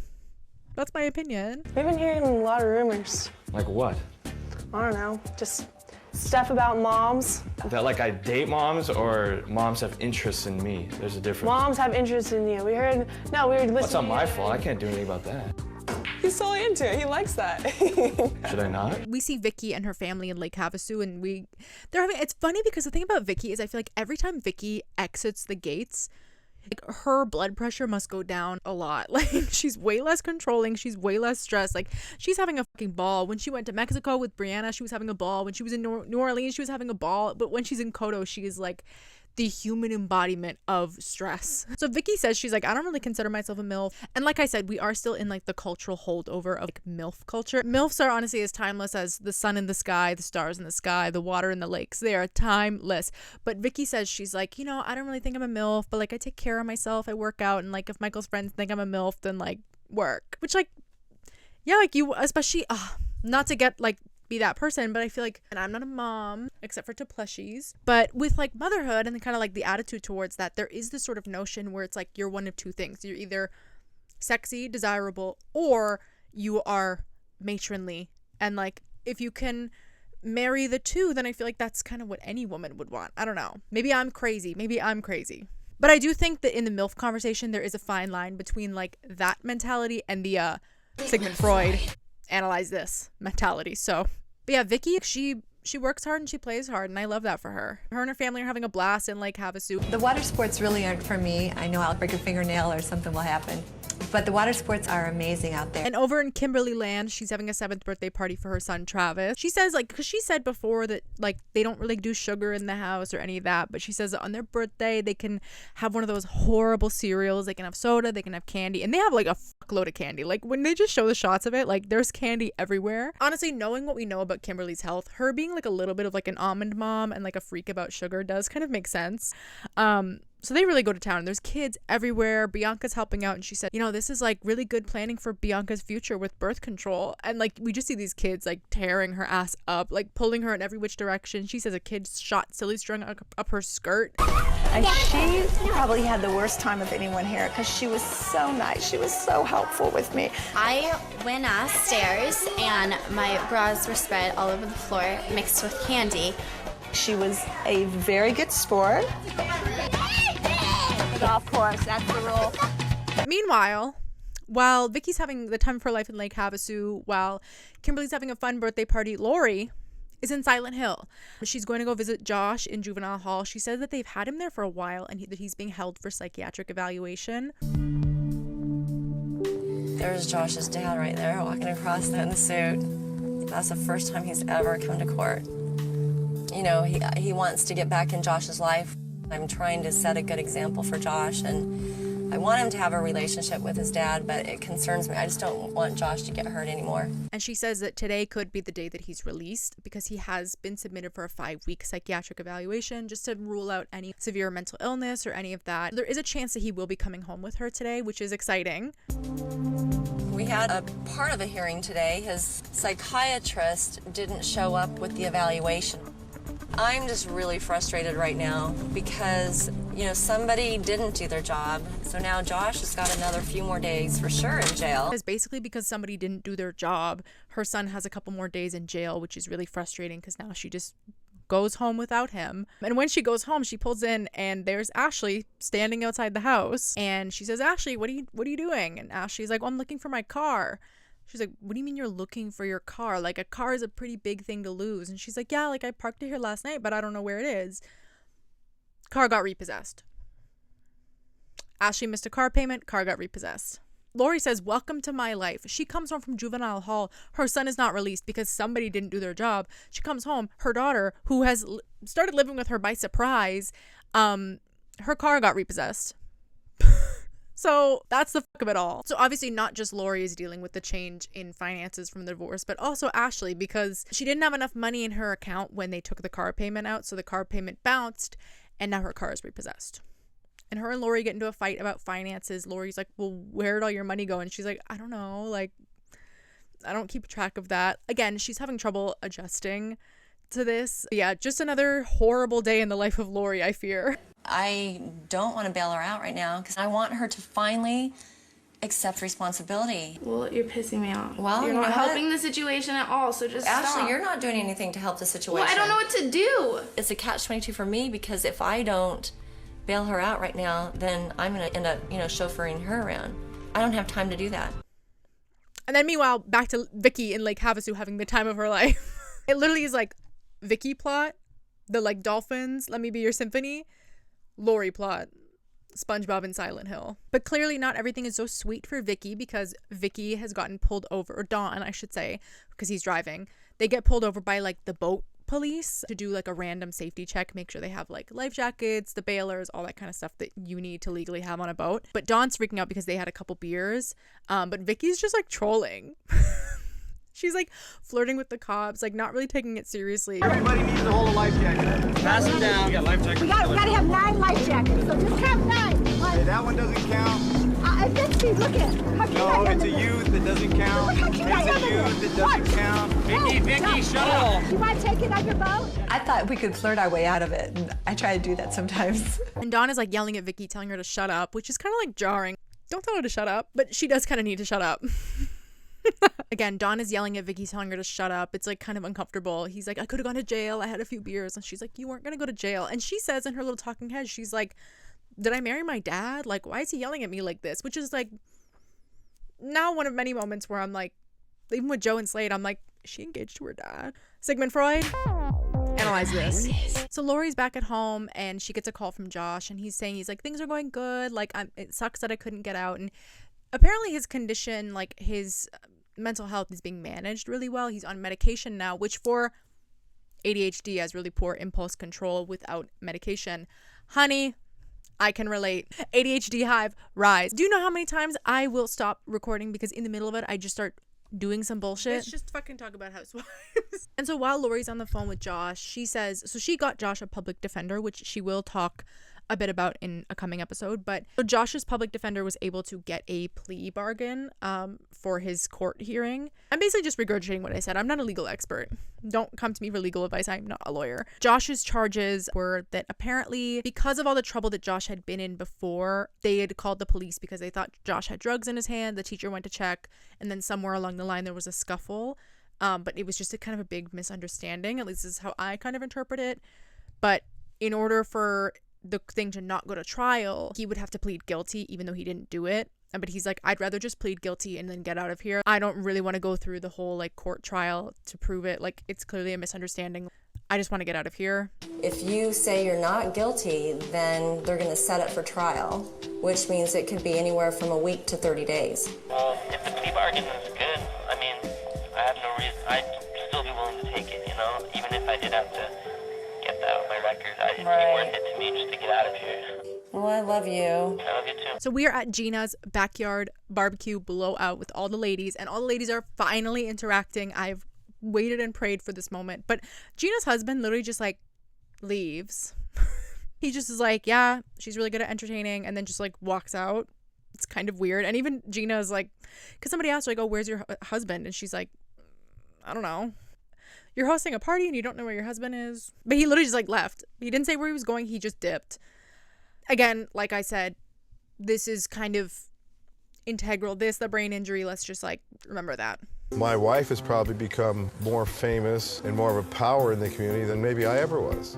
That's my opinion. We've been hearing a lot of rumors. Like what? I don't know, just stuff about moms. That like I date moms or moms have interest in me? There's a difference. Moms have interest in you. We were listening. That's not my fault. I can't do anything about that. He's totally into it. He likes that. Should I not? We see Vicki and her family in Lake Havasu, and it's funny because the thing about Vicki is I feel like every time Vicki exits the gates, like her blood pressure must go down a lot. Like she's way less controlling, she's way less stressed. Like she's having a fucking ball. When she went to Mexico with Brianna, she was having a ball. When she was in New Orleans, she was having a ball. But when she's in Kodo, she is like the human embodiment of stress. So Vicki says, she's like, I don't really consider myself a MILF. And like I said, we are still in like the cultural holdover of like MILF culture. MILFs are honestly as timeless as the sun in the sky, the stars in the sky, the water in the lakes. They are timeless. But Vicki says, she's like, you know, I don't really think I'm a MILF, but like I take care of myself. I work out. And like if Michael's friends think I'm a MILF, then like work. Which like, yeah, like you, especially, not to get like, be that person, but I feel like, and I'm not a mom except for to plushies, but with like motherhood and kind of like the attitude towards that, there is this sort of notion where it's like you're one of two things. You're either sexy, desirable, or you are matronly. And like if you can marry the two, then I feel like that's kind of what any woman would want. I don't know, maybe I'm crazy, but I do think that in the MILF conversation there is a fine line between like that mentality and the Sigmund Freud analyze this mentality. So, but yeah, Vicki, she works hard and she plays hard, and I love that for her. Her and her family are having a blast in Lake Havasu. The water sports really aren't for me. I know I'll break a fingernail or something will happen. But the water sports are amazing out there. And over in Kimberly land, she's having a 7th birthday party for her son, Travis. She says, like, because she said before that, like, they don't really do sugar in the house or any of that. But she says that on their birthday, they can have one of those horrible cereals. They can have soda. They can have candy. And they have, like, a fuckload of candy. Like, when they just show the shots of it, like, there's candy everywhere. Honestly, knowing what we know about Kimberly's health, her being, like, a little bit of, like, an almond mom and, like, a freak about sugar does kind of make sense. So they really go to town. There's kids everywhere. Bianca's helping out, and she said, you know, this is like really good planning for Bianca's future with birth control. And like we just see these kids like tearing her ass up, like pulling her in every which direction. She says a kid shot silly string up her skirt. And she probably had the worst time of anyone here because she was so nice. She was so helpful with me. I went upstairs and my bras were spread all over the floor mixed with candy. She was a very good sport. Golf course, that's the rule. Meanwhile, while Vicki's having the time of her life in Lake Havasu, while Kimberly's having a fun birthday party, Lauri is in Silent Hill. She's going to go visit Josh in juvenile hall. She said that they've had him there for a while and that he's being held for psychiatric evaluation. There's Josh's dad right there walking across in the suit. That's the first time he's ever come to court. You know, he wants to get back in Josh's life. I'm trying to set a good example for Josh, and I want him to have a relationship with his dad, but it concerns me. I just don't want Josh to get hurt anymore. And she says that today could be the day that he's released because he has been submitted for a 5-week psychiatric evaluation just to rule out any severe mental illness or any of that. There is a chance that he will be coming home with her today, which is exciting. We had a part of a hearing today. His psychiatrist didn't show up with the evaluation. I'm just really frustrated right now because, you know, somebody didn't do their job. So now Josh has got another few more days for sure in jail. It's basically because somebody didn't do their job. Her son has a couple more days in jail, which is really frustrating because now she just goes home without him. And when she goes home, she pulls in and there's Ashley standing outside the house. And she says, Ashley, what are you doing? And Ashley's like, well, I'm looking for my car. She's like, what do you mean you're looking for your car? Like, a car is a pretty big thing to lose. And she's like, yeah, like I parked it here last night, but I don't know where it is. Car got repossessed. Ashley missed a car payment. Car got repossessed. Lauri says, welcome to my life. She comes home from juvenile hall. Her son is not released because somebody didn't do their job. She comes home. Her daughter, who has started living with her by surprise, her car got repossessed. So that's the fuck of it all. So obviously not just Lauri is dealing with the change in finances from the divorce, but also Ashley, because she didn't have enough money in her account when they took the car payment out. So the car payment bounced and now her car is repossessed. And her and Lauri get into a fight about finances. Lauri's like, well, where'd all your money go? And she's like, I don't know. Like, I don't keep track of that. Again, she's having trouble adjusting to this. Yeah, just another horrible day in the life of Lauri, I fear. I don't want to bail her out right now because I want her to finally accept responsibility. Well, you're pissing me off. Well, you're you not know helping the situation at all, so just Ashley, stop. you're not doing anything to help the situation. Well, I don't know what to do. It's a catch-22 for me because if I don't bail her out right now, then I'm going to end up, chauffeuring her around. I don't have time to do that. And then meanwhile, back to Vicki in Lake Havasu having the time of her life. It literally is like Vicki plot, the like dolphins, let me be your symphony. Lauri plot, SpongeBob in Silent Hill. But clearly not everything is so sweet for Vicki because Vicki has gotten pulled over, or Dawn, I should say, because he's driving. They get pulled over by like the boat police to do like a random safety check, make sure they have like life jackets, the bailers, all that kind of stuff that you need to legally have on a boat. But Dawn's freaking out because they had a couple beers. But Vicky's just like trolling. She's like flirting with the cops, like not really taking it seriously. Everybody needs to hold a life jacket. Pass them down. We got life jackets. We gotta have 9 life jackets, so just have 9. Hey, that one doesn't count. Vicky, look at how cute No, it's a youth that doesn't count. It's a youth that doesn't count. Vicky, shut up. You want to take it on your boat? I thought we could flirt our way out of it, and I try to do that sometimes. And Dawn is like yelling at Vicky, telling her to shut up, which is kind of like jarring. Don't tell her to shut up, but she does kind of need to shut up. Again, Dawn is yelling at Vicky, telling her to shut up. It's like kind of uncomfortable. He's like, I could have gone to jail. I had a few beers. And she's like, you weren't going to go to jail. And she says in her little talking head, she's like, did I marry my dad? Like, why is he yelling at me like this? Which is like now one of many moments where I'm like, even with Joe and Slade, I'm like, is she engaged to her dad? Sigmund Freud, analyze this. So Lauri's back at home and she gets a call from Josh and he's like, things are going good. Like, it sucks that I couldn't get out. And apparently his condition, like his mental health is being managed really well. He's on medication now, which for ADHD has really poor impulse control without medication. Honey, I can relate. ADHD hive, rise. Do you know how many times I will stop recording because in the middle of it, I just start doing some bullshit? Let's just fucking talk about Housewives. And so while Lauri's on the phone with Josh, she says, so she got Josh a public defender, which she will talk a bit about in a coming episode. But so Josh's public defender was able to get a plea bargain for his court hearing. I'm basically just regurgitating what I said. I'm not a legal expert. Don't come to me for legal advice. I'm not a lawyer. Josh's charges were that apparently because of all the trouble that Josh had been in before, they had called the police because they thought Josh had drugs in his hand. The teacher went to check, and then somewhere along the line there was a scuffle. But it was just a kind of a big misunderstanding. At least this is how I kind of interpret it. But in order for the thing to not go to trial, he would have to plead guilty even though he didn't do it. But he's like, I'd rather just plead guilty and then get out of here. I don't really want to go through the whole like court trial to prove it. Like, it's clearly a misunderstanding. I just want to get out of here. If you say you're not guilty, then they're going to set it for trial, which means it could be anywhere from a week to 30 days. Well, if the plea bargain is good, I mean, I have no reason. I'd still be willing to take it, you know, even if I did have to get that on my record. It'd be worth it to me just to get out of here. Well, I love you. I love you too. So we are at Gina's backyard barbecue blowout with all the ladies, and all the ladies are finally interacting. I've waited and prayed for this moment, but Gina's husband literally just like leaves. He just is like, yeah, she's really good at entertaining, and then just like walks out. It's kind of weird. And even Gina is like, because somebody asked her, like, oh, where's your husband? And she's like, I don't know. You're hosting a party and you don't know where your husband is. But he literally just like left. He didn't say where he was going. He just dipped. Again, like I said, this is kind of integral. The brain injury, let's just like remember that. My wife has probably become more famous and more of a power in the community than maybe I ever was.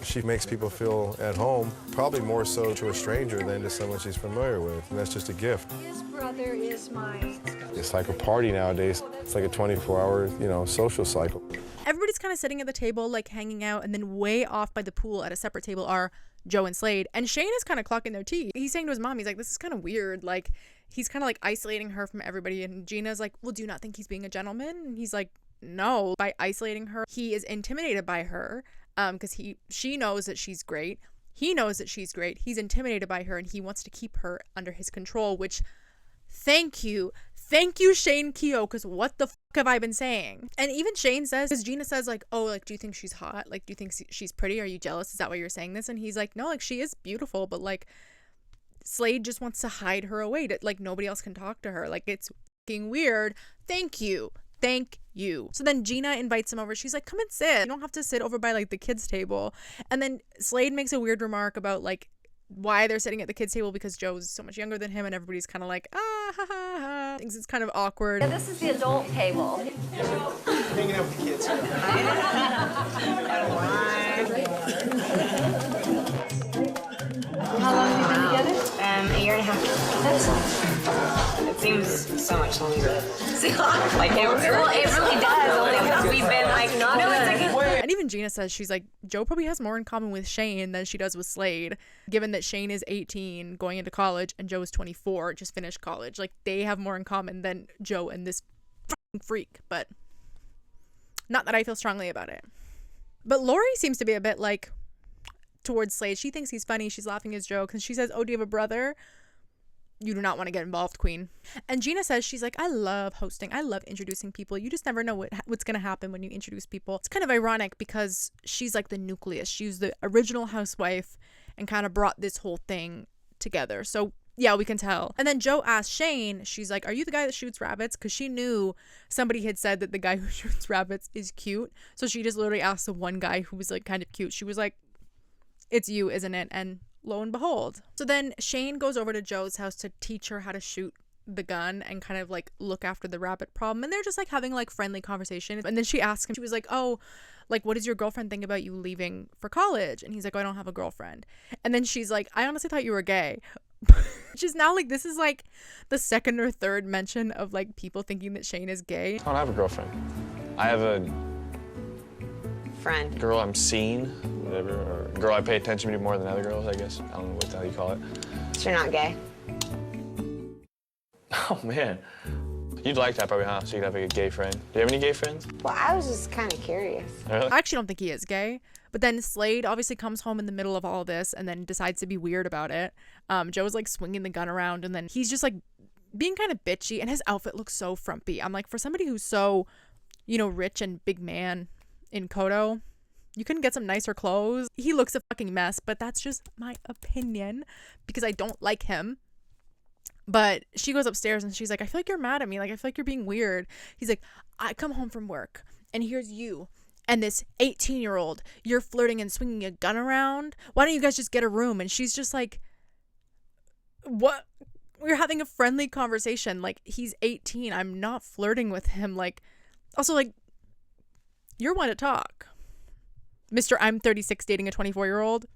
She makes people feel at home, probably more so to a stranger than to someone she's familiar with, and that's just a gift. His brother is my... It's like a party nowadays. It's like a 24-hour, social cycle. Everybody's kind of sitting at the table, like hanging out, and then way off by the pool at a separate table are Joe and Slade. And Shane is kind of clocking their tea. He's saying to his mom, he's like, this is kind of weird. Like, he's kind of like isolating her from everybody. And Gina's like, well, do you not think he's being a gentleman? And he's like, no. By isolating her, he is intimidated by her because she knows that she's great. He knows that she's great. He's intimidated by her, and he wants to keep her under his control, which, thank you, Shane Keough, because what the fuck have I been saying? And even Shane says, because Gina says, like, oh, like, do you think she's hot? Like, do you think she's pretty? Are you jealous? Is that why you're saying this? And he's like, no, like, she is beautiful, but, like, Slade just wants to hide her away. Like, nobody else can talk to her. Like, it's fucking weird. Thank you. So then Gina invites him over. She's like, come and sit. You don't have to sit over by, like, the kids' table. And then Slade makes a weird remark about, like, why they're sitting at the kids' table because Joe's so much younger than him, and everybody's kind of like, ha ha ha. Thinks it's kind of awkward. Yeah, this is the adult table. Hanging out with the kids. How long have you been together? A year and a half. It seems so much longer. Like it really does. Only because we've been like, no, it's like. And even Gina says, she's like, Joe probably has more in common with Shane than she does with Slade, given that Shane is 18 going into college and Joe is 24 just finished college. Like, they have more in common than Joe and this freak. But not that I feel strongly about it. But Lauri seems to be a bit like towards Slade. She thinks he's funny. She's laughing at his jokes. And she says, oh, do you have a brother? You do not want to get involved, queen. And Jeana says, she's like, I love hosting. I love introducing people. You just never know what's going to happen when you introduce people. It's kind of ironic because she's like the nucleus. She was the original housewife and kind of brought this whole thing together. So yeah, we can tell. And then Joe asked Shane, she's like, are you the guy that shoots rabbits? Because she knew somebody had said that the guy who shoots rabbits is cute. So she just literally asked the one guy who was like kind of cute. She was like, it's you, isn't it? And lo and behold. So then Shane goes over to Joe's house to teach her how to shoot the gun and kind of like look after the rabbit problem. And they're just like having like friendly conversation. And then she asks him, she was like, oh, like, what does your girlfriend think about you leaving for college? And he's like, oh, I don't have a girlfriend. And then she's like, I honestly thought you were gay. Which is now like, this is like the second or third mention of like people thinking that Shane is gay. I don't have a girlfriend. I have a friend. Girl I'm seeing, whatever, or girl I pay attention to more than other girls, I guess. I don't know what the hell you call it. So you're not gay? Oh, man. You'd like that probably, huh? So you'd have like a gay friend. Do you have any gay friends? Well, I was just kind of curious. Really? I actually don't think he is gay. But then Slade obviously comes home in the middle of all this and then decides to be weird about it. Joe's like swinging the gun around and then he's just like being kind of bitchy and his outfit looks so frumpy. I'm like, for somebody who's so, you know, rich and big man in Kodo, you couldn't get some nicer clothes. He looks a fucking mess, but that's just my opinion because I don't like him. But she goes upstairs and she's like, I feel like you're mad at me. Like, I feel like you're being weird. He's like, I come home from work and here's you and this 18-year-old. You're flirting and swinging a gun around. Why don't you guys just get a room? And she's just like, what? We're having a friendly conversation. Like, he's 18. I'm not flirting with him. Like, also, like, you're one to talk. Mr. I'm 36 dating a 24-year-old.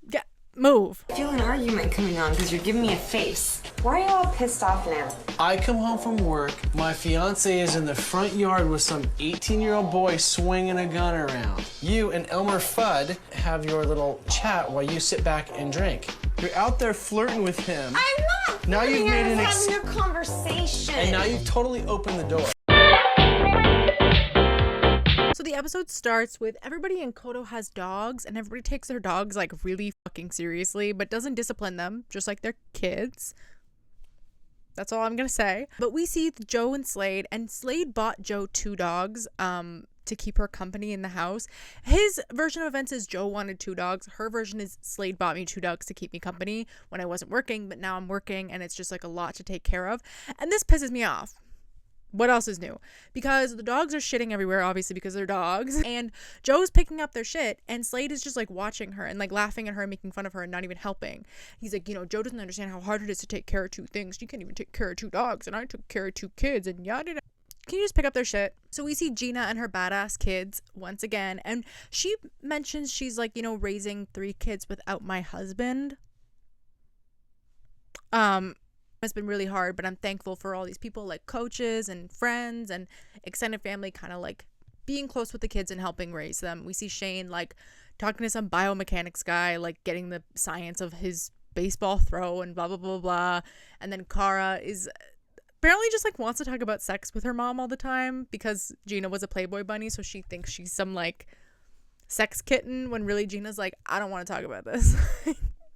Get move. I feel an argument coming on because you're giving me a face. Why are you all pissed off now? I come home from work, my fiance is in the front yard with some 18-year-old boy swinging a gun around. You and Elmer Fudd have your little chat while you sit back and drink. You're out there flirting with him. I'm not. Now you've made an having a conversation. And now you've totally opened the door. So the episode starts with everybody in Kodo has dogs and everybody takes their dogs like really fucking seriously, but doesn't discipline them, just like their kids. That's all I'm gonna say. But we see Joe and Slade bought Joe 2 dogs to keep her company in the house. His version of events is Joe wanted 2 dogs. Her version is Slade bought me 2 dogs to keep me company when I wasn't working, but now I'm working and it's just like a lot to take care of. And this pisses me off. What else is new? Because the dogs are shitting everywhere, obviously, because they're dogs. And Joe's picking up their shit, and Slade is just like watching her and like laughing at her and making fun of her and not even helping. He's like, you know, Joe doesn't understand how hard it is to take care of 2 things. You can't even take care of 2 dogs, and I took care of 2 kids, and yada yada. Can you just pick up their shit? So we see Jeana and her badass kids once again, and she mentions she's like, you know, raising 3 kids without my husband. It's been really hard, but I'm thankful for all these people like coaches and friends and extended family kind of like being close with the kids and helping raise them. We see Shane like talking to some biomechanics guy, like getting the science of his baseball throw and blah, blah, blah, blah. And then Cara is apparently just like wants to talk about sex with her mom all the time because Jeana was a Playboy bunny. So she thinks she's some like sex kitten when really Gina's like, I don't want to talk about this.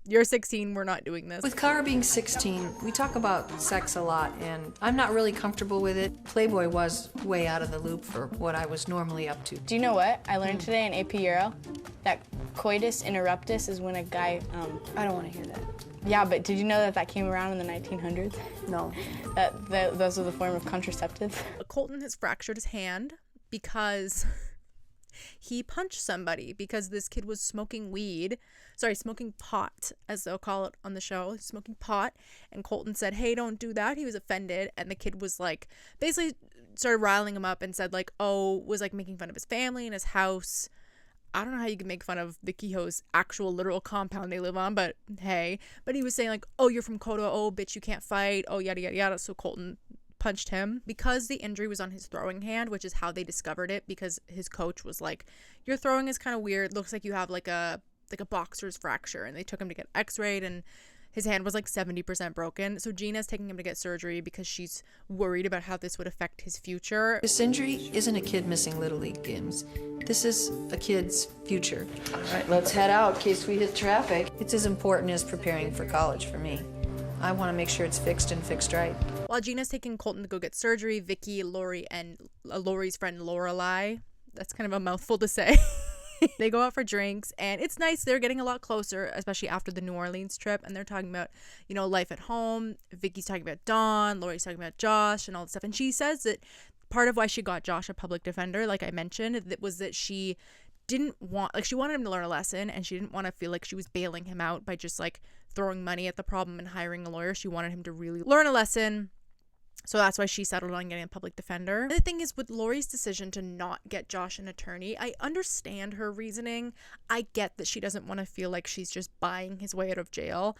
You're 16, we're not doing this. With Cara being 16, we talk about sex a lot, and I'm not really comfortable with it. Playboy was way out of the loop for what I was normally up to. Do you know what I learned today in AP Euro? That coitus interruptus is when a guy, I don't want to hear that. Yeah, but did you know that came around in the 1900s? No. Those are the form of contraceptives. Colton has fractured his hand because he punched somebody because this kid was smoking pot, as they'll call it on the show, smoking pot. And Colton said, hey, don't do that. He was offended. And the kid was like, basically started riling him up and said like, oh, was like making fun of his family and his house. I don't know how you can make fun of the Keough's actual literal compound they live on, but hey. But he was saying like, oh, you're from Kodo. Oh, bitch, you can't fight. Oh, yada, yada, yada. So Colton punched him because the injury was on his throwing hand, which is how they discovered it, because his coach was like, your throwing is kind of weird. Looks like you have like a boxer's fracture. And they took him to get x-rayed, and His hand was like 70% broken. So Jeana's taking him to get surgery because she's worried about how this would affect his future. This injury isn't a kid missing Little League games. This is a kid's future. All right, let's head out in case we hit traffic. It's as important as preparing for college for me. I want to make sure it's fixed and fixed right. While Jeana's taking Colton to go get surgery, Vicki, Lauri, and Lauri's friend Lorelai, that's kind of a mouthful to say, they go out for drinks, and it's nice. They're getting a lot closer, especially after the New Orleans trip, and they're talking about, you know, life at home. Vicki's talking about Dawn, Lauri's talking about Josh and all this stuff, and she says that part of why she got Josh a public defender, like I mentioned, that was that she didn't want, like, she wanted him to learn a lesson, and she didn't want to feel like she was bailing him out by just like throwing money at the problem and hiring a lawyer. She wanted him to really learn a lesson. So that's why she settled on getting a public defender. And the thing is, with Lauri's decision to not get Josh an attorney, I understand her reasoning. I get that she doesn't want to feel like she's just buying his way out of jail.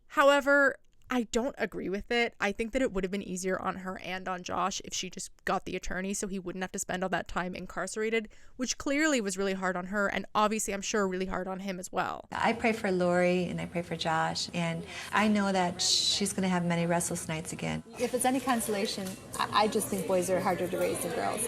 However, I don't agree with it. I think that it would have been easier on her and on Josh if she just got the attorney so he wouldn't have to spend all that time incarcerated, which clearly was really hard on her and obviously I'm sure really hard on him as well. I pray for Lauri and I pray for Josh, and I know that she's going to have many restless nights again. If it's any consolation, I just think boys are harder to raise than girls.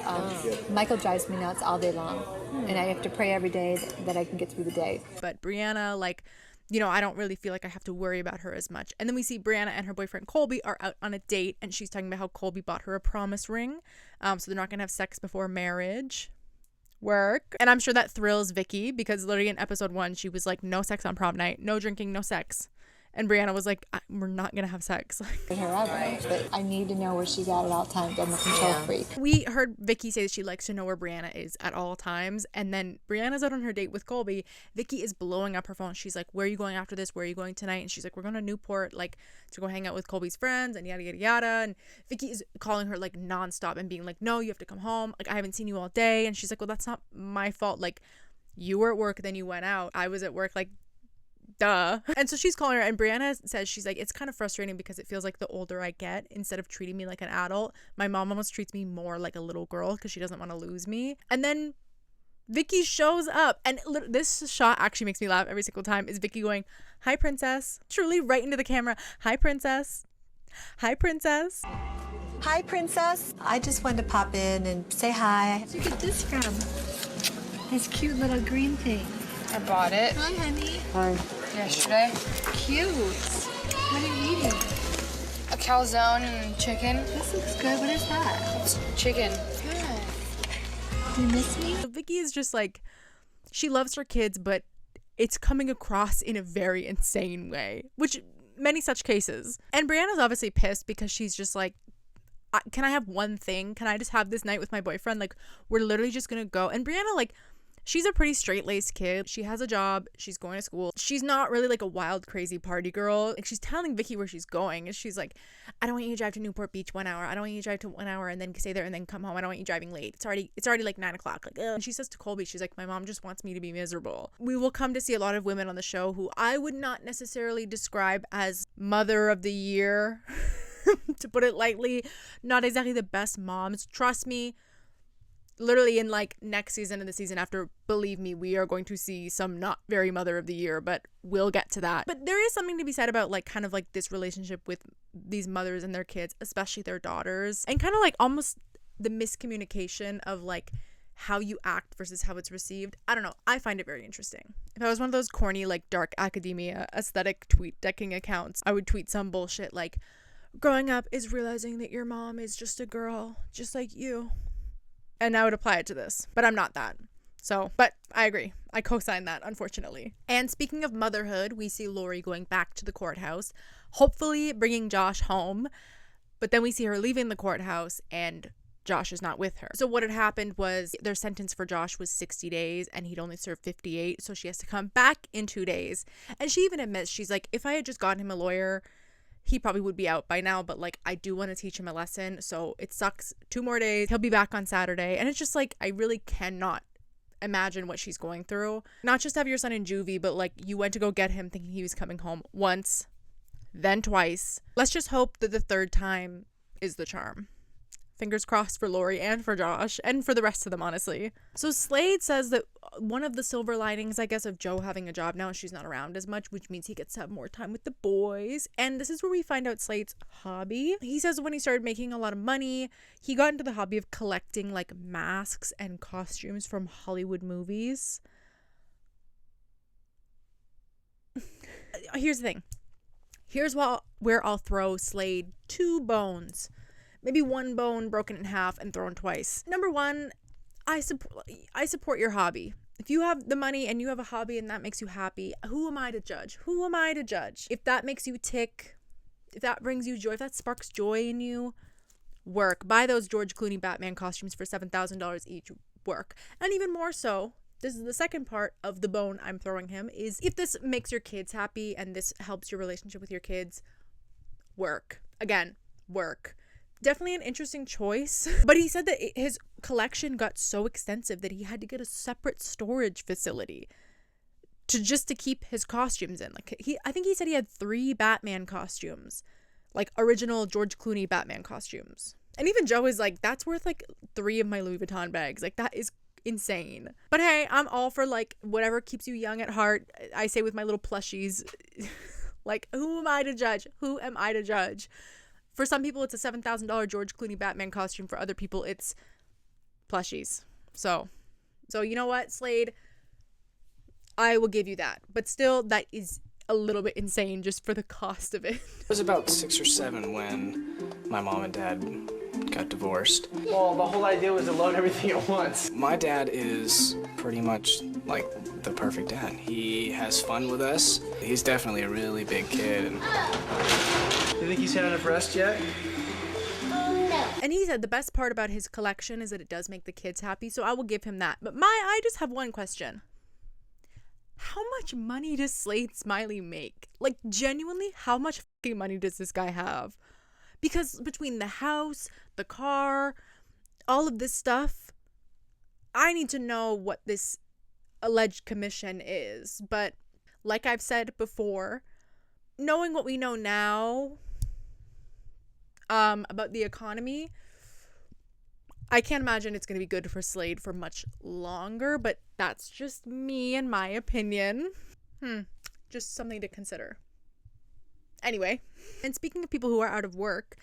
Michael drives me nuts all day long, and I have to pray every day that I can get through the day. But Brianna, like, you know, I don't really feel like I have to worry about her as much. And then we see Brianna and her boyfriend Colby are out on a date, and she's talking about how Colby bought her a promise ring. So they're not going to have sex before marriage. Work. And I'm sure that thrills Vicki, because literally in episode 1, she was like, no sex on prom night, no drinking, no sex. And Brianna was like, we're not going to have sex. But I need to know where she's at all times. I'm a control freak. We heard Vicki say that she likes to know where Brianna is at all times. And then Brianna's out on her date with Colby. Vicki is blowing up her phone. She's like, where are you going after this? Where are you going tonight? And she's like, we're going to Newport, like, to go hang out with Colby's friends and yada, yada, yada. And Vicki is calling her, like, nonstop and being like, no, you have to come home. Like, I haven't seen you all day. And she's like, well, that's not my fault. Like, you were at work, then you went out. I was at work, like, duh. And so she's calling her, and Brianna says, she's like, it's kind of frustrating because it feels like the older I get, instead of treating me like an adult, my mom almost treats me more like a little girl because she doesn't want to lose me. And then Vicki shows up, and this shot actually makes me laugh every single time, is Vicki going, hi, princess. Truly right into the camera. Hi, princess. Hi, princess. Hi, princess. I just wanted to pop in and say hi. Where'd you get this from? This cute little green thing. I bought it. Hi, honey. Hi. Yesterday. Cute. What are you eating? A calzone and chicken. This looks good. What is that? It's chicken. Good. Do you miss me? So Vicki is just like, she loves her kids, but it's coming across in a very insane way, which many such cases. And Brianna's obviously pissed because she's just like, can I have one thing? Can I just have this night with my boyfriend? Like, we're literally just gonna go. And Brianna, like, she's a pretty straight-laced kid. She has a job. She's going to school. She's not really like a wild, crazy party girl. Like, she's telling Vicki where she's going. And she's like, I don't want you to drive to Newport Beach 1 hour. I don't want you to drive to 1 hour and then stay there and then come home. I don't want you driving late. It's already like 9 o'clock. Like, ugh. And she says to Colby, she's like, my mom just wants me to be miserable. We will come to see a lot of women on the show who I would not necessarily describe as mother of the year, to put it lightly. Not exactly the best moms. Trust me. Literally in like next season and the season after, believe me, we are going to see some not very mother of the year, but we'll get to that. But there is something to be said about like kind of like this relationship with these mothers and their kids, especially their daughters, and kind of like almost the miscommunication of like how you act versus how it's received. I don't know. I find it very interesting. If I was one of those corny like dark academia aesthetic tweet decking accounts, I would tweet some bullshit like, growing up is realizing that your mom is just a girl, just like you. And I would apply it to this, but I'm not that. So, but I agree. I co-sign that, unfortunately. And speaking of motherhood, we see Lauri going back to the courthouse, hopefully bringing Josh home. But then we see her leaving the courthouse and Josh is not with her. So what had happened was their sentence for Josh was 60 days and he'd only served 58. So she has to come back in 2 days. And she even admits, she's like, if I had just gotten him a lawyer, he probably would be out by now, but like I do want to teach him a lesson, so it sucks. 2 more days, he'll be back on Saturday. And it's just like, I really cannot imagine what she's going through. Not just have your son in juvie, but like you went to go get him thinking he was coming home once, then twice. Let's just hope that the third time is the charm Fingers crossed for Lauri and for Josh and for the rest of them, honestly. So Slade says that one of the silver linings, I guess, of Joe having a job now, she's not around as much, which means he gets to have more time with the boys. And this is where we find out Slade's hobby. He says when he started making a lot of money, he got into the hobby of collecting like masks and costumes from Hollywood movies. Here's the thing. Here's where I'll throw Slade 2 bones. Maybe 1 bone broken in half and thrown twice. Number 1, I support your hobby. If you have the money and you have a hobby and that makes you happy, who am I to judge? Who am I to judge? If that makes you tick, if that brings you joy, if that sparks joy in you, work. Buy those George Clooney Batman costumes for $7,000 each. Work. And even more so, this is the second part of the bone I'm throwing him, is if this makes your kids happy and this helps your relationship with your kids, work. Again, work. Definitely an interesting choice. But he said that his collection got so extensive that he had to get a separate storage facility to keep his costumes in. Like I think he said he had 3 Batman costumes, like original George Clooney Batman costumes. And even Joe is like, that's worth like 3 of my Louis Vuitton bags. Like that is insane. But hey, I'm all for like whatever keeps you young at heart. I say with my little plushies, like who am I to judge? Who am I to judge? For some people, it's a $7,000 George Clooney Batman costume. For other people, it's plushies. So you know what, Slade? I will give you that. But still, that is a little bit insane just for the cost of it. I was about 6 or 7 when my mom and dad got divorced. Well, the whole idea was to load everything at once. My dad is pretty much like the perfect dad. He has fun with us. He's definitely a really big kid. And you think he's had enough rest yet? No. And he said the best part about his collection is that it does make the kids happy, so I will give him that. But I just have one question. How much money does Slade Smiley make? Like, genuinely, how much fucking money does this guy have? Because between the house, the car, all of this stuff, I need to know what this alleged commission is. But like I've said before, knowing what we know now about the economy, I can't imagine it's going to be good for Slade for much longer, but that's just me and my opinion. Just something to consider. Anyway, and speaking of people who are out of work,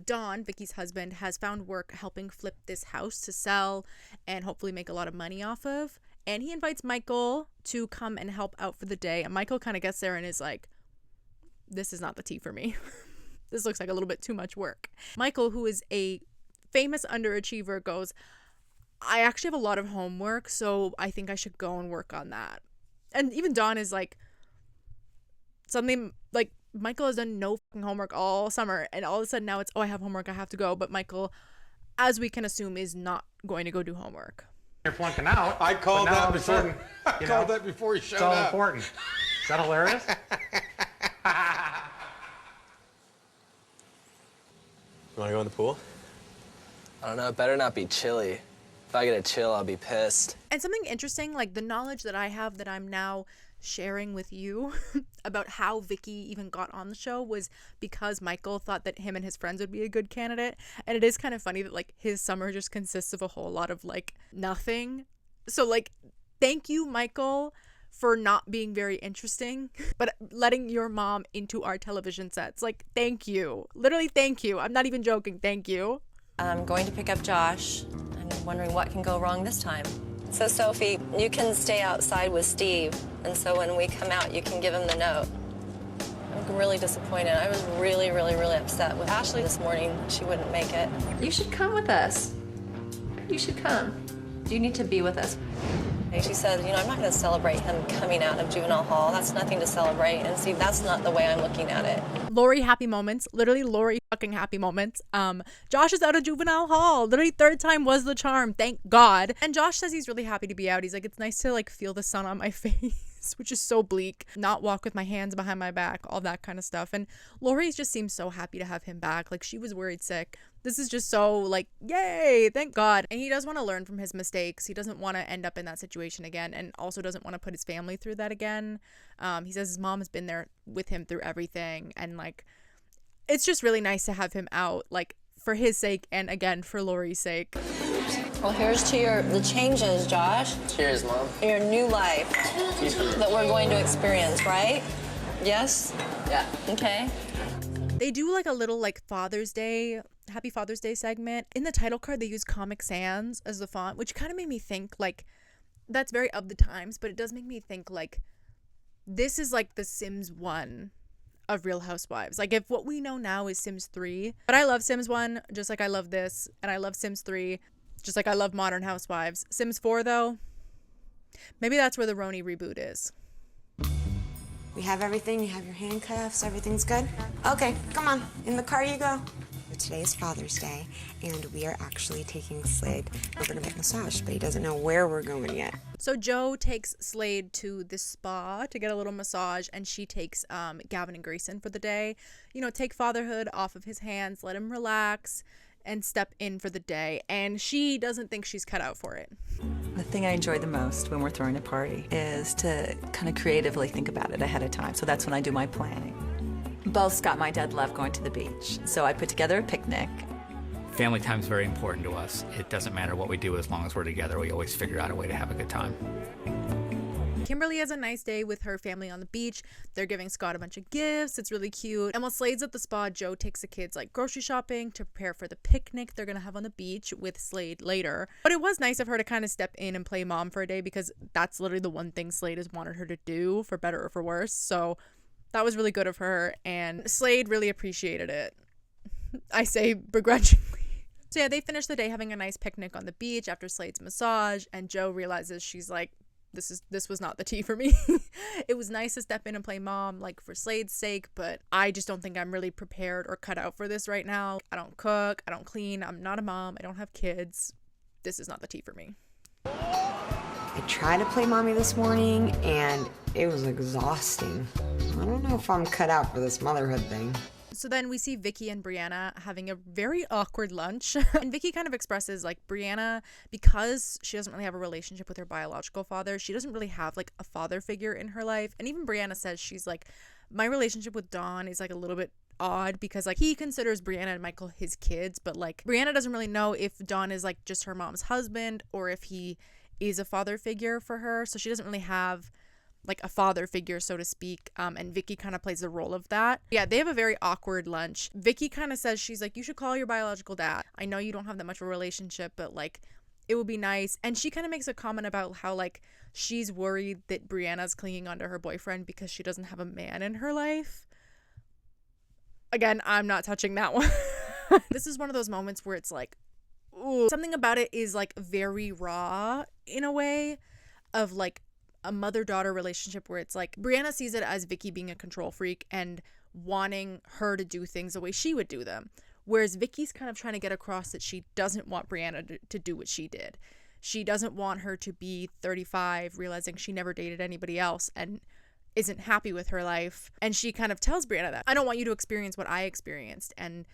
Don, Vicky's husband, has found work helping flip this house to sell and hopefully make a lot of money off of. And he invites Michael to come and help out for the day. And Michael kind of gets there and is like, this is not the tea for me. This looks like a little bit too much work. Michael, who is a famous underachiever, goes, I actually have a lot of homework, so I think I should go and work on that. And even Dawn is like, something like, Michael has done no fucking homework all summer, and all of a sudden now it's, I have homework, I have to go. But Michael, as we can assume, is not going to go do homework. You're flunking out. I called that before. I called that before he showed up. It's all important. Is that hilarious? You want to go in the pool? I don't know. It better not be chilly. If I get a chill, I'll be pissed. And something interesting, like the knowledge that I have that I'm now sharing with you about how Vicky even got on the show was because Michael thought that him and his friends would be a good candidate. And it is kind of funny that like his summer just consists of a whole lot of like nothing. So like, thank you, Michael, for not being very interesting, but letting your mom into our television sets. Like, thank you. Literally, thank you. I'm not even joking. Thank you. I'm going to pick up Josh. I'm wondering what can go wrong this time. So, Sophie, you can stay outside with Steve, and so when we come out, you can give him the note. I'm really disappointed. I was really, really, really upset with Ashley this morning. She wouldn't make it. You should come with us. You should come. You need to be with us. She said, you know, I'm not going to celebrate him coming out of juvenile hall. That's nothing to celebrate. And see, that's not the way I'm looking at it. Lauri happy moments. Literally Lauri fucking happy moments. Josh is out of juvenile hall. Literally third time was the charm. Thank God. And Josh says he's really happy to be out. He's like, it's nice to like feel the sun on my face, which is so bleak. Not walk with my hands behind my back, all that kind of stuff. And Lauri just seems so happy to have him back. Like she was worried sick. This is just so like, yay, thank God. And he does want to learn from his mistakes. He doesn't want to end up in that situation again, and also doesn't want to put his family through that again. He says his mom has been there with him through everything, and like, it's just really nice to have him out, like for his sake and again for Lauri's sake. Well, here's to the changes, Josh. Cheers, Mom. Your new life that we're going to experience, right? Yes? Yeah. Okay. They do like a little like Father's Day, Happy Father's Day segment. In the title card, they use Comic Sans as the font, which kind of made me think like, that's very of the times, but it does make me think like, this is like the Sims 1 of Real Housewives. Like if what we know now is Sims 3, but I love Sims 1 just like I love this, and I love Sims 3 just like I love Modern Housewives. Sims 4 though, maybe that's where the RHONY reboot is. We have everything. You have your handcuffs. Everything's good? Okay, come on. In the car you go. Today is Father's Day, and we are actually taking Slade. We're going to get massaged, but he doesn't know where we're going yet. So Joe takes Slade to the spa to get a little massage, and she takes Gavin and Grayson for the day. You know, take fatherhood off of his hands, let him relax, and step in for the day. And she doesn't think she's cut out for it. The thing I enjoy the most when we're throwing a party is to kind of creatively think about it ahead of time. So that's when I do my planning. Both Scott and my dad love going to the beach, so I put together a picnic. Family time is very important to us. It doesn't matter what we do as long as we're together. We always figure out a way to have a good time. Kimberly has a nice day with her family on the beach. They're giving Scott a bunch of gifts. It's really cute. And while Slade's at the spa, Joe takes the kids like grocery shopping to prepare for the picnic they're going to have on the beach with Slade later. But it was nice of her to kind of step in and play mom for a day, because that's literally the one thing Slade has wanted her to do, for better or for worse. So that was really good of her, and Slade really appreciated it. I say begrudgingly. So yeah, they finished the day having a nice picnic on the beach after Slade's massage, and Joe realizes she's like, this was not the tea for me. It was nice to step in and play mom, like for Slade's sake, but I just don't think I'm really prepared or cut out for this right now. I don't cook, I don't clean, I'm not a mom, I don't have kids. This is not the tea for me. I tried to play mommy this morning, and it was exhausting. I don't know if I'm cut out for this motherhood thing. So then we see Vicki and Brianna having a very awkward lunch. And Vicki kind of expresses like Brianna, because she doesn't really have a relationship with her biological father, she doesn't really have like a father figure in her life. And even Brianna says she's like, my relationship with Don is like a little bit odd, because like he considers Brianna and Michael his kids, but like Brianna doesn't really know if Don is like just her mom's husband or if he is a father figure for her. So she doesn't really have like a father figure, so to speak, and Vicki kind of plays the role of that. Yeah, they have a very awkward lunch. Vicki kind of says, she's like, you should call your biological dad. I know you don't have that much of a relationship, but like it would be nice. And she kind of makes a comment about how like she's worried that Brianna's clinging onto her boyfriend because she doesn't have a man in her life. Again, I'm not touching that one. This is one of those moments where it's like, ooh, something about it is like very raw in a way, of like a mother-daughter relationship where it's like Brianna sees it as Vicki being a control freak and wanting her to do things the way she would do them, whereas Vicki's kind of trying to get across that she doesn't want Brianna to do what she did. She doesn't want her to be 35 realizing she never dated anybody else and isn't happy with her life. And she kind of tells Brianna that, I don't want you to experience what I experienced, and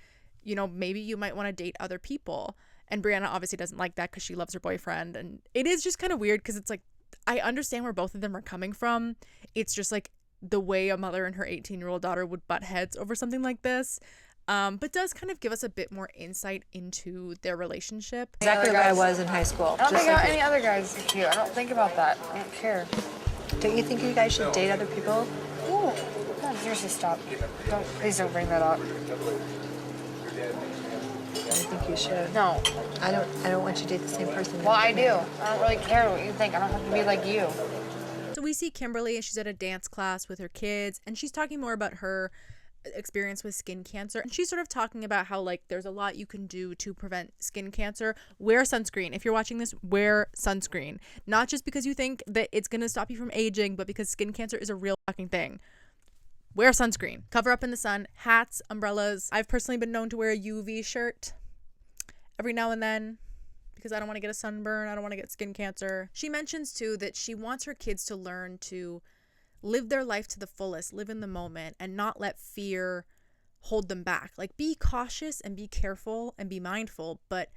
you know, maybe you might want to date other people. And Brianna obviously doesn't like that because she loves her boyfriend. And it is just kind of weird, because it's like, I understand where both of them are coming from. It's just like the way a mother and her 18-year-old daughter would butt heads over something like this. But does kind of give us a bit more insight into their relationship. Exactly where I was in high school. I don't think about any other guys are cute. I don't think about that. I don't care. Don't you think you guys should date other people? Ooh, no, seriously, stop. Please don't bring that up. I think you should. No. I don't want you to date the same person. Well, I do. I don't really care what you think. I don't have to be like you. So we see Kimberly, and she's at a dance class with her kids, and she's talking more about her experience with skin cancer. And she's sort of talking about how like there's a lot you can do to prevent skin cancer. Wear sunscreen. If you're watching this, wear sunscreen. Not just because you think that it's going to stop you from aging, but because skin cancer is a real fucking thing. Wear sunscreen. Cover up in the sun. Hats, umbrellas. I've personally been known to wear a UV shirt every now and then because I don't want to get a sunburn. I don't want to get skin cancer. She mentions too that she wants her kids to learn to live their life to the fullest, live in the moment, and not let fear hold them back. Like, be cautious and be careful and be mindful, but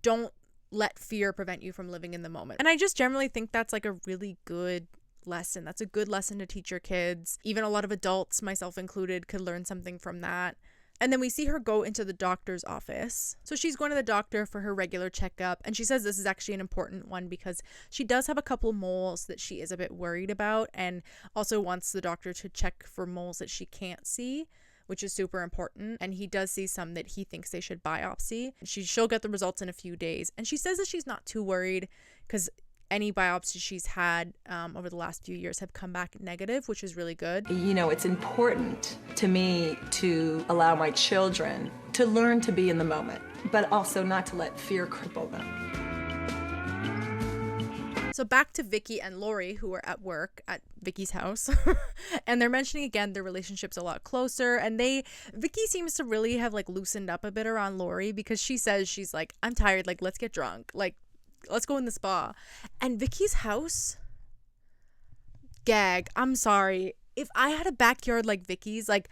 don't let fear prevent you from living in the moment. And I just generally think that's like a really good lesson. That's a good lesson to teach your kids. Even a lot of adults, myself included, could learn something from that. And then we see her go into the doctor's office. So she's going to the doctor for her regular checkup. And she says this is actually an important one because she does have a couple moles that she is a bit worried about, and also wants the doctor to check for moles that she can't see, which is super important. And he does see some that he thinks they should biopsy. She'll get the results in a few days. And she says that she's not too worried because any biopsies she's had over the last few years have come back negative, which is really good. You know, it's important to me to allow my children to learn to be in the moment, but also not to let fear cripple them. So back to Vicki and Lauri, who are at work at Vicki's house, and they're mentioning again their relationship's a lot closer, and Vicki seems to really have like loosened up a bit around Lauri, because she says she's like, I'm tired, like let's get drunk, like let's go in the spa. And Vicki's house, gag, I'm sorry, if I had a backyard like Vicki's, like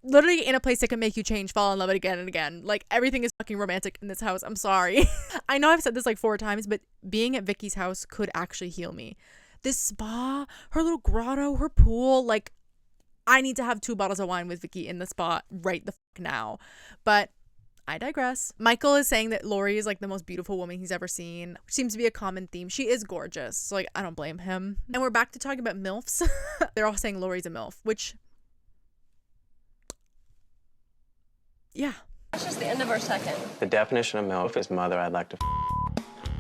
literally in a place that can make you change, fall in love again and again, like everything is fucking romantic in this house. I'm sorry. I know I've said this like 4 times, but being at Vicki's house could actually heal me. This spa, her little grotto, her pool, like I need to have 2 bottles of wine with Vicki in the spa right the fuck now. But I digress. Michael is saying that Lauri is like the most beautiful woman he's ever seen, which seems to be a common theme. She is gorgeous, so like I don't blame him. And we're back to talking about MILFs. They're all saying Lauri's a MILF, which, yeah. That's just the end of our second. The definition of MILF is mother I'd like to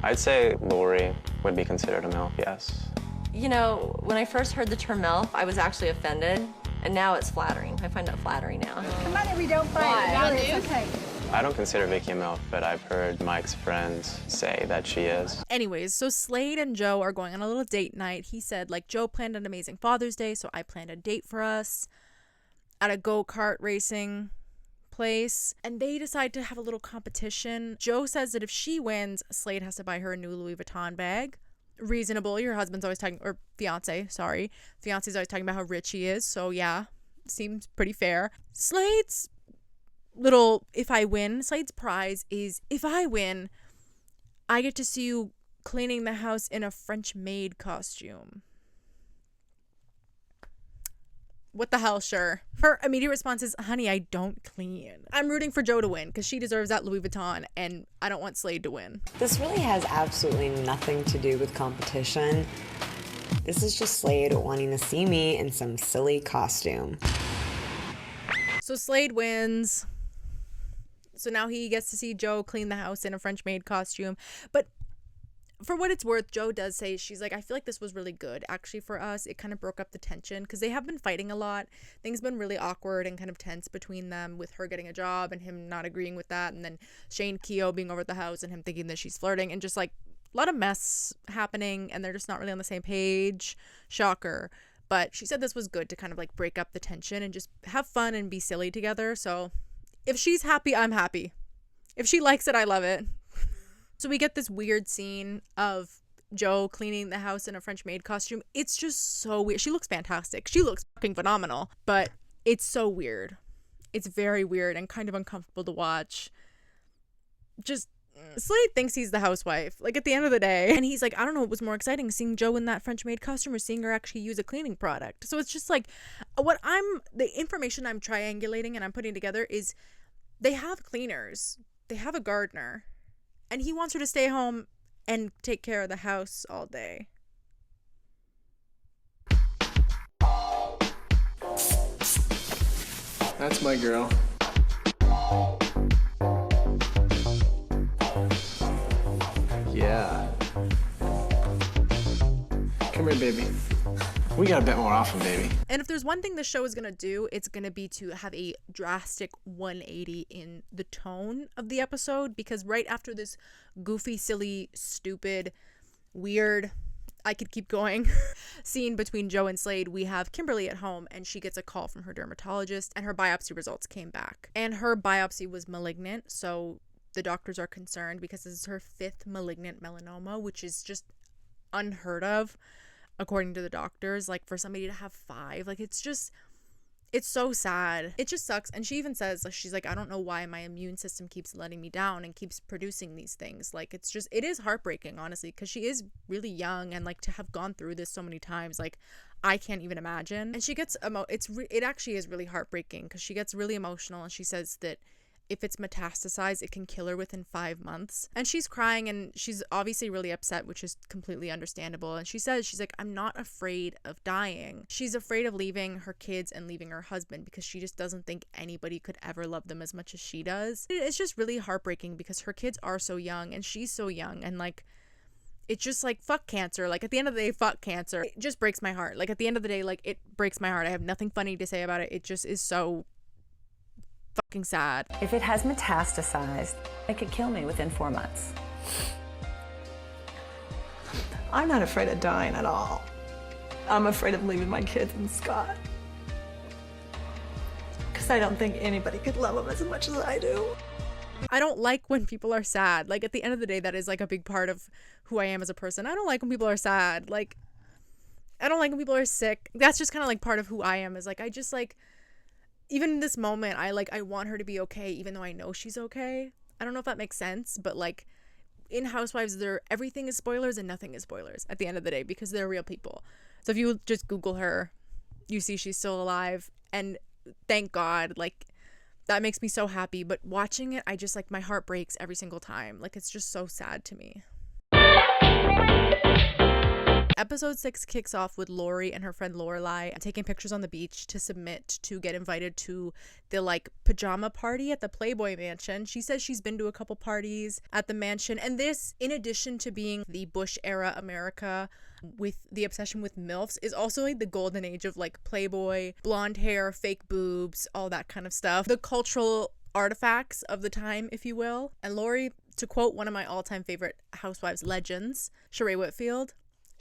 I'd say Lauri would be considered a MILF, yes. You know, when I first heard the term MILF, I was actually offended, and now it's flattering. I find it flattering now. Come on, we don't fight. Why? It's okay. I don't consider Vicki a MILF, but I've heard Mike's friends say that she is. Anyways, so Slade and Joe are going on a little date night. He said, like, Joe planned an amazing Father's Day, so I planned a date for us at a go-kart racing place. And they decide to have a little competition. Joe says that if she wins, Slade has to buy her a new Louis Vuitton bag. Reasonable. Your husband's always talking, or fiance's always talking about how rich he is. So yeah, seems pretty fair. Slade's prize is, if I win, I get to see you cleaning the house in a French maid costume. What the hell, sure. Her immediate response is, honey, I don't clean. I'm rooting for Joe to win because she deserves that Louis Vuitton, and I don't want Slade to win. This really has absolutely nothing to do with competition. This is just Slade wanting to see me in some silly costume. So Slade wins. So now he gets to see Joe clean the house in a French maid costume. But for what it's worth, Joe does say, she's like, I feel like this was really good actually for us. It kind of broke up the tension because they have been fighting a lot. Things have been really awkward and kind of tense between them, with her getting a job and him not agreeing with that, and then Shane Keough being over at the house and him thinking that she's flirting, and just like a lot of mess happening, and they're just not really on the same page. Shocker. But she said this was good to kind of like break up the tension and just have fun and be silly together. So if she's happy, I'm happy. If she likes it, I love it. So we get this weird scene of Joe cleaning the house in a French maid costume. It's just so weird. She looks fantastic. She looks fucking phenomenal. But it's so weird. It's very weird and kind of uncomfortable to watch. Just, Slade thinks he's the housewife, like at the end of the day. And he's like, I don't know what was more exciting, seeing Joe in that French maid costume or seeing her actually use a cleaning product. So it's just like, the information I'm triangulating and I'm putting together is they have cleaners. They have a gardener. And he wants her to stay home and take care of the house all day. That's my girl. Yeah. Come here, baby. We gotta bet more often, baby. And if there's one thing the show is gonna do, it's gonna be to have a drastic 180 in the tone of the episode, because right after this goofy, silly, stupid, weird, I could keep going, scene between Joe and Slade, we have Kimberly at home, and she gets a call from her dermatologist, and her biopsy results came back. And her biopsy was malignant, so the doctors are concerned because this is her 5th malignant melanoma, which is just unheard of. According to the doctors, like for somebody to have 5, like it's It's so sad. It just sucks. And she even says, like, she's like, I don't know why my immune system keeps letting me down and keeps producing these things. Like, it's just, it is heartbreaking, honestly, because she is really young, and like to have gone through this so many times, like, I can't even imagine. And she gets it actually is really heartbreaking because she gets really emotional, and she says that if it's metastasized, it can kill her within 5 months. And she's crying, and she's obviously really upset, which is completely understandable. And she says, she's like, I'm not afraid of dying. She's afraid of leaving her kids and leaving her husband because she just doesn't think anybody could ever love them as much as she does. It's just really heartbreaking because her kids are so young and she's so young, and like, it's just like, fuck cancer. Like, at the end of the day, fuck cancer. It just breaks my heart. Like, at the end of the day, like, it breaks my heart. I have nothing funny to say about it. It just is so fucking sad. If it has metastasized, it could kill me within 4 months. I'm not afraid of dying at all. I'm afraid of leaving my kids and Scott. Because I don't think anybody could love them as much as I do. I don't like when people are sad. Like, at the end of the day, that is like a big part of who I am as a person. I don't like when people are sad. Like, I don't like when people are sick. That's just kind of like part of who I am, is like, I just like, even in this moment, I want her to be okay, even though I know she's okay. I don't know if that makes sense, but like, in Housewives, everything is spoilers and nothing is spoilers at the end of the day, because they're real people. So if you just Google her, you see she's still alive, and thank God, like, that makes me so happy. But watching it, I just, like, my heart breaks every single time. Like, it's just so sad to me. Episode 6 kicks off with Lauri and her friend Lorelai taking pictures on the beach to submit to get invited to the like pajama party at the Playboy Mansion. She says she's been to a couple parties at the mansion, and this, in addition to being the Bush era America with the obsession with MILFs, is also like the golden age of like Playboy, blonde hair, fake boobs, all that kind of stuff. The cultural artifacts of the time, if you will. And Lauri, to quote one of my all-time favorite Housewives legends, Sheree Whitfield,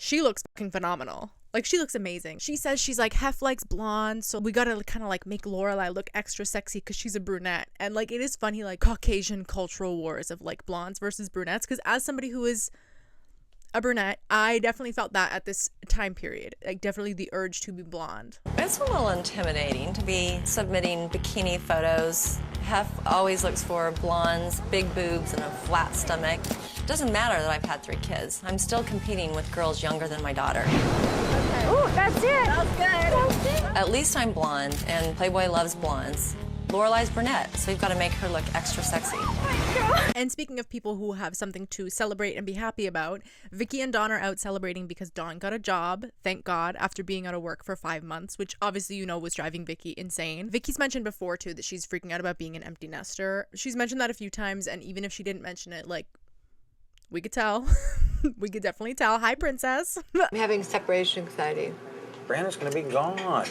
she looks fucking phenomenal. Like, she looks amazing. She says she's like, Hef likes blonde, so we gotta kind of like make Lorelai look extra sexy because she's a brunette. And like, it is funny, like, Caucasian cultural wars of like blondes versus brunettes, because as somebody who is a brunette, I definitely felt that at this time period. Like, definitely the urge to be blonde. It's a little intimidating to be submitting bikini photos. Hef always looks for blondes, big boobs, and a flat stomach. Doesn't matter that I've had 3 kids. I'm still competing with girls younger than my daughter. Okay. Ooh, that's it. That was good. That was good. At least I'm blonde, and Playboy loves blondes. Lorelai's brunette, so you've got to make her look extra sexy. And speaking of people who have something to celebrate and be happy about, Vicki and Dawn are out celebrating because Dawn got a job, thank God, after being out of work for 5 months, which obviously you know was driving Vicki insane. Vicki's mentioned before too that she's freaking out about being an empty nester. She's mentioned that a few times, and even if she didn't mention it, like, we could tell. We could definitely tell. Hi, princess. I'm having separation anxiety. Brandon's gonna be gone.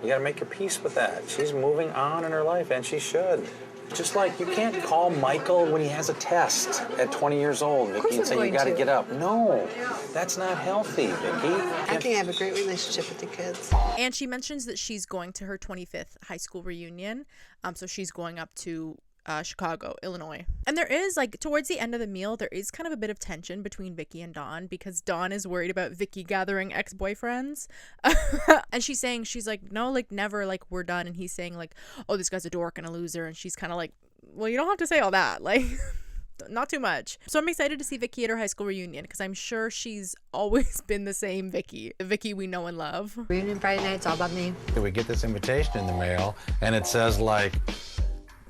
You gotta make your peace with that. She's moving on in her life, and she should. Just like you can't call Michael when he has a test at 20 years old, Vicki, and say you gotta get up. No, that's not healthy, Vicki. I think I have a great relationship with the kids. And she mentions that she's going to her 25th high school reunion. So she's going up to Chicago, Illinois. And there is, like, towards the end of the meal, there is kind of a bit of tension between Vicki and Dawn, because Dawn is worried about Vicki gathering ex-boyfriends. And she's saying, she's like, no, like, never, like, we're done. And he's saying, like, oh, this guy's a dork and a loser. And she's kind of like, well, you don't have to say all that. Like, not too much. So I'm excited to see Vicki at her high school reunion, because I'm sure she's always been the same Vicki. The Vicki we know and love. Reunion Friday night, it's all about me. We get this invitation in the mail, and it says, like,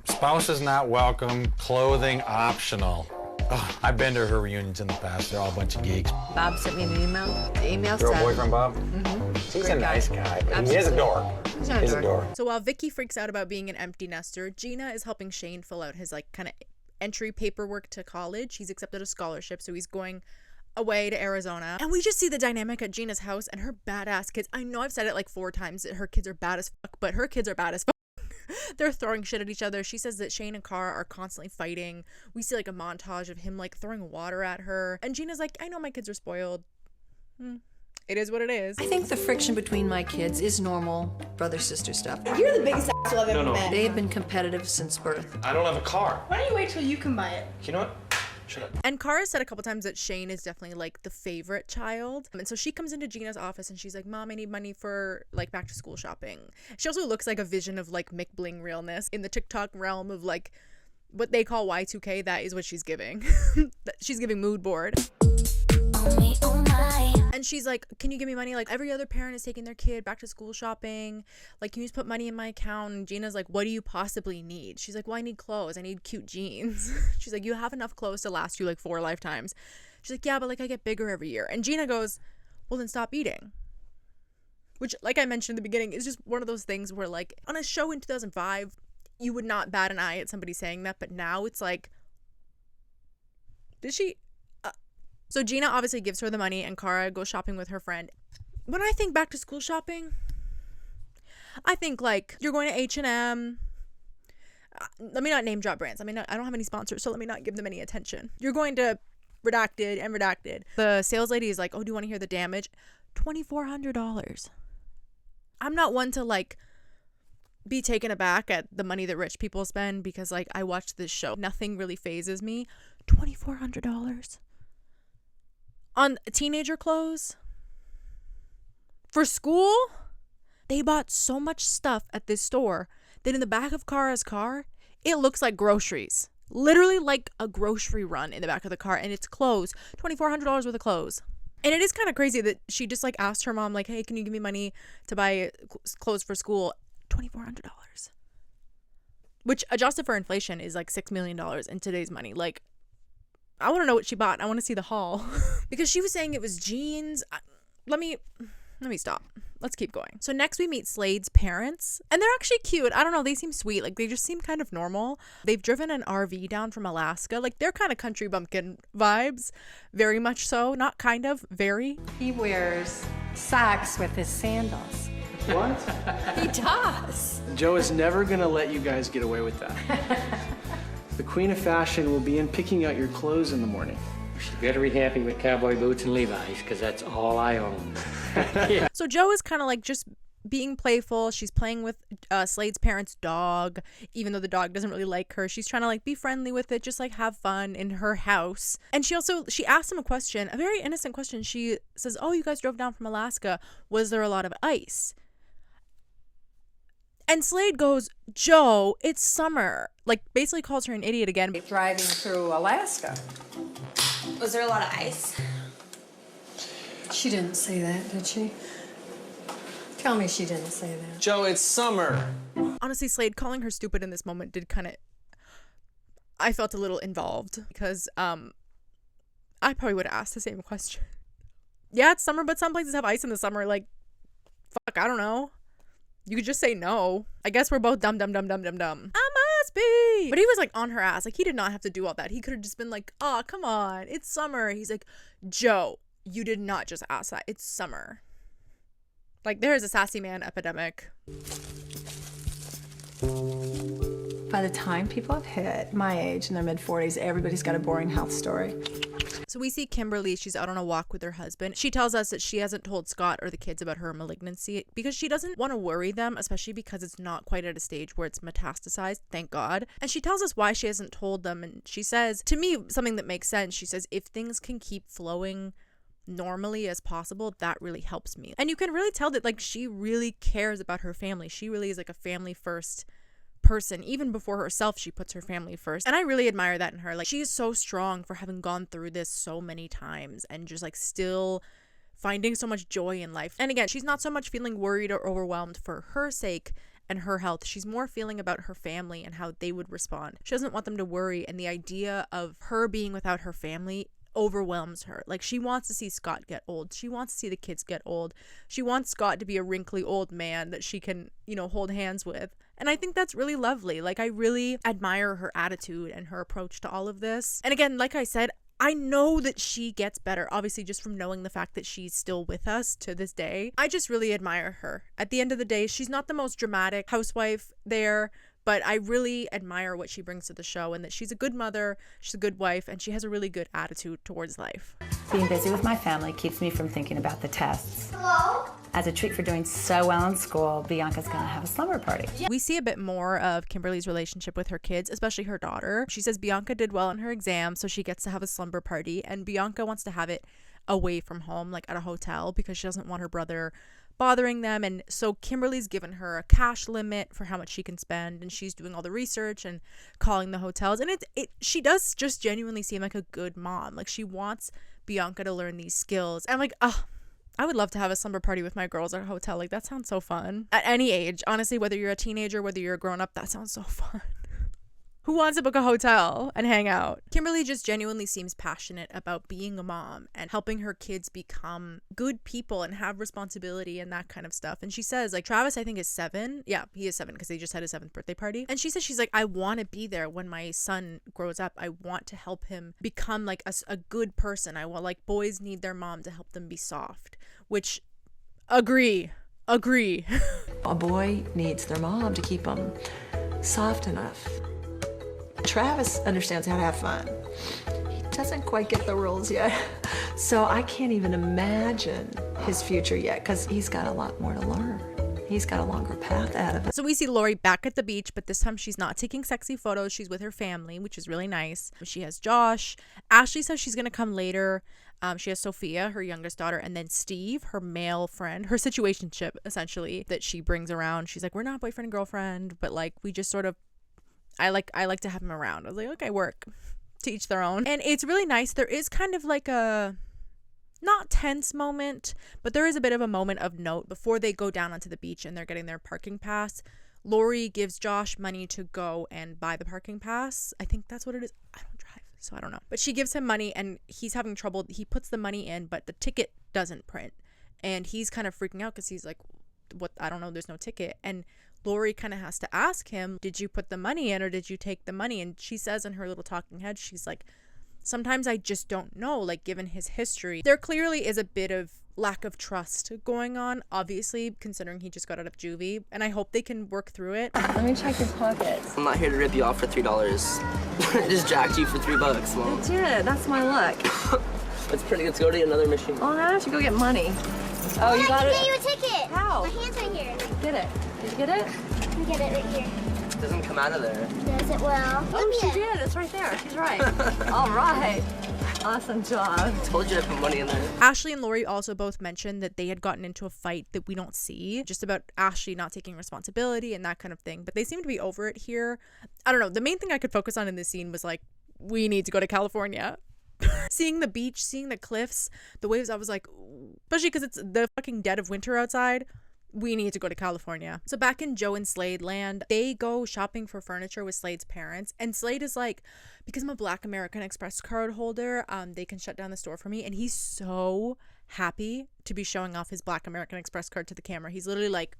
spouses not welcome, clothing optional. Oh, I've been to her reunions in the past. They're all a bunch of geeks. Bob sent me an email. The email Your said... boyfriend, Bob? Mm-hmm. He's a nice guy, but he is a dork. He's not a dork. So while Vicki freaks out about being an empty nester, Jeana is helping Shane fill out his, like, kind of entry paperwork to college. He's accepted a scholarship, so he's going away to Arizona. And we just see the dynamic at Jeana's house and her badass kids. I know I've said it like 4 times that her kids are bad as fuck, but her kids are bad as fuck. They're throwing shit at each other. She says that Shane and Cara are constantly fighting. We see like a montage of him like throwing water at her. And Jeana's like, I know my kids are spoiled. It is what it is. I think the friction between my kids is normal brother-sister stuff. You're the biggest asshole I've ever met. They have been competitive since birth. I don't have a car. Why don't you wait till you can buy it? You know what? Shut up. And Cara said a couple times that Shane is definitely like the favorite child. And so she comes into Jeana's office and she's like, Mom, I need money for like back to school shopping. She also looks like a vision of like McBling realness in the TikTok realm of like what they call Y2K. That is what she's giving. She's giving mood board. And she's like, can you give me money? Like every other parent is taking their kid back to school shopping. Like, can you just put money in my account? And Jeana's like, what do you possibly need? She's like, well, I need clothes. I need cute jeans. She's like, you have enough clothes to last you like 4 lifetimes. She's like, yeah, but like I get bigger every year. And Jeana goes, well, then stop eating. Which, like I mentioned in the beginning, is just one of those things where like on a show in 2005, you would not bat an eye at somebody saying that. But now it's like, did she... So Jeana obviously gives her the money and Cara goes shopping with her friend. When I think back to school shopping, I think like you're going to H&M. Let me not name drop brands. I don't have any sponsors, so let me not give them any attention. You're going to Redacted and Redacted. The sales lady is like, oh, do you want to hear the damage? $2,400. I'm not one to like be taken aback at the money that rich people spend because like I watched this show. Nothing really phases me. $2,400. On teenager clothes for school. They bought so much stuff at this store that in the back of Cara's car, it looks like groceries. Literally like a grocery run in the back of the car, and it's clothes. $2,400 worth of clothes. And it is kind of crazy that she just like asked her mom like, hey, can you give me money to buy clothes for school? $2,400. Which adjusted for inflation is like $6 million in today's money. Like, I want to know what she bought. I want to see the haul. Because she was saying it was jeans. Let me stop. Let's keep going. So next we meet Slade's parents. And they're actually cute. I don't know. They seem sweet. Like, they just seem kind of normal. They've driven an RV down from Alaska. Like, they're kind of country bumpkin vibes. Very much so. Not kind of. Very. He wears socks with his sandals. What? He does. Joe is never gonna let you guys get away with that. The queen of fashion will be in picking out your clothes in the morning. She better be happy with cowboy boots and Levi's, because that's all I own. Yeah. So Joe is kind of like just being playful. She's playing with Slade's parents' dog, even though the dog doesn't really like her. She's trying to like be friendly with it, just like have fun in her house. And she asked him a question, a very innocent question. She says, oh, you guys drove down from Alaska. Was there a lot of ice? And Slade goes, Joe, it's summer. Like, basically calls her an idiot again. Driving through Alaska. Was there a lot of ice? She didn't say that, did she? Tell me she didn't say that. Joe, it's summer. Honestly, Slade calling her stupid in this moment did kind of... I felt a little involved because I probably would have asked the same question. Yeah, it's summer, but some places have ice in the summer. Like, fuck, I don't know. You could just say no. I guess we're both dumb. I must be. But he was like on her ass. Like, he did not have to do all that. He could have just been like, oh, come on. It's summer. He's like, Joe, you did not just ask that. It's summer. Like, there is a sassy man epidemic. By the time people have hit my age in their mid-40s, everybody's got a boring health story. So we see Kimberly. She's out on a walk with her husband. She tells us that she hasn't told Scott or the kids about her malignancy because she doesn't want to worry them, especially because it's not quite at a stage where it's metastasized, thank God. And she tells us why she hasn't told them. And she says, to me, something that makes sense. She says, if things can keep flowing normally as possible, that really helps me. And you can really tell that, like, she really cares about her family. She really is like a family first person. Even before herself, she puts her family first, and I really admire that in her. Like, she is so strong for having gone through this so many times and just like still finding so much joy in life. And again, she's not so much feeling worried or overwhelmed for her sake and her health. She's more feeling about her family and how they would respond. She doesn't want them to worry, and the idea of her being without her family overwhelms her. Like, she wants to see Scott get old. She wants to see the kids get old. She wants Scott to be a wrinkly old man that she can, you know, hold hands with. And I think that's really lovely. Like, I really admire her attitude and her approach to all of this. And again, like I said, I know that she gets better, obviously, just from knowing the fact that she's still with us to this day. I just really admire her. At the end of the day, she's not the most dramatic housewife there, but I really admire what she brings to the show and that she's a good mother, she's a good wife, and she has a really good attitude towards life. Being busy with my family keeps me from thinking about the tests. Hello? as a treat for doing so well in school, Bianca's gonna have a slumber party. We see a bit more of Kimberly's relationship with her kids, especially her daughter. She says Bianca did well in her exam, so she gets to have a slumber party, and Bianca wants to have it away from home, like at a hotel, because she doesn't want her brother bothering them. And so Kimberly's given her a cash limit for how much she can spend, and she's doing all the research and calling the hotels. And she does just genuinely seem like a good mom. Like, she wants Bianca to learn these skills. And I'm like, oh, I would love to have a slumber party with my girls at a hotel. Like, that sounds so fun. At any age, honestly, whether you're a teenager, whether you're a grown up, that sounds so fun. Who wants to book a hotel and hang out? Kimberly just genuinely seems passionate about being a mom and helping her kids become good people and have responsibility and that kind of stuff. And she says, like, Travis, I think, is 7. Yeah, he is 7 because they just had his 7th birthday party. And she says, she's like, I want to be there when my son grows up. I want to help him become like a good person. I want, like, boys need their mom to help them be soft, which agree. A boy needs their mom to keep them soft enough. Travis understands how to have fun. He doesn't quite get the rules yet. So I can't even imagine his future yet, because he's got a lot more to learn. He's got a longer path ahead of him. So we see Lauri back at the beach, but this time she's not taking sexy photos. She's with her family, which is really nice. She has Josh. Ashley says she's going to come later. She has Sophia, her youngest daughter, and then Steve, her male friend, her situationship, essentially, that she brings around. She's like, we're not boyfriend and girlfriend, but like, we just sort of, I like to have him around. I was like, okay, work. To each their own. And it's really nice. There is kind of like a not tense moment, but there is a bit of a moment of note before they go down onto the beach and they're getting their parking pass. Lauri gives Josh money to go and buy the parking pass. I think that's what it is. I don't drive, so I don't know. But she gives him money and he's having trouble. He puts the money in, but the ticket doesn't print. And he's kind of freaking out because he's like, what? I don't know. There's no ticket. And Lauri kind of has to ask him, did you put the money in or did you take the money? And she says in her little talking head, she's like, sometimes I just don't know, like, given his history. There clearly is a bit of lack of trust going on, obviously, considering he just got out of juvie, and I hope they can work through it. Let me check your pockets. I'm not here to rip you off for $3. I just jacked you for $3, Mom. I did. That's my luck. It's pretty. Let's go to another machine. Oh, now I have to go get money. Oh, you got it? I can get you a ticket. How? My hand's right here. Get it. Did you get it? I can get it right here. It doesn't come out of there. Does it well? Oh, she did. It's right there. She's right. All right. Awesome job. I told you I put money in there. Ashley and Lauri also both mentioned that they had gotten into a fight that we don't see, just about Ashley not taking responsibility and that kind of thing. But they seem to be over it here. I don't know. The main thing I could focus on in this scene was like, we need to go to California. Seeing the beach, seeing the cliffs, the waves, I was like, especially because it's the fucking dead of winter outside. We need to go to California. So back in Joe and Slade land, they go shopping for furniture with Slade's parents. And Slade is like, because I'm a Black American Express card holder, they can shut down the store for me. And he's so happy to be showing off his Black American Express card to the camera. He's literally like,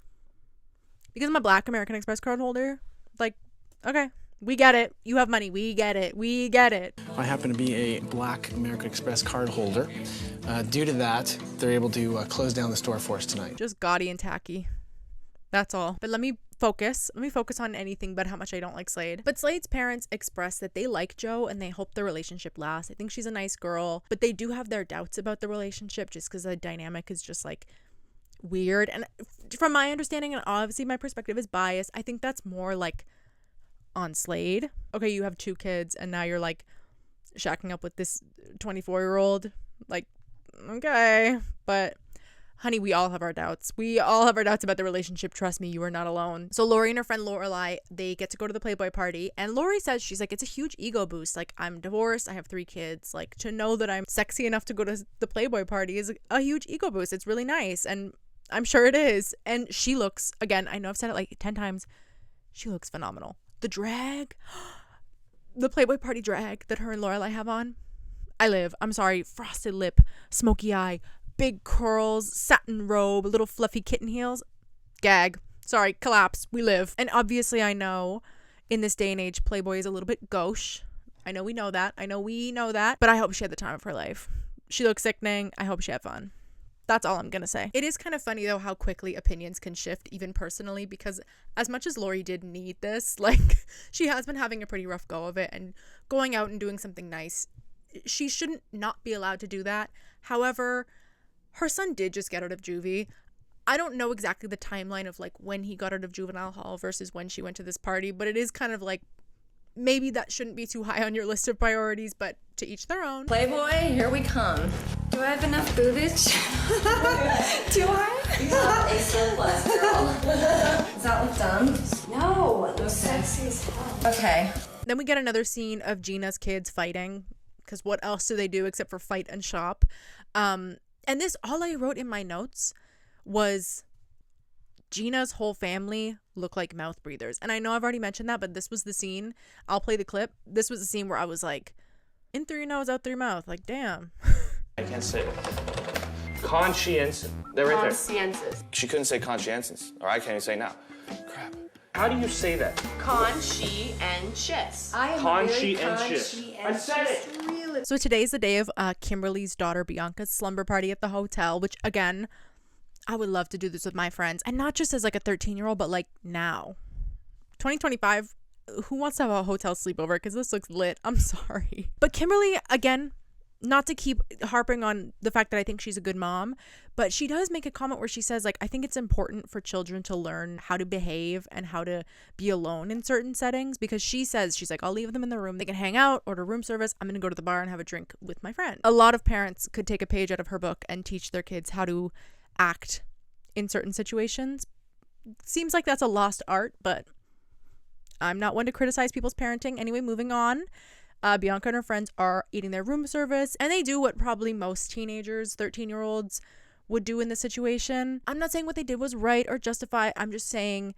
because I'm a Black American Express card holder, like, okay, we get it. You have money. We get it. We get it. I happen to be a Black American Express card holder. Due to that, they're able to close down the store for us tonight. Just gaudy and tacky. That's all. But let me focus. Let me focus on anything but how much I don't like Slade. But Slade's parents express that they like Joe and they hope the relationship lasts. I think she's a nice girl, but they do have their doubts about the relationship just because the dynamic is just like weird. And from my understanding, and obviously my perspective is biased, I think that's more like on Slade. Okay, you have 2 kids and now you're like shacking up with this 24-year-old. Like, okay, but honey, we all have our doubts. We all have our doubts about the relationship. Trust me, you are not alone. So Lauri and her friend Lorelai, they get to go to the Playboy party, and Lauri says, she's like, it's a huge ego boost. Like, I'm divorced, I have 3 kids. Like, to know that I'm sexy enough to go to the Playboy party is a huge ego boost. It's really nice, and I'm sure it is. And she looks, again, I know I've said it like 10 times, she looks phenomenal. The drag, the Playboy party drag that her and Lorelai have on, I live. I'm sorry, frosted lip, smoky eye, big curls, satin robe, little fluffy kitten heels. Gag. Sorry, collapse. We live. And obviously I know in this day and age, Playboy is a little bit gauche. I know we know that. But I hope she had the time of her life. She looks sickening. I hope she had fun. That's all I'm gonna say. It is kind of funny though how quickly opinions can shift, even personally, because as much as Lauri did need this, like, she has been having a pretty rough go of it, and going out and doing something nice, she shouldn't not be allowed to do that. However, her son did just get out of juvie. I don't know exactly the timeline of like when he got out of juvenile hall versus when she went to this party, but it is kind of like maybe that shouldn't be too high on your list of priorities, but to each their own. Playboy, here we come. Do I have enough boobage? Do I? You have a surplus, girl. Does that look done? No, Those sexy as hell. Okay. Then we get another scene of Gina's kids fighting, because what else do they do except for fight and shop? And this, all I wrote in my notes was Gina's whole family look like mouth breathers. And I know I've already mentioned that, but this was the scene. I'll play the clip. This was the scene where I was like, in through your nose, out through your mouth. Like, damn. I can't say it. Conscience. They're right there. Consciences. She couldn't say conscientious, or I can't even say now. Crap. How do you say that? Conscientious. I am Conscientious. I said it. Really. So today's the day of Kimberly's daughter Bianca's slumber party at the hotel, which again, I would love to do this with my friends, and not just as like a 13-year-old, but like now. 2025, who wants to have a hotel sleepover? Because this looks lit. I'm sorry. But Kimberly, again, not to keep harping on the fact that I think she's a good mom, but she does make a comment where she says, like, I think it's important for children to learn how to behave and how to be alone in certain settings, because she says, she's like, I'll leave them in the room. They can hang out, order room service. I'm going to go to the bar and have a drink with my friend. A lot of parents could take a page out of her book and teach their kids how to act in certain situations. Seems like that's a lost art, but I'm not one to criticize people's parenting. Anyway, moving on. Bianca and her friends are eating their room service, and they do what probably most teenagers, 13-year-olds, would do in this situation. I'm not saying what they did was right or justified. I'm just saying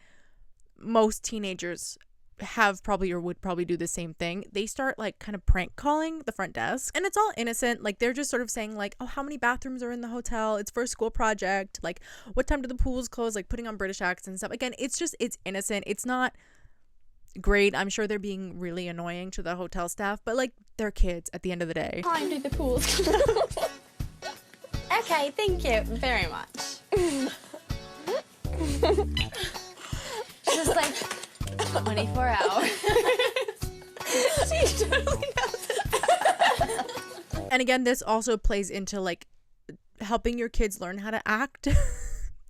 most teenagers have probably or would probably do the same thing. They start like kind of prank calling the front desk, and it's all innocent. Like, they're just sort of saying like, oh, how many bathrooms are in the hotel? It's for a school project. Like, what time do the pools close? Like, putting on British accents and stuff. Again, it's innocent. It's not great. I'm sure they're being really annoying to the hotel staff, but like, they're kids at the end of the day. Time do the pools. Okay, thank you very much. Just like 24 hours. She totally knows it. And again, this also plays into like helping your kids learn how to act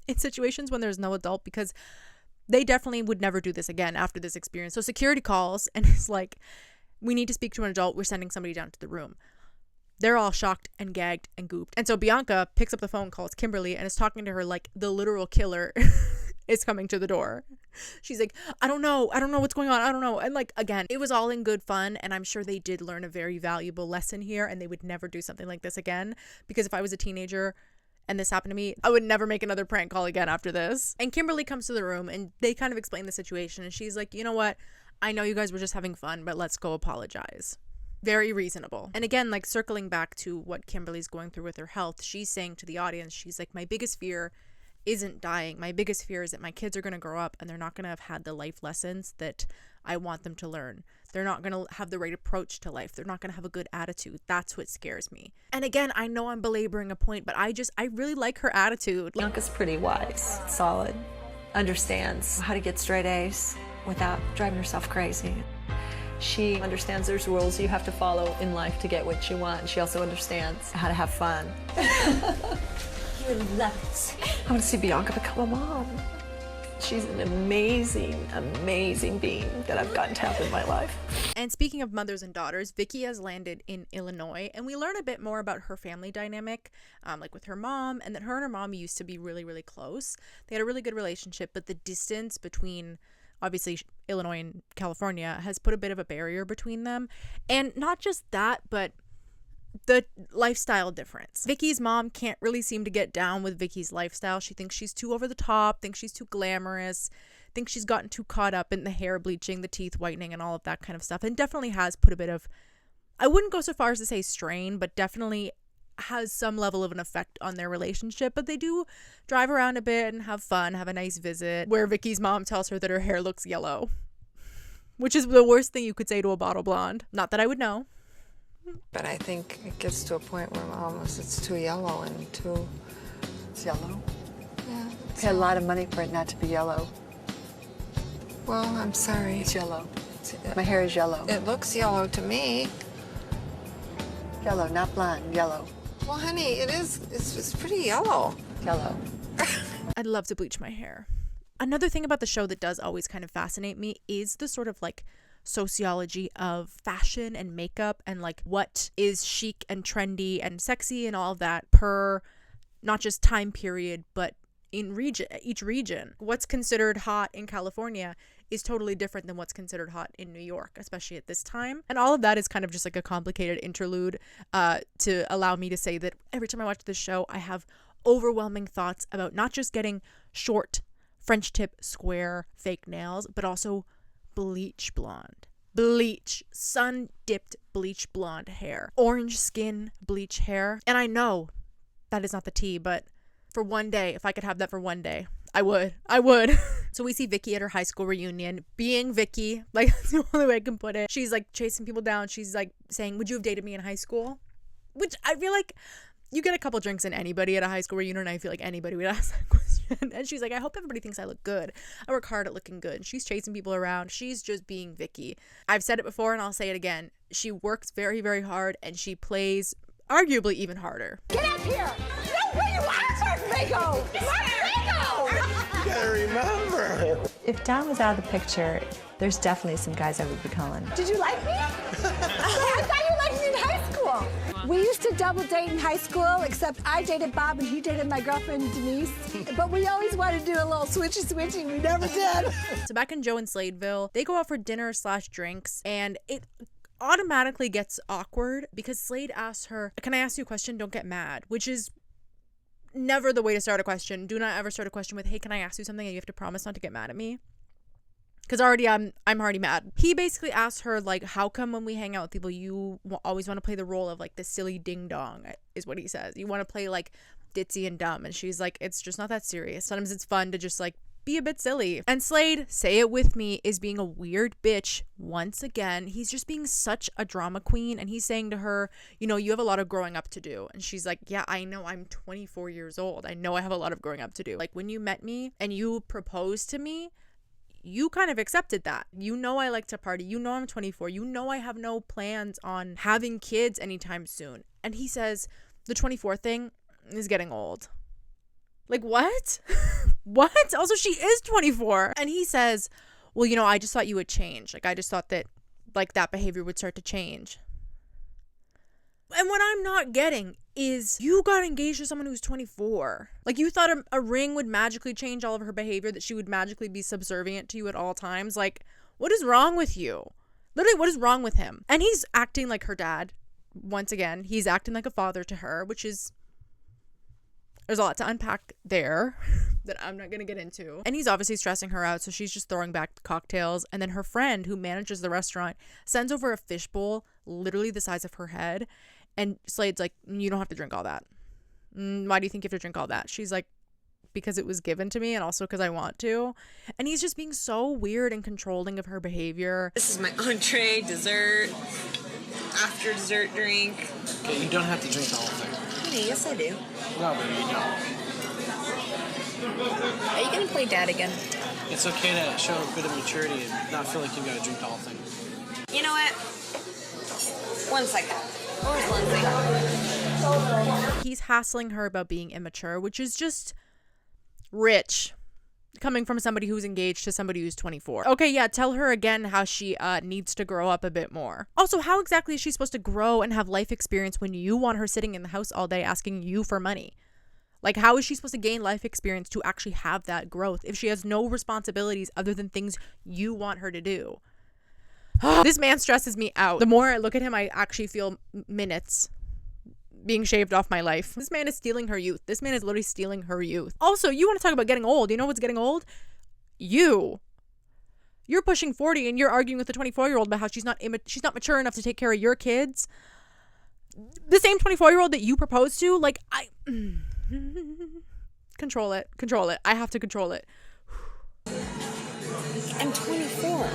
in situations when there's no adult, because they definitely would never do this again after this experience. So security calls and it's like, we need to speak to an adult. We're sending somebody down to the room. They're all shocked and gagged and gooped. And so Bianca picks up the phone, calls Kimberly, and is talking to her like the literal killer is coming to the door. She's like, I don't know what's going on. I don't know. And like, again, it was all in good fun. And I'm sure they did learn a very valuable lesson here, and they would never do something like this again. Because if I was a teenager and this happened to me, I would never make another prank call again after this. And Kimberly comes to the room and they kind of explain the situation. And she's like, you know what? I know you guys were just having fun, but let's go apologize. Very reasonable. And again, like circling back to what Kimberly's going through with her health, she's saying to the audience, she's like, my biggest fear isn't dying. My biggest fear is that my kids are going to grow up and they're not going to have had the life lessons that I want them to learn. They're not going to have the right approach to life. They're not going to have a good attitude. That's what scares me. And again, I know I'm belaboring a point, but I really like her attitude. Bianca's pretty wise, solid, understands how to get straight A's without driving herself crazy. She understands there's rules you have to follow in life to get what you want. She also understands how to have fun. You're nuts. I want to see Bianca become a mom. She's an amazing, amazing being that I've gotten to have in my life. And speaking of mothers and daughters, Vicki has landed in Illinois, and we learn a bit more about her family dynamic, like with her mom, and that her and her mom used to be really, really close. They had a really good relationship, but the distance between obviously Illinois and California has put a bit of a barrier between them. And not just that, but the lifestyle difference. Vicki's mom can't really seem to get down with Vicki's lifestyle. She thinks she's too over the top, thinks she's too glamorous, thinks she's gotten too caught up in the hair bleaching, the teeth whitening, and all of that kind of stuff. And definitely has put a bit of, I wouldn't go so far as to say strain, but definitely has some level of an effect on their relationship. But they do drive around a bit and have fun, have a nice visit, where Vicki's mom tells her that her hair looks yellow, which is the worst thing you could say to a bottle blonde. Not that I would know. But I think it gets to a point where almost it's too yellow and too... It's yellow? Yeah. Pay a lot of money for it not to be yellow. Well, I'm sorry. It's yellow. My hair is yellow. It looks yellow to me. Yellow, not blonde, yellow. Well, honey, it is. It's pretty yellow. Yellow. I'd love to bleach my hair. Another thing about the show that does always kind of fascinate me is the sort of like sociology of fashion and makeup and like what is chic and trendy and sexy and all of that per not just time period but in each region. What's considered hot in California is totally different than what's considered hot in New York, especially at this time. And all of that is kind of just like a complicated interlude to allow me to say that every time I watch this show, I have overwhelming thoughts about not just getting short French tip square fake nails, but also bleach blonde. Bleach, sun dipped bleach blonde hair, orange skin bleach hair. And I know that is not the tea, but for one day, if I could have that for one day, I would. So we see Vicki at her high school reunion being Vicki, like that's the only way I can put it. She's like chasing people down. She's like saying, would you have dated me in high school? Which I feel like you get a couple drinks in anybody at a high school reunion, and I feel like anybody would ask that question. And she's like, I hope everybody thinks I look good. I work hard at looking good. And she's chasing people around. She's just being Vicki. I've said it before and I'll say it again. She works very, very hard and she plays arguably even harder. Get up here! No, where you are, Marco! You gotta remember. If Don was out of the picture, there's definitely some guys I would be calling. Did you like me? I thought you liked me in high school. We used to double date in high school, except I dated Bob and he dated my girlfriend Denise. But we always wanted to do a little switchy. We never did. So back in Joe and Sladeville, they go out for dinner/drinks, and it automatically gets awkward because Slade asks her, can I ask you a question? Don't get mad, which is never the way to start a question. Do not ever start a question with, hey, can I ask you something? And you have to promise not to get mad at me. Because already I'm already mad. He basically asks her, like, how come when we hang out with people, you always want to play the role of, like, the silly ding-dong, is what he says. You want to play, like, ditzy and dumb. And she's like, it's just not that serious. Sometimes it's fun to just, like, be a bit silly. And Slade, say it with me, is being a weird bitch once again. He's just being such a drama queen. And he's saying to her, you know, you have a lot of growing up to do. And she's like, yeah, I know, I'm 24 years old. I know I have a lot of growing up to do. Like, when you met me and you proposed to me, you kind of accepted that. You know I like to party. You know I'm 24. You know I have no plans on having kids anytime soon. And he says, the 24 thing is getting old. Like, what? What? Also, she is 24. And he says, well, you know, I just thought you would change. Like, I just thought that, like, that behavior would start to change. And what I'm not getting is you got engaged to someone who's 24. Like, you thought a ring would magically change all of her behavior, that she would magically be subservient to you at all times. Like, what is wrong with you? Literally, what is wrong with him? And he's acting like her dad. Once again, he's acting like a father to her, which is, there's a lot to unpack there that I'm not going to get into. And he's obviously stressing her out, so she's just throwing back cocktails. And then her friend, who manages the restaurant, sends over a fishbowl literally the size of her head. And Slade's like, you don't have to drink all that. Why do you think you have to drink all that? She's like, because it was given to me and also because I want to. And he's just being so weird and controlling of her behavior. This is my entree, dessert, after dessert drink. Okay, you don't have to drink the whole thing. Honey, yes I do. No, but you don't. Are you gonna play dad again? It's okay to show a bit of maturity and not feel like you gotta drink the whole thing. You know what? 1 second. Where's Lindsay? He's hassling her about being immature, which is just rich. Coming from somebody who's engaged to somebody who's 24. Okay, yeah, tell her again how she needs to grow up a bit more. Also, how exactly is she supposed to grow and have life experience when you want her sitting in the house all day asking you for money? Like, how is she supposed to gain life experience to actually have that growth if she has no responsibilities other than things you want her to do? This man stresses me out. The more I look at him, I actually feel minutes being shaved off my life. This man is stealing her youth. This man is literally stealing her youth. Also, you want to talk about getting old. You know what's getting old? You're pushing 40 and you're arguing with a 24-year-old about how she's not mature enough to take care of your kids. The same 24-year-old that you proposed to, like, control it. I have to control it. I'm 24.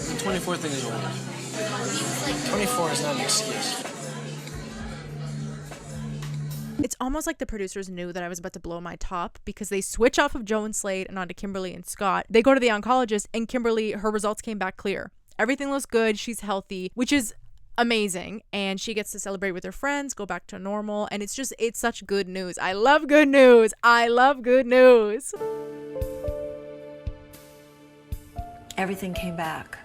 The 24 thing is old. 24 is not an excuse. It's almost like the producers knew that I was about to blow my top because they switch off of Joe and Slade and onto Kimberly and Scott. They go to the oncologist and Kimberly, her results came back clear. Everything looks good. She's healthy, which is amazing. And she gets to celebrate with her friends, go back to normal. And it's such good news. I love good news. I love good news. Everything came back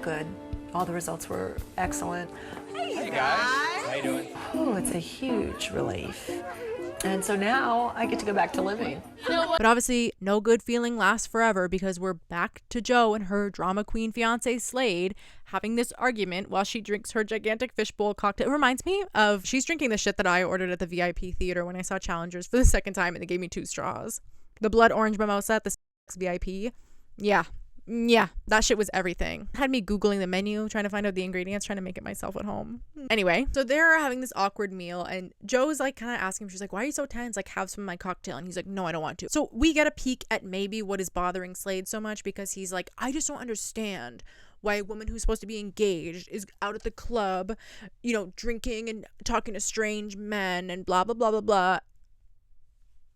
good. All the results were excellent. Hey guys. How you doing? Oh, it's a huge relief. And so now I get to go back to living. But obviously, no good feeling lasts forever because we're back to Jo and her drama queen fiance Slade having this argument while she drinks her gigantic fishbowl cocktail. It reminds me of she's drinking the shit that I ordered at the VIP theater when I saw Challengers for the second time and they gave me 2 straws. The blood orange mimosa at the VIP. Yeah, that shit was everything. Had me Googling the menu, trying to find out the ingredients, trying to make it myself at home. Anyway, so they're having this awkward meal and Jo's like kind of asking him, she's like, why are you so tense? Like, have some of my cocktail. And he's like, no, I don't want to. So we get a peek at maybe what is bothering Slade so much because he's like, I just don't understand why a woman who's supposed to be engaged is out at the club, you know, drinking and talking to strange men and blah, blah, blah, blah, blah.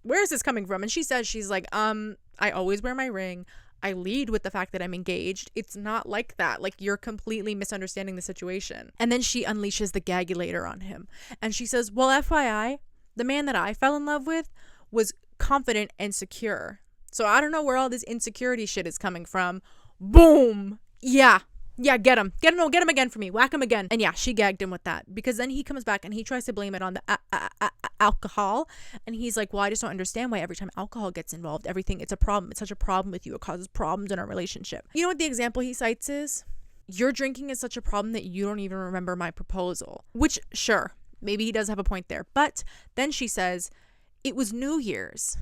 Where is this coming from? And she says, she's like, I always wear my ring. I lead with the fact that I'm engaged. It's not like that. Like, you're completely misunderstanding the situation. And then she unleashes the gagulator on him. And she says, well, FYI, the man that I fell in love with was confident and secure. So I don't know where all this insecurity shit is coming from. Boom. Yeah, get him. Get him again for me. Whack him again. And yeah, she gagged him with that because then he comes back and he tries to blame it on the alcohol. And he's like, well, I just don't understand why every time alcohol gets involved, it's a problem. It's such a problem with you. It causes problems in our relationship. You know what the example he cites is? Your drinking is such a problem that you don't even remember my proposal. Which, sure, maybe he does have a point there. But then she says, it was New Year's.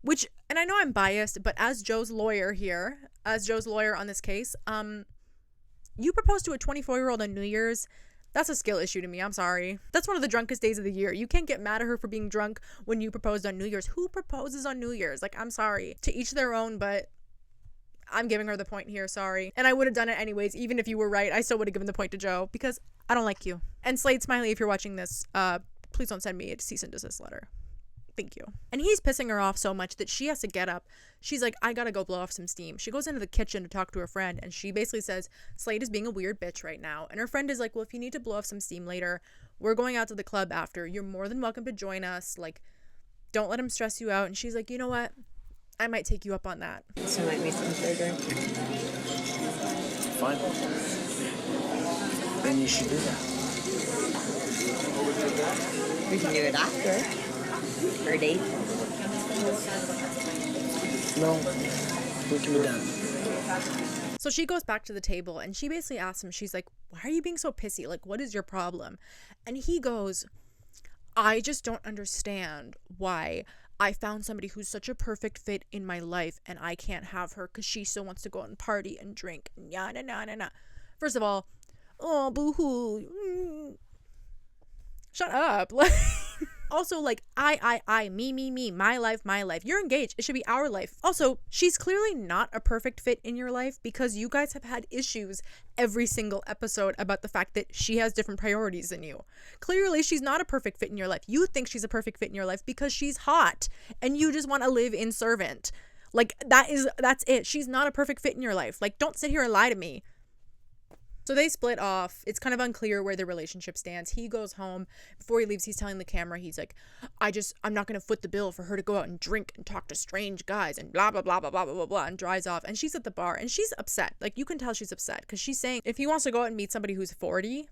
Which, and I know I'm biased, but as Jo's lawyer on this case, you proposed to a 24-year-old on New Year's. That's a skill issue to me. I'm sorry. That's one of the drunkest days of the year. You can't get mad at her for being drunk when you proposed on New Year's. Who proposes on New Year's? Like, I'm sorry. To each their own, but I'm giving her the point here. Sorry. And I would have done it anyways. Even if you were right, I still would have given the point to Jo because I don't like you. And Slade Smiley, if you're watching this, please don't send me a cease and desist letter. Thank you. And he's pissing her off so much that she has to get up. She's like, I gotta go blow off some steam. She goes into the kitchen to talk to her friend and she basically says, Slade is being a weird bitch right now. And her friend is like, well, if you need to blow off some steam later, we're going out to the club after. You're more than welcome to join us. Like, don't let him stress you out. And she's like, you know what? I might take you up on that. So might be some further. Fine. Then you should do that. We can do it after. Or date. No, we can be done. So she goes back to the table and she basically asks him, she's like, why are you being so pissy? Like, what is your problem? And he goes, I just don't understand why I found somebody who's such a perfect fit in my life and I can't have her because she still wants to go out and party and drink. Nah. First of all, oh, boo-hoo. Shut up. Like, also, like, I, me, my life. You're engaged. It should be our life. Also, she's clearly not a perfect fit in your life because you guys have had issues every single episode about the fact that she has different priorities than you. Clearly, she's not a perfect fit in your life. You think she's a perfect fit in your life because she's hot and you just want to live in servant. Like, that's it. She's not a perfect fit in your life. Like, don't sit here and lie to me. So they split off. It's kind of unclear where their relationship stands. He goes home. Before he leaves, he's telling the camera, he's like, I'm not going to foot the bill for her to go out and drink and talk to strange guys and blah, blah, blah, blah, blah, blah, blah, blah, and drives off. And she's at the bar and she's upset. Like, you can tell she's upset because she's saying if he wants to go out and meet somebody who's 40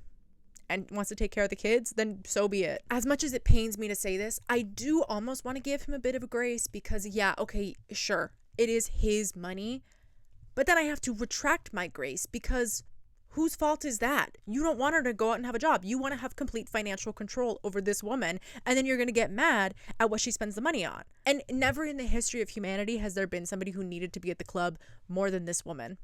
and wants to take care of the kids, then so be it. As much as it pains me to say this, I do almost want to give him a bit of a grace because, yeah, okay, sure, it is his money. But then I have to retract my grace because whose fault is that? You don't want her to go out and have a job. You want to have complete financial control over this woman, and then you're going to get mad at what she spends the money on. And never in the history of humanity has there been somebody who needed to be at the club more than this woman.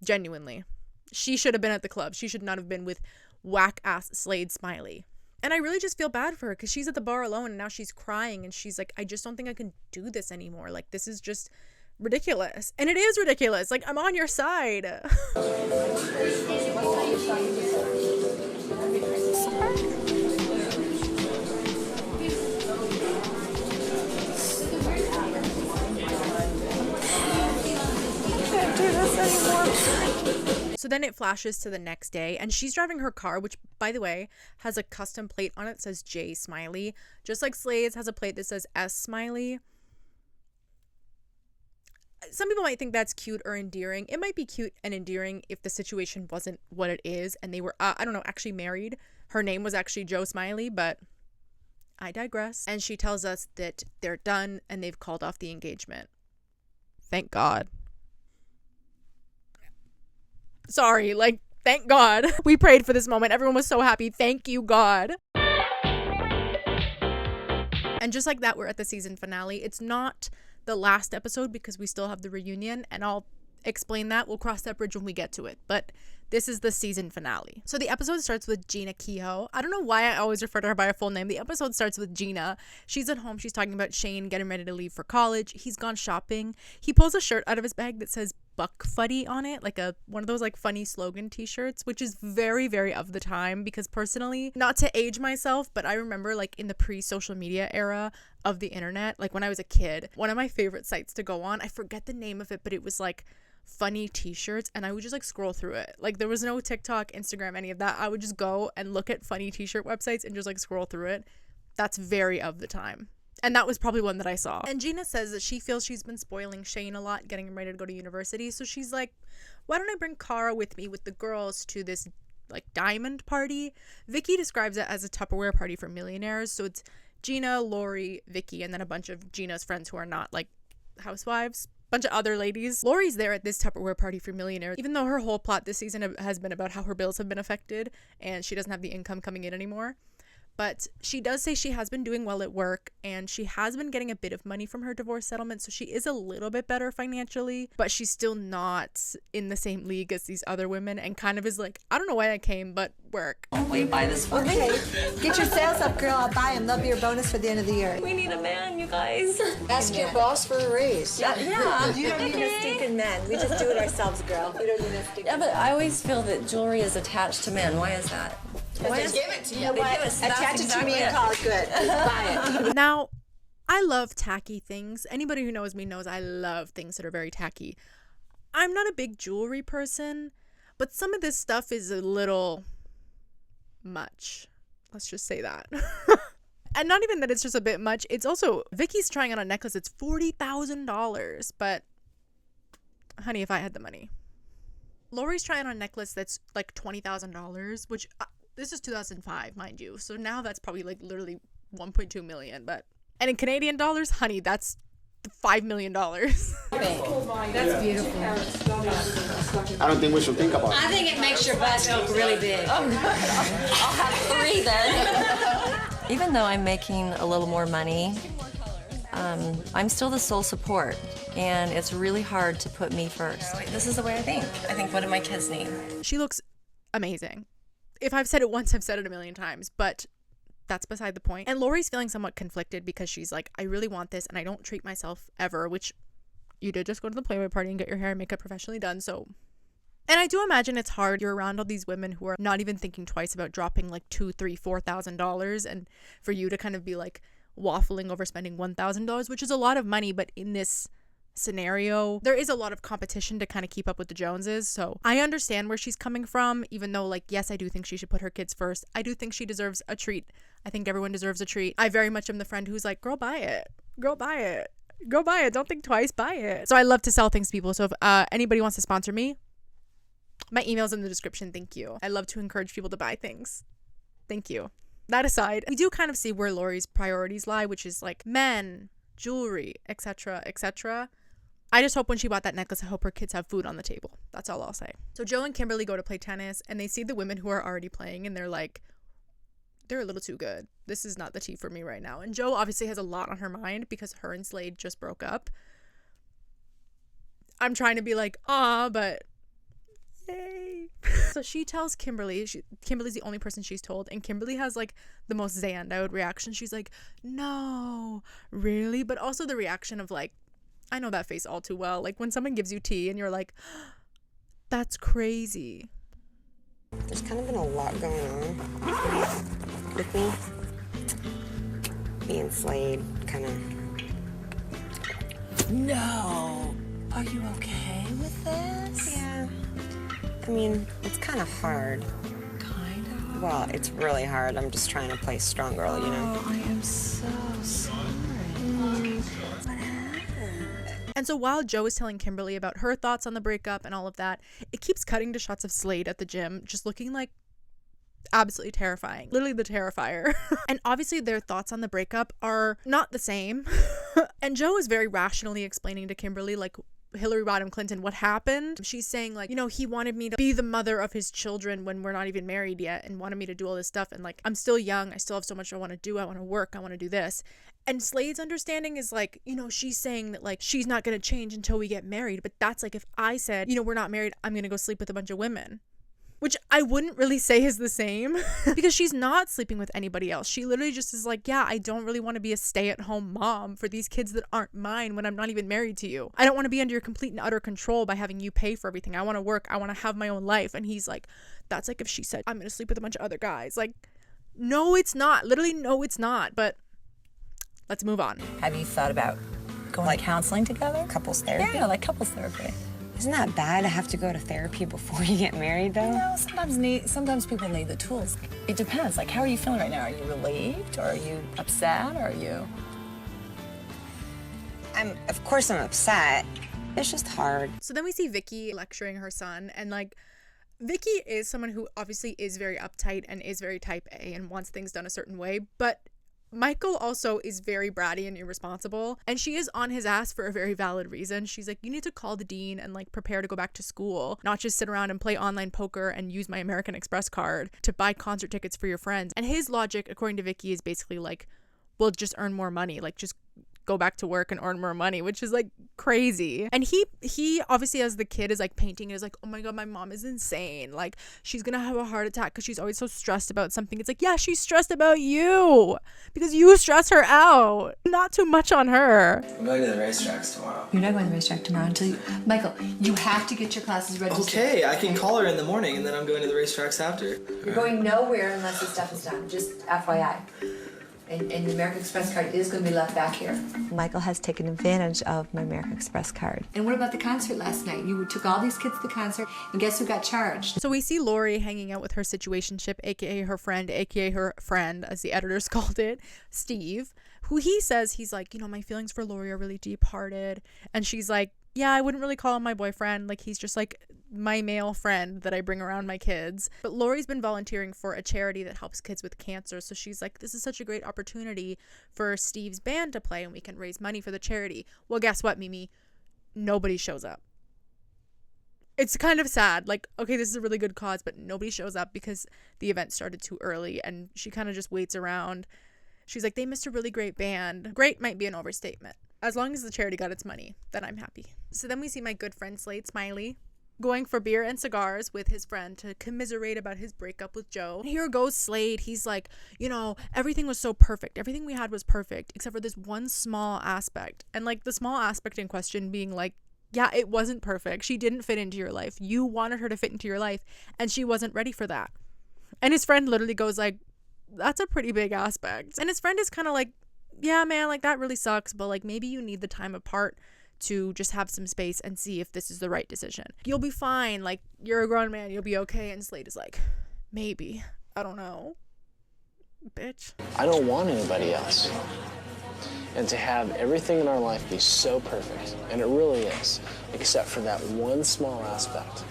Genuinely. She should have been at the club. She should not have been with whack-ass Slade Smiley. And I really just feel bad for her because she's at the bar alone, and now she's crying, and she's like, I just don't think I can do this anymore. Like, this is just ridiculous. And it is ridiculous. Like, I'm on your side. So then it flashes to the next day, and she's driving her car, which, by the way, has a custom plate on it that says J Smiley, just like Slade's has a plate that says S Smiley. Some people might think that's cute or endearing. It might be cute and endearing if the situation wasn't what it is and they were, I don't know, actually married. Her name was actually Joe Smiley, but I digress. And she tells us that they're done and they've called off the engagement. Thank God. Sorry, like, thank God. We prayed for this moment. Everyone was so happy. Thank you, God. And just like that, we're at the season finale. It's not the last episode because we still have the reunion, and I'll explain that. We'll cross that bridge when we get to it. But this is the season finale. So the episode starts with Jeana Keough. I don't know why I always refer to her by her full name. The episode starts with Jeana. She's at home. She's talking about Shane getting ready to leave for college. He's gone shopping. He pulls a shirt out of his bag that says Buck Fuddy on it, like one of those like funny slogan t-shirts, which is very, very of the time, because personally, not to age myself, but I remember like in the pre-social media era of the internet, like when I was a kid, one of my favorite sites to go on, I forget the name of it, but it was like funny t-shirts, and I would just like scroll through it. Like there was no TikTok, Instagram, any of that. I would just go and look at funny t-shirt websites and just like scroll through it. That's very of the time. And that was probably one that I saw. And Jeana says that she feels she's been spoiling Shane a lot, getting him ready to go to university. So she's like, why don't I bring Cara with me with the girls to this like diamond party? Vicki describes it as a Tupperware party for millionaires. So it's Jeana, Lauri, Vicki, and then a bunch of Gina's friends who are not like housewives. Bunch of other ladies. Lauri's there at this Tupperware party for millionaires, even though her whole plot this season has been about how her bills have been affected and she doesn't have the income coming in anymore. But she does say she has been doing well at work, and she has been getting a bit of money from her divorce settlement, so she is a little bit better financially, but she's still not in the same league as these other women, and kind of is like, I don't know why I came, but work. Will you buy this for me? Get your sales up, girl. I'll buy them. They'll be your bonus for the end of the year. We need a man, you guys. Ask your boss for a raise. Yeah. You don't need no stinking men. We just do it ourselves, girl. We don't need no stinking Yeah, but I always feel that jewelry is attached to men. Why is that? They give it to you. You know what? Attach it to me and call it good. Buy it. Now, I love tacky things. Anybody who knows me knows I love things that are very tacky. I'm not a big jewelry person, but some of this stuff is a little much. Let's just say that. And not even that it's just a bit much. It's also, Vicki's trying on a necklace. It's $40,000. But, honey, if I had the money. Lauri's trying on a necklace that's like $20,000, which... this is 2005, mind you. So now that's probably like literally 1.2 million. And in Canadian dollars, honey, that's $5 million. That's beautiful. I don't think we should think about it. I think it makes your bust look really big. I'll have 3 then. Even though I'm making a little more money, I'm still the sole support, and it's really hard to put me first. This is the way I think. I think, what do my kids need? She looks amazing. If I've said it once, I've said it a million times, but that's beside the point. And Lauri's feeling somewhat conflicted because she's like, I really want this and I don't treat myself ever, which you did just go to the Playboy party and get your hair and makeup professionally done, so. And I do imagine it's hard. You're around all these women who are not even thinking twice about dropping like $2,000, $3,000, $4,000, and for you to kind of be like waffling over spending $1,000, which is a lot of money, but in this scenario there is a lot of competition to kind of keep up with the Joneses. So I understand where she's coming from, even though, like, yes, I do think she should put her kids first. I do think she deserves a treat. I think everyone deserves a treat. I very much am the friend who's like, girl, buy it, girl, buy it, go buy it, don't think twice, buy it. So I love to sell things to people. So if anybody wants to sponsor me, my email's in the description. Thank you. I love to encourage people to buy things. Thank you. That aside, we do kind of see where Lauri's priorities lie, which is like men, jewelry, etc., etc. I just hope when she bought that necklace, I hope her kids have food on the table. That's all I'll say. So Joe and Kimberly go to play tennis, and they see the women who are already playing, and they're like, they're a little too good. This is not the tea for me right now. And Joe obviously has a lot on her mind because her and Slade just broke up. I'm trying to be like, but yay. So she tells Kimberly, Kimberly's the only person she's told, and Kimberly has like the most Xanda'd reaction. She's like, no, really? But also the reaction of like, I know that face all too well. Like when someone gives you tea and you're like, that's crazy. There's kind of been a lot going on with me. Me and Slade kind of... No. Are you okay with this? Yeah. I mean, it's kind of hard. Kind of? Well, it's really hard. I'm just trying to play strong girl, you know? Oh, I am so sorry. And so while Joe is telling Kimberly about her thoughts on the breakup and all of that, it keeps cutting to shots of Slade at the gym, just looking like absolutely terrifying. Literally the Terrifier. And obviously their thoughts on the breakup are not the same. And Joe is very rationally explaining to Kimberly, like, Hillary Rodham Clinton, what happened. She's saying, like, you know, he wanted me to be the mother of his children when we're not even married yet, and wanted me to do all this stuff, and like, I'm still young, I still have so much I want to do, I want to work, I want to do this. And Slade's understanding is like, you know, she's saying that like she's not going to change until we get married, but that's like if I said, you know, we're not married, I'm going to go sleep with a bunch of women. Which I wouldn't really say is the same because she's not sleeping with anybody else. She literally just is like, yeah, I don't really want to be a stay-at-home mom for these kids that aren't mine when I'm not even married to you. I don't want to be under your complete and utter control by having you pay for everything. I want to work. I want to have my own life. And he's like, that's like if she said, I'm going to sleep with a bunch of other guys. Like, no, it's not. Literally, no, it's not. But let's move on. Have you thought about going to counseling together? Couples therapy? Yeah, like couples therapy. Isn't that bad to have to go to therapy before you get married, though? No, sometimes people need the tools. It depends. Like, how are you feeling right now? Are you relieved, or are you upset, or are you? Of course I'm upset. It's just hard. So then we see Vicki lecturing her son, and like, Vicki is someone who obviously is very uptight and is very type A and wants things done a certain way, but Michael also is very bratty and irresponsible, and she is on his ass for a very valid reason. She's like, you need to call the dean and like prepare to go back to school, not just sit around and play online poker and use my American Express card to buy concert tickets for your friends. And his logic, according to Vicki, is basically like, well, just earn more money, like just go back to work and earn more money, which is like crazy. And he obviously, as the kid, is like painting it as like, oh my god, my mom is insane, like she's gonna have a heart attack because she's always so stressed about something. It's like, yeah, she's stressed about you because you stress her out, not too much on her. I'm going to the racetracks tomorrow. You're not going to the racetrack tomorrow until you... Michael, you have to get your classes registered. Okay, I can call her in the morning and then I'm going to the racetracks after. You're going nowhere unless the stuff is done, just FYI. And the American Express card is going to be left back here. Michael has taken advantage of my American Express card. And what about the concert last night? You took all these kids to the concert, and guess who got charged? So we see Lauri hanging out with her situationship, aka her friend, as the editors called it, Steve, who he says he's like, you know, my feelings for Lauri are really deep-hearted. And she's like, yeah, I wouldn't really call him my boyfriend. Like, he's just like my male friend that I bring around my kids. But Lauri's been volunteering for a charity that helps kids with cancer. So she's like, this is such a great opportunity for Steve's band to play and we can raise money for the charity. Well, guess what, Mimi? Nobody shows up. It's kind of sad. Like, okay, this is a really good cause, but nobody shows up because the event started too early, and she kind of just waits around. She's like, they missed a really great band. Great might be an overstatement. As long as the charity got its money, then I'm happy. So then we see my good friend Slade, Smiley, going for beer and cigars with his friend to commiserate about his breakup with Joe. Here goes Slade. He's like, you know, everything was so perfect. Everything we had was perfect, except for this one small aspect. And like the small aspect in question being like, yeah, it wasn't perfect. She didn't fit into your life. You wanted her to fit into your life, and she wasn't ready for that. And his friend literally goes like, that's a pretty big aspect. And his friend is kind of like, yeah, man, like that really sucks, but like maybe you need the time apart to just have some space and see if this is the right decision. You'll be fine. Like, you're a grown man. You'll be okay. And Slade is like, maybe. I don't know. Bitch. I don't want anybody else. And to have everything in our life be so perfect, and it really is, except for that one small aspect.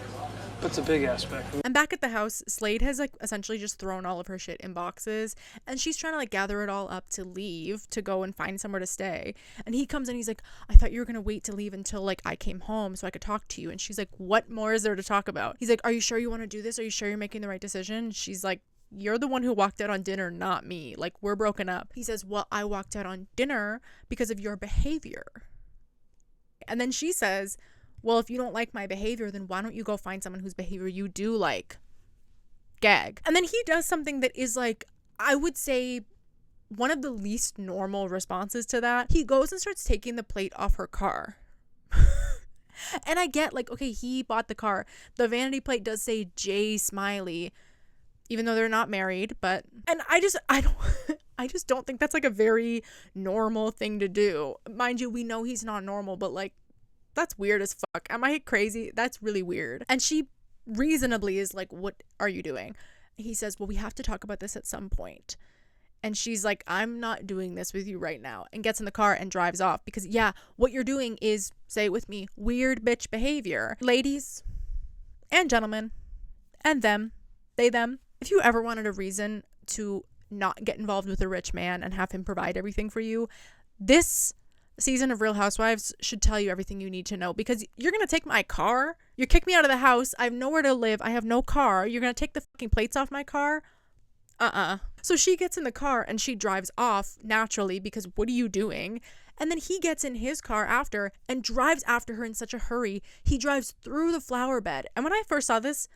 What's a big aspect? And back at the house, Slade has like essentially just thrown all of her shit in boxes, and she's trying to like gather it all up to leave, to go and find somewhere to stay. And he comes in, he's like, I thought you were gonna wait to leave until like I came home so I could talk to you. And she's like, what more is there to talk about? He's like, are you sure you want to do this? Are you sure you're making the right decision? She's like, you're the one who walked out on dinner, not me. Like, we're broken up. He says, well, I walked out on dinner because of your behavior. And then she says, well, if you don't like my behavior, then why don't you go find someone whose behavior you do like? Gag. And then he does something that is like, I would say, one of the least normal responses to that. He goes and starts taking the plate off her car. And I get like, okay, he bought the car. The vanity plate does say J Smiley, even though they're not married, but, and I just don't think that's like a very normal thing to do. Mind you, we know he's not normal, but like, that's weird as fuck. Am I crazy? That's really weird. And she reasonably is like, what are you doing? He says, well, we have to talk about this at some point. And she's like, I'm not doing this with you right now, and gets in the car and drives off because, yeah, what you're doing is, say it with me, weird bitch behavior. Ladies and gentlemen and them, they, them, if you ever wanted a reason to not get involved with a rich man and have him provide everything for you, this season of Real Housewives should tell you everything you need to know, because you're going to take my car. You kick me out of the house. I have nowhere to live. I have no car. You're going to take the fucking plates off my car? So she gets in the car and she drives off naturally because what are you doing? And then he gets in his car after and drives after her in such a hurry. He drives through the flower bed. And when I first saw this,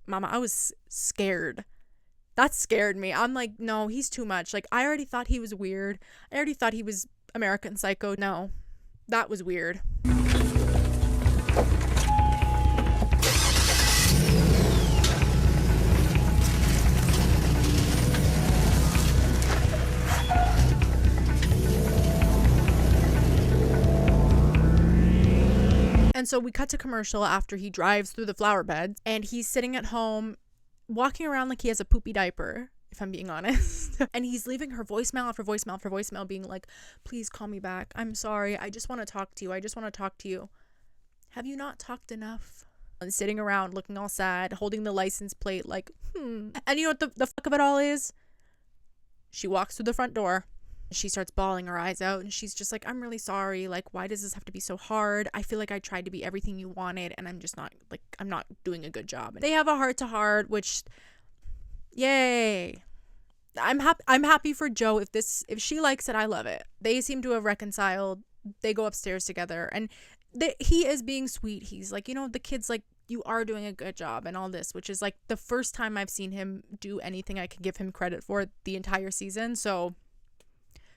Mama, I was scared. That scared me. I'm like, no, he's too much. Like, I already thought he was weird. I already thought he was American Psycho. No, that was weird. And so we cut to commercial after he drives through the flower beds, and he's sitting at home walking around like he has a poopy diaper, if I'm being honest. And he's leaving her voicemail after voicemail after voicemail being like, please call me back. I'm sorry. I just want to talk to you. I just want to talk to you. Have you not talked enough? And sitting around looking all sad, holding the license plate like, And you know what the fuck of it all is? She walks through the front door. She starts bawling her eyes out, and she's just like, I'm really sorry. Like, why does this have to be so hard? I feel like I tried to be everything you wanted, and I'm just not, like, I'm not doing a good job. And they have a heart-to-heart, which, yay. I'm happy for Joe. If she likes it, I love it. They seem to have reconciled. They go upstairs together, and he is being sweet. He's like, the kid's like, you are doing a good job and all this, which is like the first time I've seen him do anything I could give him credit for the entire season. So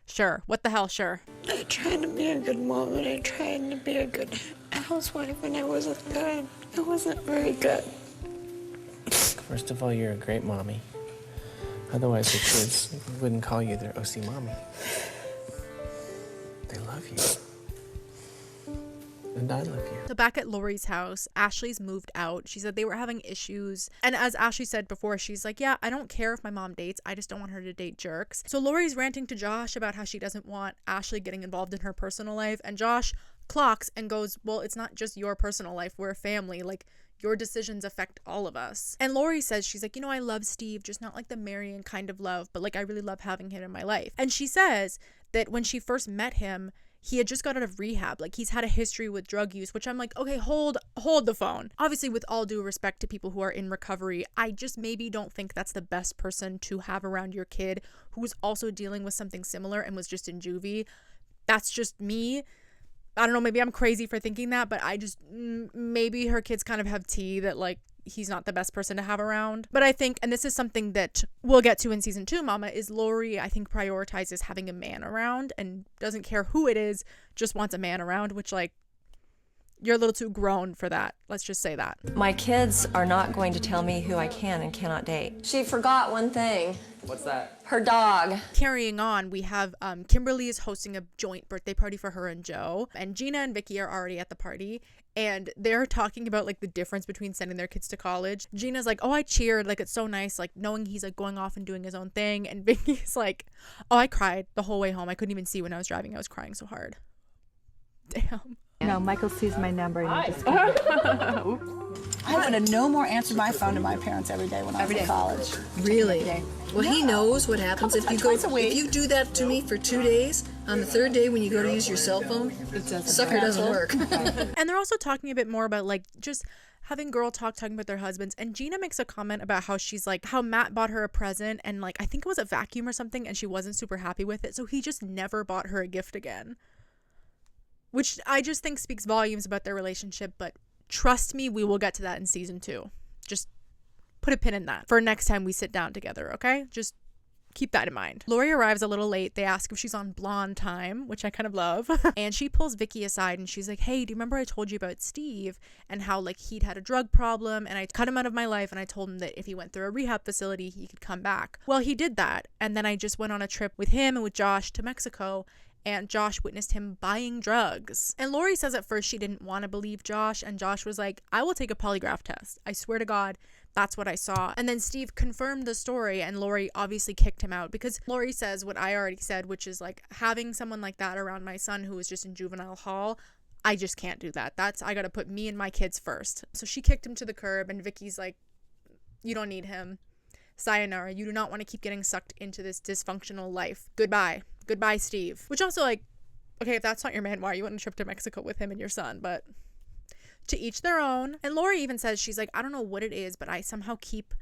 sure. What the hell? Sure. I tried to be a good mom and I tried to be a good housewife, and I wasn't good. I wasn't very good. First of all, you're a great mommy. Otherwise, the kids wouldn't call you their OC mommy. They love you. And I love you. So back at Lauri's house, Ashley's moved out. She said they were having issues. And as Ashley said before, she's like, yeah, I don't care if my mom dates. I just don't want her to date jerks. So Lauri's ranting to Josh about how she doesn't want Ashley getting involved in her personal life. And Josh clocks and goes, well, it's not just your personal life. We're a family. Like, your decisions affect all of us. And Lauri says, she's like, I love Steve, just not like the marrying kind of love, but like I really love having him in my life. And she says that when she first met him, he had just got out of rehab. Like, he's had a history with drug use, which I'm like, okay, hold the phone. Obviously, with all due respect to people who are in recovery, I just maybe don't think that's the best person to have around your kid who's also dealing with something similar and was just in juvie. That's just me. I don't know, maybe I'm crazy for thinking that, but I just, maybe her kids kind of have tea that, like, he's not the best person to have around. But I think, and this is something that we'll get to in season 2, Mama, is Lauri, I think, prioritizes having a man around and doesn't care who it is, just wants a man around, which, like, you're a little too grown for that. Let's just say that. My kids are not going to tell me who I can and cannot date. She forgot one thing. What's that? Her dog. Carrying on, we have Kimberly is hosting a joint birthday party for her and Joe, and Jeana and Vicki are already at the party, and they're talking about like the difference between sending their kids to college. Gina's like, oh, I cheered, like it's so nice, like knowing he's like going off and doing his own thing, and Vicki's like, oh, I cried the whole way home. I couldn't even see when I was driving. I was crying so hard. Damn. No, Michael sees my number and he just I would have no more answered my phone to my parents every day when I was in college. Really? Well, he No. knows what happens if you go. Twice a week. If you do that to me for 2 days, on the third day when you go to use your cell phone, sucker doesn't work. And they're also talking a bit more about like just having girl talking about their husbands. And Jeana makes a comment about how she's like, how Matt bought her a present and like, I think it was a vacuum or something, and she wasn't super happy with it. So he just never bought her a gift again. Which I just think speaks volumes about their relationship, but trust me, we will get to that in season 2. Just put a pin in that for next time we sit down together, okay? Just keep that in mind. Lauri arrives a little late. They ask if she's on blonde time, which I kind of love. And she pulls Vicki aside and she's like, hey, do you remember I told you about Steve and how like he'd had a drug problem and I cut him out of my life and I told him that if he went through a rehab facility, he could come back. Well, he did that. And then I just went on a trip with him and with Josh to Mexico. and Josh witnessed him buying drugs. And Lauri says at first she didn't want to believe Josh, and Josh was like, I will take a polygraph test. I swear to God, that's what I saw. And then Steve confirmed the story, and Lauri obviously kicked him out because Lauri says what I already said, which is like, having someone like that around my son who was just in juvenile hall, I just can't do that. I gotta put me and my kids first. So she kicked him to the curb, and Vicky's like, you don't need him. Sayonara. You do not want to keep getting sucked into this dysfunctional life. Goodbye. Goodbye, Steve. Which also, like, okay, if that's not your man, why are you on a trip to Mexico with him and your son? But to each their own. And Lauri even says, she's like, I don't know what it is, but I somehow keep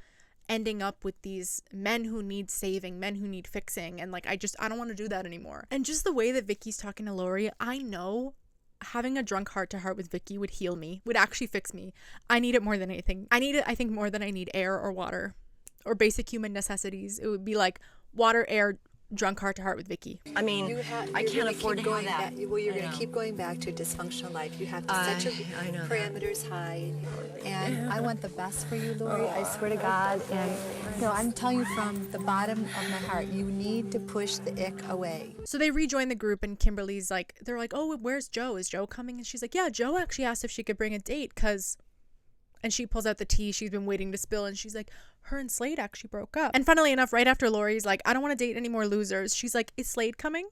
ending up with these men who need saving, men who need fixing. And like, I don't want to do that anymore. And just the way that Vicky's talking to Lauri, I know having a drunk heart-to-heart with Vicky would heal me, would actually fix me. I need it more than anything. I need it, I think, more than I need air or water or basic human necessities. It would be like water, air, drunk heart-to-heart with Vicky. I mean, I can't afford to have that. Well, you're going to keep going back to a dysfunctional life. You have to set your parameters high. And I want the best for you, Lauri. I swear to God. And I'm telling you from the bottom of my heart, you need to push the ick away. So they rejoin the group, and Kimberly's like, they're like, oh, where's Joe? Is Joe coming? And she's like, yeah, Joe actually asked if she could bring a date because... And she pulls out the tea she's been waiting to spill, and she's like, her and Slade actually broke up. And funnily enough, right after Lauri's like, I don't want to date any more losers, she's like, is Slade coming?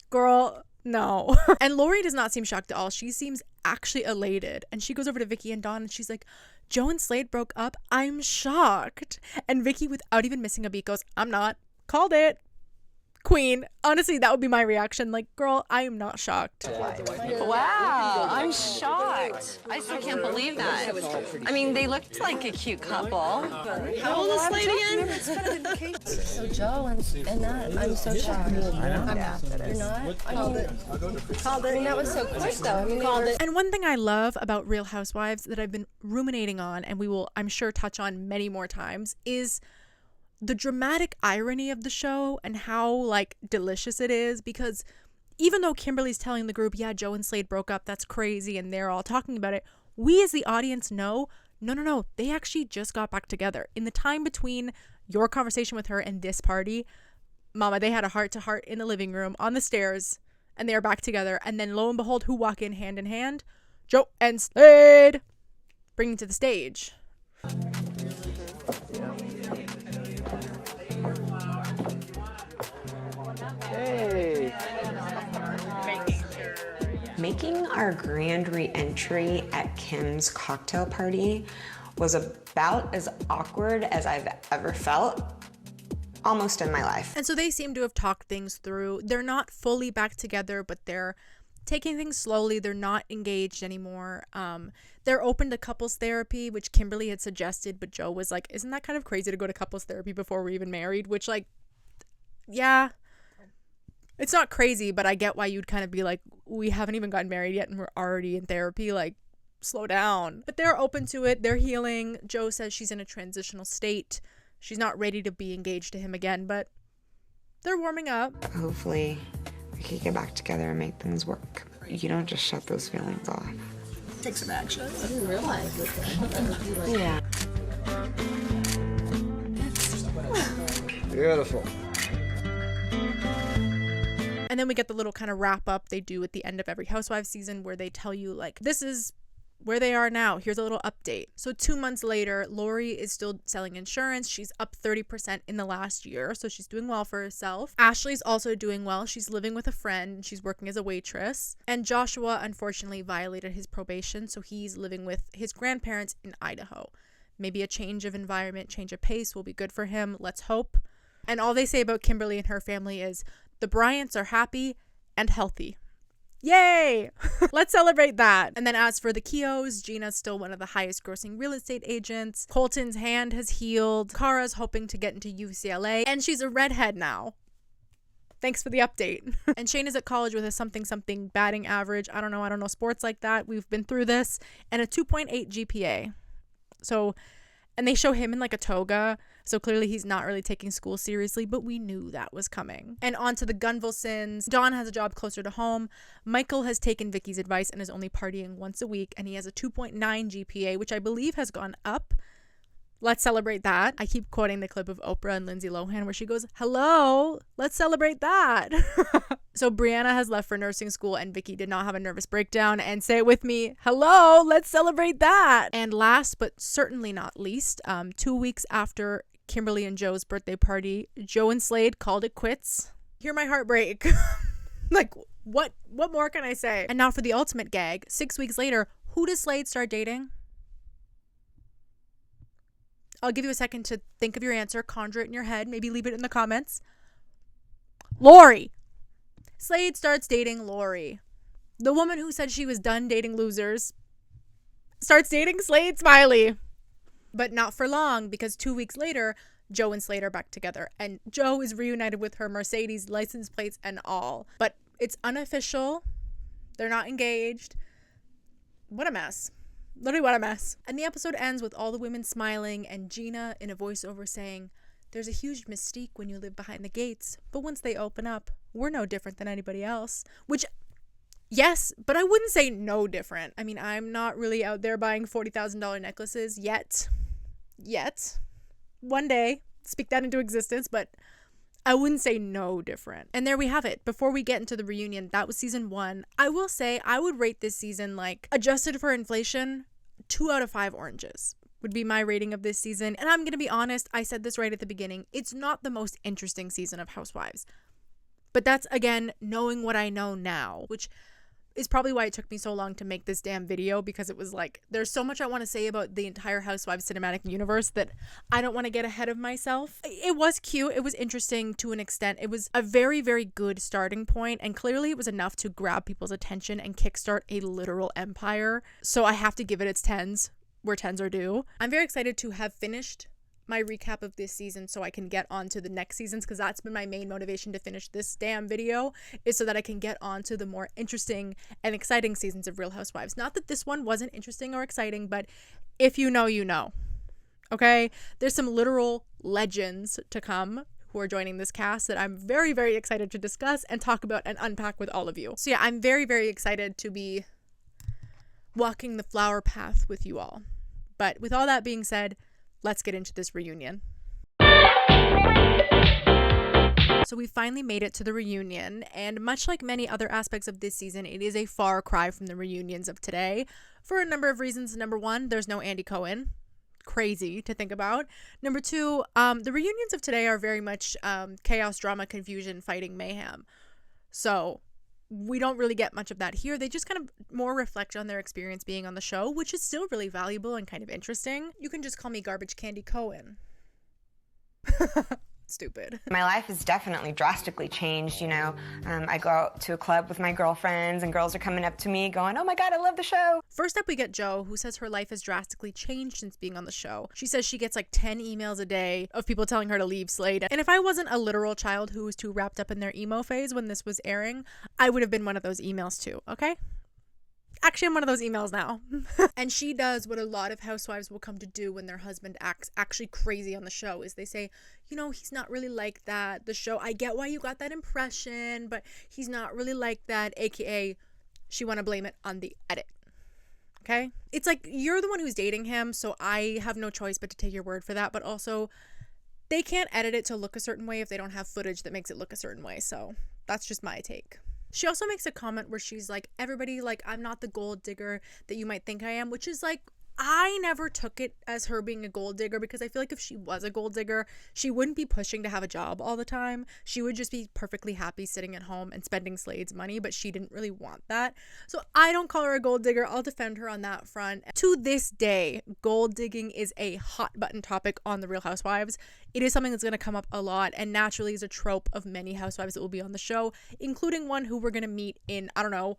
Girl, no. And Lauri does not seem shocked at all. She seems actually elated. And she goes over to Vicky and Dawn, and she's like, Joe and Slade broke up? I'm shocked. And Vicky, without even missing a beat, goes, I'm not. Called it. Queen. Honestly, that would be my reaction. Like, girl, I am not shocked. Wow, I'm shocked. I still can't believe that. I mean, they looked like a cute couple. How old is Slade again? So Joe and that, I'm so shocked. I'm not. You're not? Called it. I mean, that was so quick, though. I mean, called it. And one thing I love about Real Housewives that I've been ruminating on, and we will, I'm sure, touch on many more times, is the dramatic irony of the show and how like delicious it is. Because even though Kimberly's telling the group, yeah, Joe and Slade broke up, that's crazy, and they're all talking about it, we as the audience know, no, they actually just got back together. In the time between your conversation with her and this party, mama, they had a heart-to-heart in the living room on the stairs, and they are back together. And then lo and behold, who walk in hand, Joe and Slade, bringing to the stage. Hey. Making our grand re-entry at Kim's cocktail party was about as awkward as I've ever felt, almost in my life. And so they seem to have talked things through. They're not fully back together, but they're taking things slowly. They're not engaged anymore. They're open to couples therapy, which Kimberly had suggested, but Joe was like, isn't that kind of crazy to go to couples therapy before we're even married? Which, like, yeah, it's not crazy, but I get why you'd kind of be like, we haven't even gotten married yet and we're already in therapy. Like, slow down. But they're open to it. They're healing. Joe says she's in a transitional state. She's not ready to be engaged to him again, but they're warming up. Hopefully we can get back together and make things work. You don't just shut those feelings off. Take some action. I didn't realize this. Yeah. Beautiful. And then we get the little kind of wrap up they do at the end of every Housewives season where they tell you, like, this is where they are now. Here's a little update. So 2 months later, Lauri is still selling insurance. She's up 30% in the last year, so she's doing well for herself. Ashley's also doing well. She's living with a friend. She's working as a waitress. And Joshua, unfortunately, violated his probation, so he's living with his grandparents in Idaho. Maybe a change of environment, change of pace will be good for him. Let's hope. And all they say about Kimberly and her family is the Bryants are happy and healthy. Yay! Let's celebrate that. And then as for the Keoughs, Jeana's still one of the highest grossing real estate agents. Colton's hand has healed. Kara's hoping to get into UCLA. And she's a redhead now. Thanks for the update. And Shane is at college with a something batting average. I don't know sports like that. We've been through this. And a 2.8 GPA. So, and they show him in like a toga. So clearly he's not really taking school seriously, but we knew that was coming. And on to the Gunvalsons. Dawn has a job closer to home. Michael has taken Vicky's advice and is only partying once a week. And he has a 2.9 GPA, which I believe has gone up. Let's celebrate that. I keep quoting the clip of Oprah and Lindsay Lohan where she goes, hello, let's celebrate that. So Brianna has left for nursing school and Vicki did not have a nervous breakdown. And say it with me, hello, let's celebrate that. And last but certainly not least, 2 weeks after Kimberly and Joe's birthday party, Joe and Slade called it quits. Hear my heart break. Like, what more can I say? And now for the ultimate gag. 6 weeks later, who does Slade start dating? I'll give you a second to think of your answer, conjure it in your head, maybe leave it in the comments. Lauri. Slade starts dating Lauri. The woman who said she was done dating losers starts dating Slade Smiley. But not for long, because 2 weeks later, Joe and Slade are back together. And Joe is reunited with her Mercedes license plates and all. But it's unofficial. They're not engaged. What a mess. Literally what a mess. And the episode ends with all the women smiling and Jeana in a voiceover saying, "There's a huge mystique when you live behind the gates, but once they open up, we're no different than anybody else." Which, yes, but I wouldn't say no different. I mean, I'm not really out there buying $40,000 necklaces yet. One day, speak that into existence, but I wouldn't say no different. And there we have it. Before we get into the reunion, that was season 1. I will say I would rate this season, like, adjusted for inflation, 2 out of 5 oranges would be my rating of this season. And I'm going to be honest, I said this right at the beginning. It's not the most interesting season of Housewives. But that's, again, knowing what I know now, which is probably why it took me so long to make this damn video, because it was like, there's so much I want to say about the entire Housewives cinematic universe that I don't want to get ahead of myself. It was cute. It was interesting to an extent. It was a very, very good starting point, and clearly it was enough to grab people's attention and kickstart a literal empire. So I have to give it its 10s where 10s are due. I'm very excited to have finished my recap of this season so I can get on to the next seasons, because that's been my main motivation to finish this damn video, is so that I can get on to the more interesting and exciting seasons of Real Housewives. Not that this one wasn't interesting or exciting, but if you know, you know. Okay? There's some literal legends to come who are joining this cast that I'm very, very excited to discuss and talk about and unpack with all of you. So yeah, I'm very, very excited to be walking the flower path with you all. But with all that being said, let's get into this reunion. So we finally made it to the reunion, and much like many other aspects of this season, it is a far cry from the reunions of today for a number of reasons. Number 1, there's no Andy Cohen. Crazy to think about. Number 2, the reunions of today are very much chaos, drama, confusion, fighting, mayhem. So we don't really get much of that here. They just kind of more reflect on their experience being on the show, which is still really valuable and kind of interesting. You can just call me Garbage Candy Cohen. Stupid. My life has definitely drastically changed, you know. I go out to a club with my girlfriends and girls are coming up to me going, "Oh my God, I love the show." First up, we get Joe, who says her life has drastically changed since being on the show. She says she gets like 10 emails a day of people telling her to leave Slade. And if I wasn't a literal child who was too wrapped up in their emo phase when this was airing, I would have been one of those emails too, okay? Actually, I'm one of those emails now. And she does what a lot of housewives will come to do when their husband acts actually crazy on the show, is they say, you know, he's not really like that. The show, I get why you got that impression, but he's not really like that, aka she want to blame it on the edit. Okay? It's like, you're the one who's dating him, so I have no choice but to take your word for that, but also they can't edit it to look a certain way if they don't have footage that makes it look a certain way. So that's just my take. She also makes a comment where she's like, everybody, like, I'm not the gold digger that you might think I am, which is like, I never took it as her being a gold digger, because I feel like if she was a gold digger, she wouldn't be pushing to have a job all the time. She would just be perfectly happy sitting at home and spending Slade's money, but she didn't really want that. So I don't call her a gold digger. I'll defend her on that front. To this day, gold digging is a hot button topic on The Real Housewives. It is something that's going to come up a lot, and naturally is a trope of many housewives that will be on the show, including one who we're going to meet in, I don't know,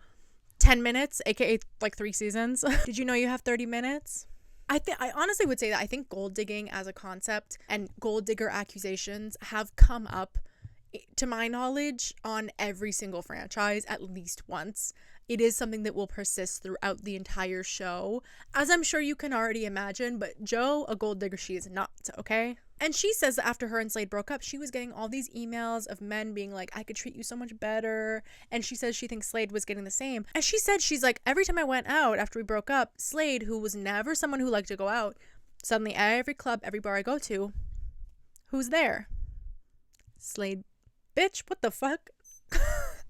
10 minutes, aka like 3 seasons. Did you know you have 30 minutes? I honestly would say that I think gold digging as a concept and gold digger accusations have come up, to my knowledge, on every single franchise at least once. It is something that will persist throughout the entire show, as I'm sure you can already imagine, but Joe, a gold digger she is not, okay? And she says that after her and Slade broke up, she was getting all these emails of men being like, I could treat you so much better. And she says she thinks Slade was getting the same. And she said, she's like, every time I went out after we broke up, Slade, who was never someone who liked to go out, suddenly every club, every bar I go to, who's there? Slade. Bitch, what the fuck?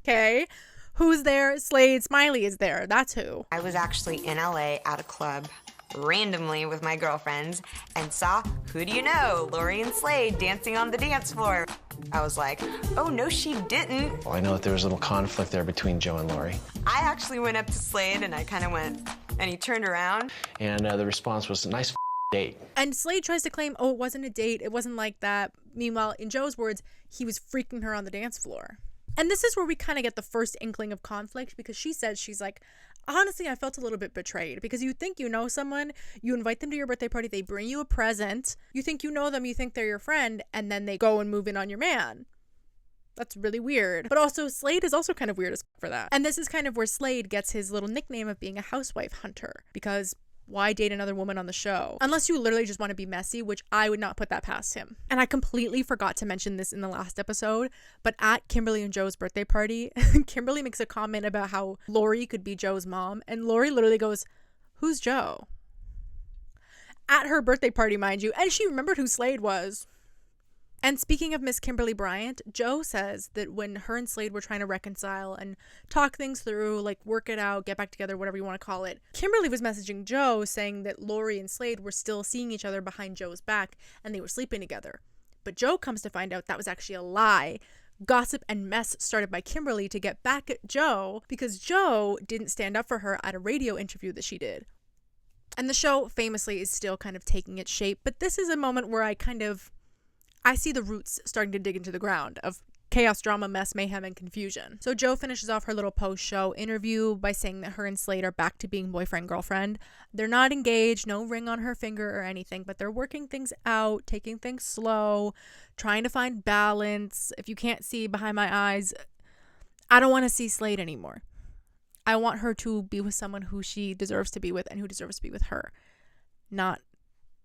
Okay. Who's there? Slade. Smiley is there. That's who. I was actually in LA at a club randomly with my girlfriends and saw, who do you know, Lauri and Slade dancing on the dance floor. I was like, oh, no, she didn't. Well, I know that there was a little conflict there between Joe and Lauri. I actually went up to Slade and I kind of went, and he turned around. And the response was, nice date. And Slade tries to claim, oh, it wasn't a date. It wasn't like that. Meanwhile, in Joe's words, he was freaking her on the dance floor. And this is where we kind of get the first inkling of conflict, because she says, she's like, honestly, I felt a little bit betrayed, because you think you know someone, you invite them to your birthday party, they bring you a present, you think you know them, you think they're your friend, and then they go and move in on your man. That's really weird. But also, Slade is also kind of weird as for that. And this is kind of where Slade gets his little nickname of being a housewife hunter, because why date another woman on the show? Unless you literally just want to be messy, which I would not put that past him. And I completely forgot to mention this in the last episode, but at Kimberly and Joe's birthday party, Kimberly makes a comment about how Lauri could be Joe's mom, and Lauri literally goes, who's Joe? At her birthday party, mind you, and she remembered who Slade was. And speaking of Miss Kimberly Bryant, Joe says that when her and Slade were trying to reconcile and talk things through, like work it out, get back together, whatever you want to call it, Kimberly was messaging Joe saying that Lauri and Slade were still seeing each other behind Joe's back and they were sleeping together. But Joe comes to find out that was actually a lie. Gossip and mess started by Kimberly to get back at Joe because Joe didn't stand up for her at a radio interview that she did. And the show famously is still kind of taking its shape, but this is a moment where I see the roots starting to dig into the ground of chaos, drama, mess, mayhem, and confusion. So Joe finishes off her little post-show interview by saying that her and Slade are back to being boyfriend-girlfriend. They're not engaged, no ring on her finger or anything, but they're working things out, taking things slow, trying to find balance. If you can't see behind my eyes, I don't want to see Slade anymore. I want her to be with someone who she deserves to be with and who deserves to be with her. Not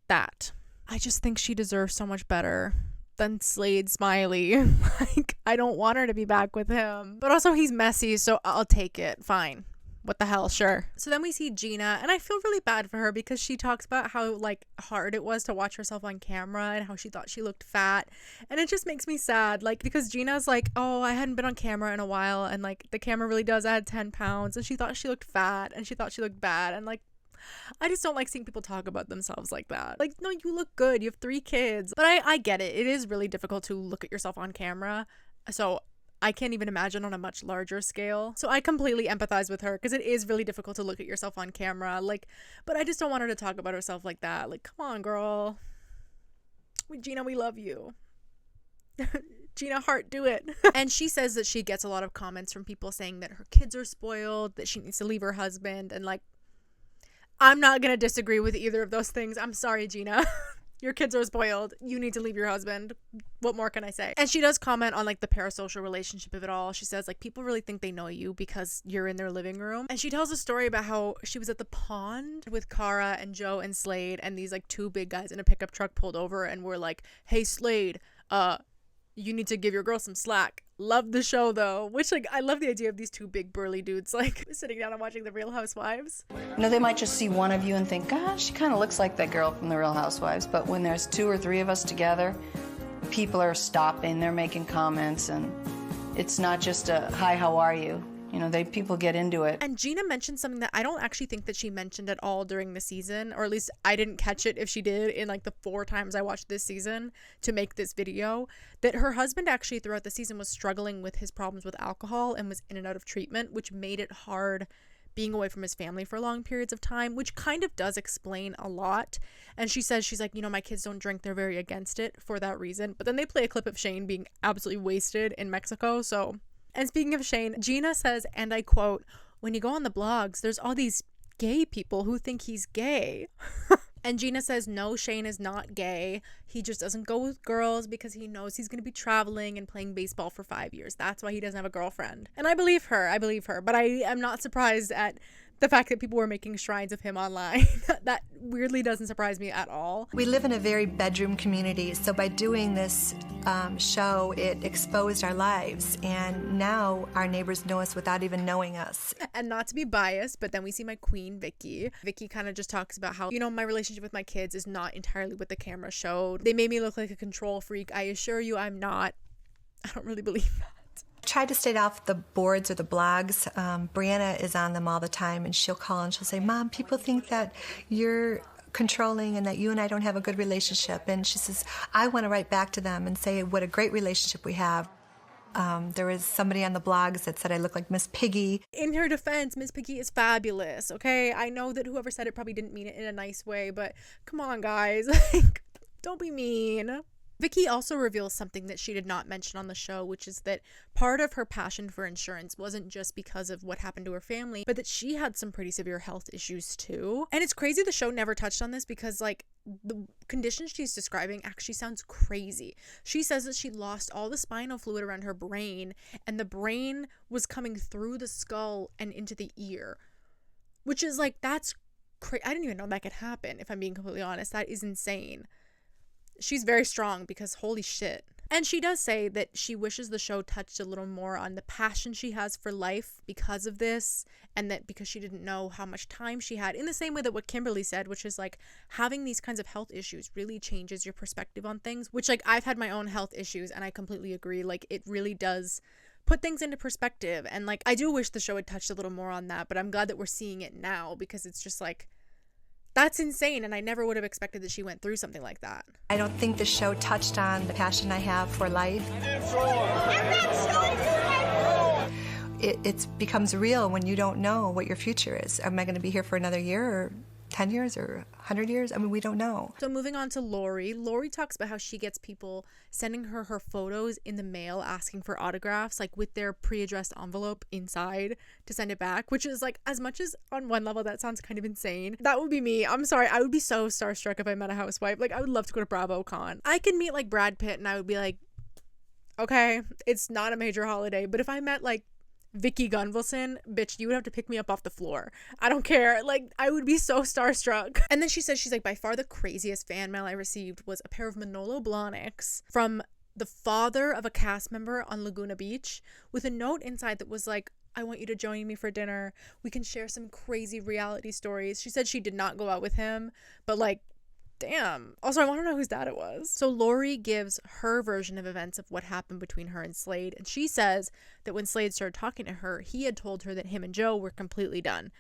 that. I just think she deserves so much better than Slade Smiley. Like, I don't want her to be back with him. But also he's messy, so I'll take it. Fine. What the hell? Sure. So then we see Jeana, and I feel really bad for her because she talks about how like hard it was to watch herself on camera and how she thought she looked fat. And it just makes me sad, like, because Jeana's like, oh, I hadn't been on camera in a while, and like the camera really does add 10 pounds, and she thought she looked fat and she thought she looked bad, and like, I just don't like seeing people talk about themselves like that. Like, no, you look good. You have 3 kids. But I get it. It is really difficult to look at yourself on camera. So I can't even imagine on a much larger scale. So I completely empathize with her because it is really difficult to look at yourself on camera. Like, but I just don't want her to talk about herself like that. Like, come on, girl. Jeana, we love you. Jeana Hart, do it. And she says that she gets a lot of comments from people saying that her kids are spoiled, that she needs to leave her husband, and like, I'm not going to disagree with either of those things. I'm sorry, Jeana. Your kids are spoiled. You need to leave your husband. What more can I say? And she does comment on like the parasocial relationship of it all. She says like people really think they know you because you're in their living room. And she tells a story about how she was at the pond with Cara and Joe and Slade, and these like 2 big guys in a pickup truck pulled over and were like, hey, Slade, you need to give your girl some slack. Love the show though, which like I love the idea of these 2 big burly dudes like sitting down and watching the Real Housewives. You know, they might just see one of you and think, gosh, she kind of looks like that girl from the Real Housewives. But when there's 2 or 3 of us together, people are stopping, they're making comments, and it's not just a hi, how are you? You know, people get into it. And Jeana mentioned something that I don't actually think that she mentioned at all during the season, or at least I didn't catch it if she did in like the 4 times I watched this season to make this video, that her husband actually throughout the season was struggling with his problems with alcohol and was in and out of treatment, which made it hard being away from his family for long periods of time, which kind of does explain a lot. And she says, she's like, you know, my kids don't drink, they're very against it for that reason. But then they play a clip of Shane being absolutely wasted in Mexico, so... And speaking of Shane, Jeana says, and I quote, when you go on the blogs, there's all these gay people who think he's gay. And Jeana says, no, Shane is not gay. He just doesn't go with girls because he knows he's going to be traveling and playing baseball for 5 years. That's why he doesn't have a girlfriend. And I believe her. But I am not surprised at the fact that people were making shrines of him online. That weirdly doesn't surprise me at all. We live in a very bedroom community, so by doing this show, it exposed our lives, and now our neighbors know us without even knowing us. And not to be biased, but then we see my queen, Vicki. Vicki kind of just talks about how, you know, my relationship with my kids is not entirely what the camera showed. They made me look like a control freak. I assure you I'm not. I don't really believe that. Tried to stay off the boards or the blogs. Brianna is on them all the time, and she'll call and she'll say, Mom, people think that you're controlling and that you and I don't have a good relationship. And she says, I want to write back to them and say what a great relationship we have. There was somebody on the blogs that said I look like Miss Piggy. In her defense, Miss Piggy is fabulous, okay? I know that whoever said it probably didn't mean it in a nice way, but come on, guys. Like, don't be mean. Vicki also reveals something that she did not mention on the show, which is that part of her passion for insurance wasn't just because of what happened to her family, but that she had some pretty severe health issues too. And it's crazy the show never touched on this because, like, the condition she's describing actually sounds crazy. She says that she lost all the spinal fluid around her brain, and the brain was coming through the skull and into the ear, which is like, that's crazy. I didn't even know that could happen, if I'm being completely honest. That is insane. She's very strong because holy shit. And she does say that she wishes the show touched a little more on the passion she has for life because of this, and that because she didn't know how much time she had, in the same way that what Kimberly said, which is like having these kinds of health issues really changes your perspective on things, which, like, I've had my own health issues and I completely agree. Like, it really does put things into perspective, and like, I do wish the show had touched a little more on that, but I'm glad that we're seeing it now because it's just like, that's insane, and I never would have expected that she went through something like that. I don't think the show touched on the passion I have for life. It becomes real when you don't know what your future is. Am I going to be here for another year or 10 years or 100 years? I mean, we don't know. So moving on to Lauri. Lauri talks about how she gets people sending her photos in the mail asking for autographs, like with their pre-addressed envelope inside to send it back, which is like, as much as on one level that sounds kind of insane, that would be me. I'm sorry. I would be so starstruck if I met a housewife. Like, I would love to go to BravoCon. I can meet like Brad Pitt and I would be like, okay, it's not a major holiday. But if I met like Vicki Gunvalson, bitch, you would have to pick me up off the floor. I don't care. Like, I would be so starstruck. And then she says she's like, by far the craziest fan mail I received was a pair of Manolo Blahniks from the father of a cast member on Laguna Beach with a note inside that was like, I want you to join me for dinner. We can share some crazy reality stories. She said she did not go out with him, but like, damn. Also, I want to know whose dad it was. So Lauri gives her version of events of what happened between her and Slade. And she says that when Slade started talking to her, he had told her that him and Joe were completely done.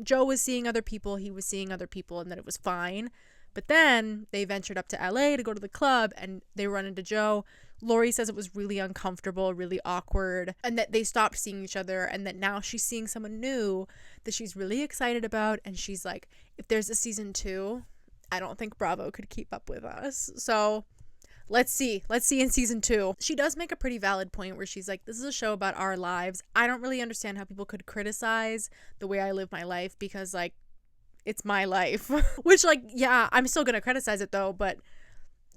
Joe was seeing other people, he was seeing other people, and that it was fine. But then they ventured up to LA to go to the club and they run into Joe. Lauri says it was really uncomfortable, really awkward, and that they stopped seeing each other, and that now she's seeing someone new that she's really excited about. And she's like, if there's a season 2, I don't think Bravo could keep up with us. So let's see in season 2. She does make a pretty valid point where she's like, this is a show about our lives. I don't really understand how people could criticize the way I live my life because, like, it's my life. Which, like, yeah, I'm still gonna criticize it though, but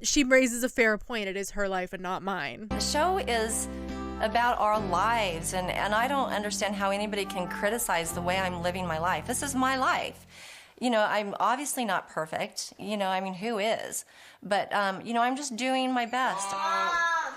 she raises a fair point. It is her life and not mine. The show is about our lives, and I don't understand how anybody can criticize the way I'm living my life. This is my life. You know, I'm obviously not perfect. You know, I mean, who is? But, you know, I'm just doing my best.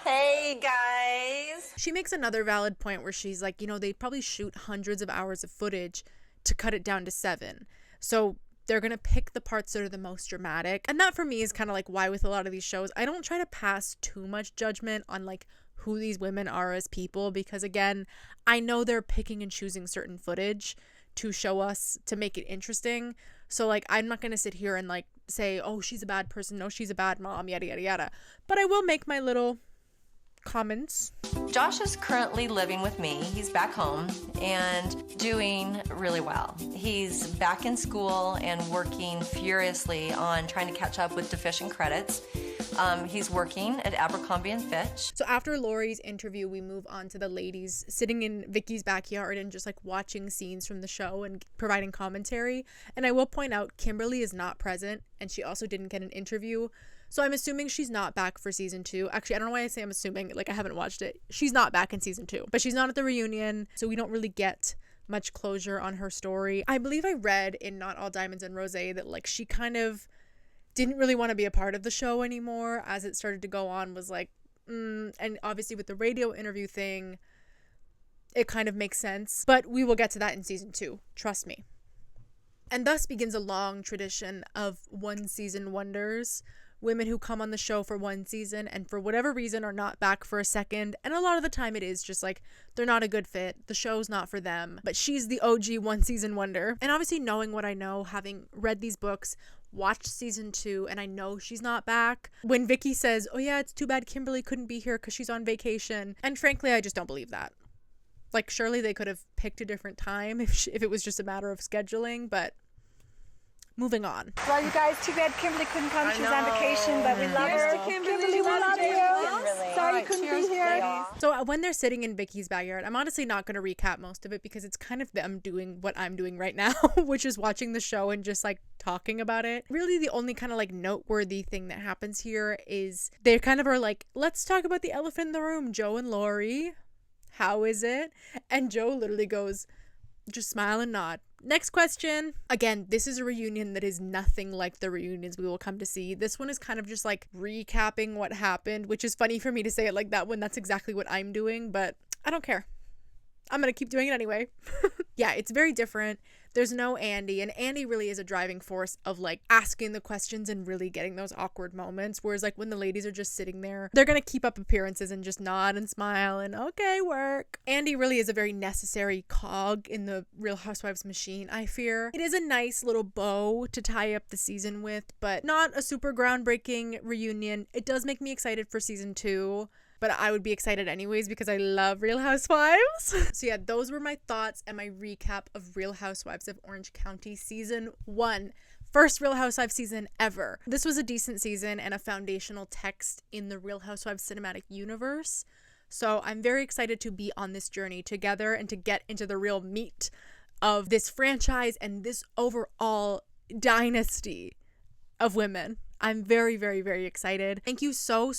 Hey, guys. She makes another valid point where she's like, you know, they'd probably shoot hundreds of hours of footage to cut it down to 7. So they're going to pick the parts that are the most dramatic. And that for me is kind of like why with a lot of these shows, I don't try to pass too much judgment on like who these women are as people, because again, I know they're picking and choosing certain footage to show us to make it interesting. So like, I'm not going to sit here and like say, oh, she's a bad person, no, she's a bad mom, yada yada yada, but I will make my little comments. Josh is currently living with me. He's back home and doing really well. He's back in school and working furiously on trying to catch up with deficient credits. He's working at Abercrombie & Fitch. So after Lauri's interview, we move on to the ladies sitting in Vicki's backyard and just like watching scenes from the show and providing commentary. And I will point out, Kimberly is not present and she also didn't get an interview. So I'm assuming she's not back for season 2. Actually, I don't know why I say I'm assuming, like I haven't watched it. She's not back in season 2, but she's not at the reunion. So we don't really get much closure on her story. I believe I read in Not All Diamonds and Rosé that like she kind of didn't really want to be a part of the show anymore as it started to go on, was like, and obviously with the radio interview thing, it kind of makes sense. But we will get to that in season 2. Trust me. And thus begins a long tradition of one-season wonders women who come on the show for one season and for whatever reason are not back for a second. And a lot of the time it is just like they're not a good fit. The show's not for them. But she's the OG one season wonder. And obviously knowing what I know, having read these books, watched season 2, and I know she's not back. When Vicki says, oh yeah, it's too bad Kimberly couldn't be here because she's on vacation. And frankly, I just don't believe that. Like, surely they could have picked a different time if it was just a matter of scheduling, but moving on. Well, you guys, too bad Kimberly couldn't come. She was on vacation, but we love her. Kimberly, we love you. Sorry you couldn't be here. So when they're sitting in Vicki's backyard, I'm honestly not going to recap most of it because it's kind of them doing what I'm doing right now, which is watching the show and just like talking about it. Really, the only kind of like noteworthy thing that happens here is they kind of are like, let's talk about the elephant in the room, Joe and Lauri. How is it? And Joe literally goes, just smile and nod. Next question. Again, this is a reunion that is nothing like the reunions we will come to see. This one is kind of just like recapping what happened, which is funny for me to say it like that when that's exactly what I'm doing, but I don't care. I'm gonna keep doing it anyway. Yeah, it's very different. There's no Andy, and Andy really is a driving force of like asking the questions and really getting those awkward moments, whereas like when the ladies are just sitting there, they're gonna keep up appearances and just nod and smile and okay, work. Andy really is a very necessary cog in the Real Housewives machine, I fear. It is a nice little bow to tie up the season with, but not a super groundbreaking reunion. It does make me excited for season 2. But I would be excited anyways because I love Real Housewives. So yeah, those were my thoughts and my recap of Real Housewives of Orange County season 1. First Real Housewives season ever. This was a decent season and a foundational text in the Real Housewives cinematic universe. So I'm very excited to be on this journey together and to get into the real meat of this franchise and this overall dynasty of women. I'm very, very, very excited. Thank you so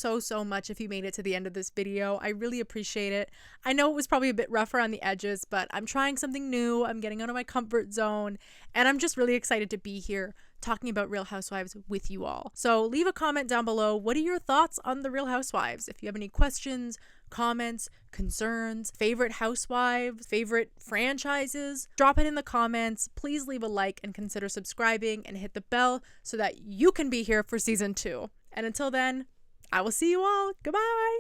much if you made it to the end of this video. I really appreciate it. I know it was probably a bit rougher on the edges, but I'm trying something new. I'm getting out of my comfort zone, and I'm just really excited to be here talking about Real Housewives with you all. So leave a comment down below. What are your thoughts on the Real Housewives? If you have any questions, comments, concerns, favorite housewives, favorite franchises, drop it in the comments. Please leave a like and consider subscribing and hit the bell so that you can be here for season 2. And until then, I will see you all. Goodbye.